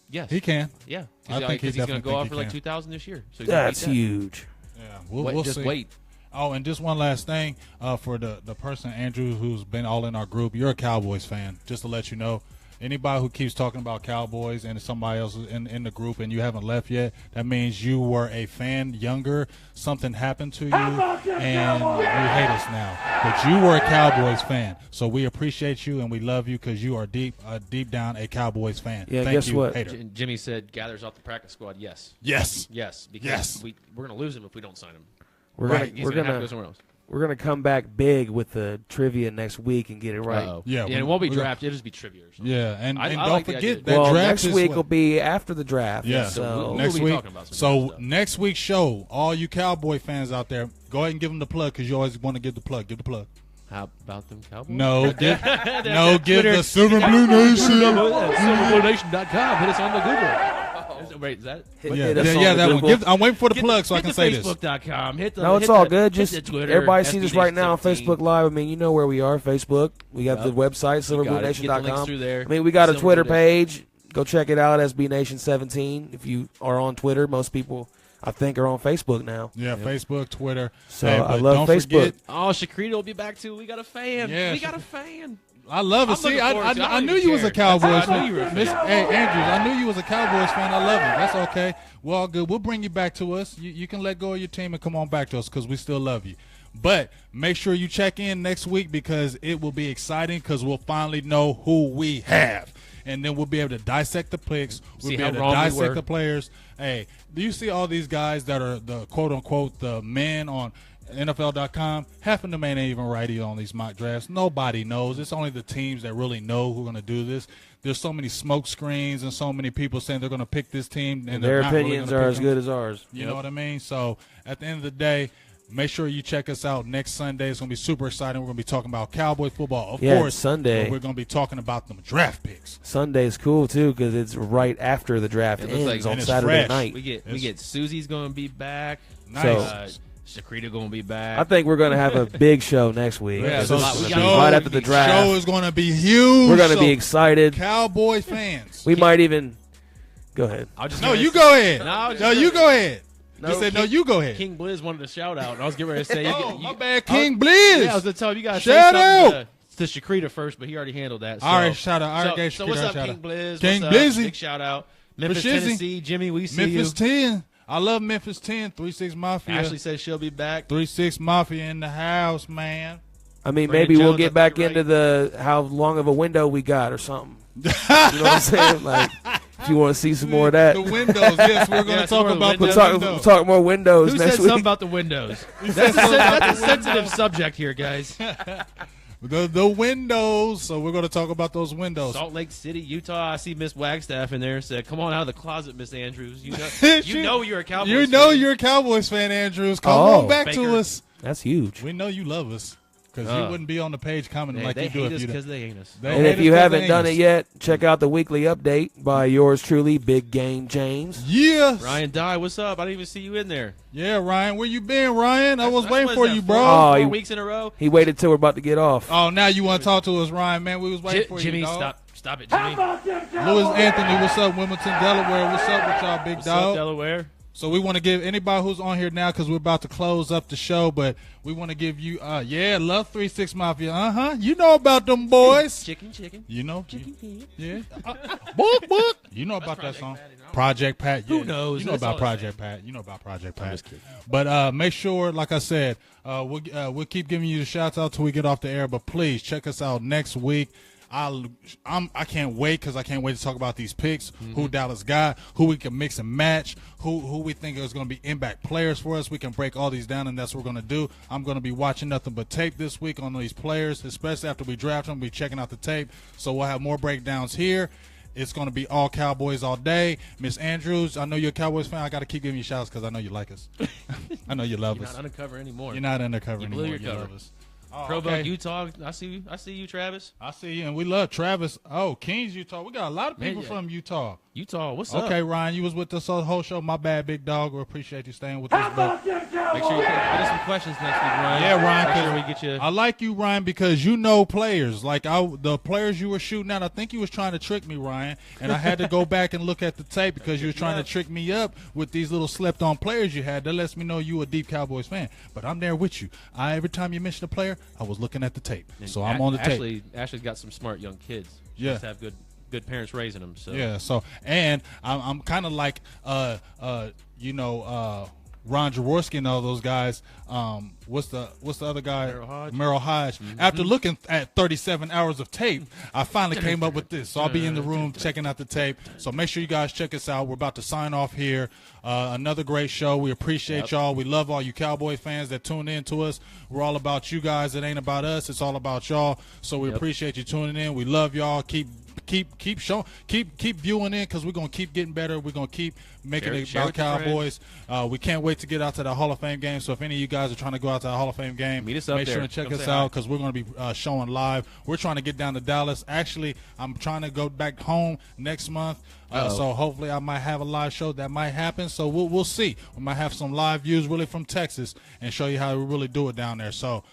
Yes, he can. Yeah, I think he's going to go off for like can. 2,000 this year. So that's huge. Yeah, we'll just see. Wait. Oh, and just one last thing for the person, Andrew, who's been all in our group. You're a Cowboys fan, just to let you know. Anybody who keeps talking about Cowboys and somebody else is in the group and you haven't left yet, that means you were a fan younger, something happened to you, and you hate us now. But you were a Cowboys fan, so we appreciate you and we love you because you are deep down a Cowboys fan. Yeah, Thank guess you, what? hater. Jimmy said Gathers off the practice squad. Yes. Yes. Because we're going to lose him if we don't sign him. We're He's gonna going to have to go somewhere else. We're gonna come back big with the trivia next week and get it right. Uh-oh. Yeah, and it won't be draft. It'll just be trivia or something. Yeah, and I don't like the forget idea. that Well, draft next week will be after the draft. Yeah, So next we'll be week. talking about some So draft stuff. next week's show, all you Cowboy fans out there, go ahead and give them the plug because you always want to give the plug. Give the plug. How about them Cowboys? No, give the Silver and Blue Nation. silverbluenation.com. Hit us on the Google. Wait, is that? hit us on Yeah, the that one. Google. I'm waiting for the Get plug so I hit can the say this. Facebook.com. Hit the, No, it's hit all the- good. hit Just the Twitter, everybody sees us right now on 17. Facebook Live. I mean, you know where we are. Facebook. We got the website, You got it. Get the links silverbluenation.com. through there. I mean, we got a Silver Twitter Blue page. Go check it out, SBNation17. If you are on Twitter, most people, I think, are on Facebook now. Yeah, Facebook, Twitter. So Hey, I but love don't Facebook. forget- Oh, Shakrita will be back too. We got a fan. Yeah, we got a fan. I love it. I'm See, looking forward to it. I I don't knew even you was a care. Cowboys I knew fan. you were a fan. Hey, Andrews, I knew you was a Cowboys fan. I love it. That's okay. Well, good. We'll bring you back to us. You can let go of your team and come on back to us because we still love you. But make sure you check in next week because it will be exciting because we'll finally know who we have. And then we'll be able to dissect the picks. We'll be able to dissect the players. Hey, do you see all these guys that are the quote-unquote the men on NFL.com? Half of them ain't even right on these mock drafts. Nobody knows. It's only the teams that really know who are going to do this. There's so many smoke screens and so many people saying they're going to pick this team. And their opinions opinions are as good as ours. You know what I mean? So at the end of the day, make sure you check us out next Sunday. It's going to be super exciting. We're going to be talking about Cowboy football, of course. Sunday. But we're going to be talking about them draft picks. Sunday's cool too because it's right after the draft ends on Saturday night. We get Susie's going to be back. Nice. Shakrita going to be back. I think we're going to have a big show next week. Yeah, so right after the draft. The show is going to be huge. We're going to be excited. Cowboy fans. We might even go ahead. You go ahead. You go ahead. You go ahead. King Blizz wanted a shout out, and I was getting ready to say, my bad, King Blizz. Yeah, I was going to tell you guys shout out to Shakrita first, but he already handled that. So. All right, shout out. So what's up, King Blizz? King Blizzy. Big shout out. Memphis, Tennessee. Jimmy, we see Memphis 10. I love Memphis 10. 3-6 Mafia. Ashley says she'll be back. 3-6 Mafia in the house, man. I mean, maybe we'll get back into the how long of a window we got or something. You know what I'm saying? Like, if you want to see some more of that. The windows, yes. We're going to talk about the windows. We'll talk more windows Who next said week. something about the windows? That's a sensitive subject here, guys. The windows. So we're going to talk about those windows. Salt Lake City, Utah. I see Miss Wagstaff in there. Said, "Come on out of the closet, Miss Andrews. You know you're a Cowboys. You know you're a Cowboys fan, Andrews. Come on back to us. That's huge. We know you love us because you wouldn't be on the page commenting like you do if you because they hate us. And if you haven't done it yet, check out the weekly update by yours truly, Big Game James. Yeah. Ryan Dye, what's up? I didn't even see you in there. Yeah, Ryan, where you been, Ryan? I was waiting for you, bro. 4 weeks in a row. He waited till we're about to get off. Oh, now you want to talk to us, Ryan? Man, we was waiting for Jimmy, you, dog. stop it, Jimmy. Louis Anthony, what's up? Wilmington, Delaware, what's up with y'all, big What's dog? up, Delaware? So we want to give anybody who's on here now because we're about to close up the show, but we want to give you, love 3-6 Mafia. You know about them boys. Chicken. You know? Chicken. Yeah. Book. You know about that song. Project Pat. Yeah. Who knows? You know That's about all Project Pat. You know about Project Pat. But make sure, like I said, we'll keep giving you the shouts out till we get off the air. But please check us out next week. I can't wait because I can't wait to talk about these picks, who Dallas got, who we can mix and match, who we think is going to be impact players for us. We can break all these down, and that's what we're going to do. I'm going to be watching nothing but tape this week on these players, especially after we draft them. We'll be checking out the tape, so we'll have more breakdowns here. It's going to be all Cowboys all day. Miss Andrews, I know you're a Cowboys fan. I got to keep giving you shouts because I know you like us. I know you love us. You're not undercover anymore. You're not undercover anymore. You cover. love us. Oh, Pro Bowl, Utah. I see you, Travis. I see you, and we love Travis. Oh, Kings, Utah. We got a lot of people from Utah. Utah, what's up? Okay, Ryan, you was with us the whole show. My bad, big dog. We appreciate you staying with us. But make sure you get us some questions next week, Ryan. Yeah, Ryan. Make sure we get you. I like you, Ryan, because you know players. Like the players you were shooting at, I think you was trying to trick me, Ryan, and I had to go back and look at the tape because you were trying to trick me up with these little slept-on players you had. That lets me know you a deep Cowboys fan. But I'm there with you. Every time you mention a player, I was looking at the tape. So I'm on the tape. Ashley's got some smart young kids. She Yeah. must have good parents raising them. So yeah. So and I'm kind of like Ron Jaworski and all those guys. What's the other guy? Merrill Hodge. After looking at 37 hours of tape, I finally came up with this. So I'll be in the room checking out the tape. So make sure you guys check us out. We're about to sign off here. Another great show. We appreciate y'all. We love all you Cowboy fans that tune in to us. We're all about you guys. It ain't about us. It's all about y'all. So we appreciate you tuning in. We love y'all. Keep viewing in because we're gonna keep getting better. We're gonna keep making it about Cowboys. We can't wait to get out to the Hall of Fame game. So if any of you guys are trying to go out to the Hall of Fame game, meet us up make there. Sure and check Come us say out hi. because we're gonna be showing live. We're trying to get down to Dallas. Actually, I'm trying to go back home next month. So hopefully I might have a live show that might happen. So we'll see. We might have some live views really from Texas and show you how we really do it down there. So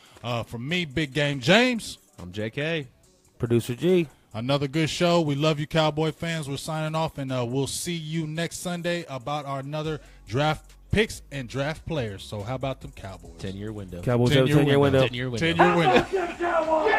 for me, Big Game James. I'm JK. Producer G. Another good show. We love you, Cowboy fans. We're signing off, and we'll see you next Sunday about our another draft picks and draft players. So how about them Cowboys? 10-year window. Cowboys have a 10-year window. 10-year window. 10-year window. Cowboys!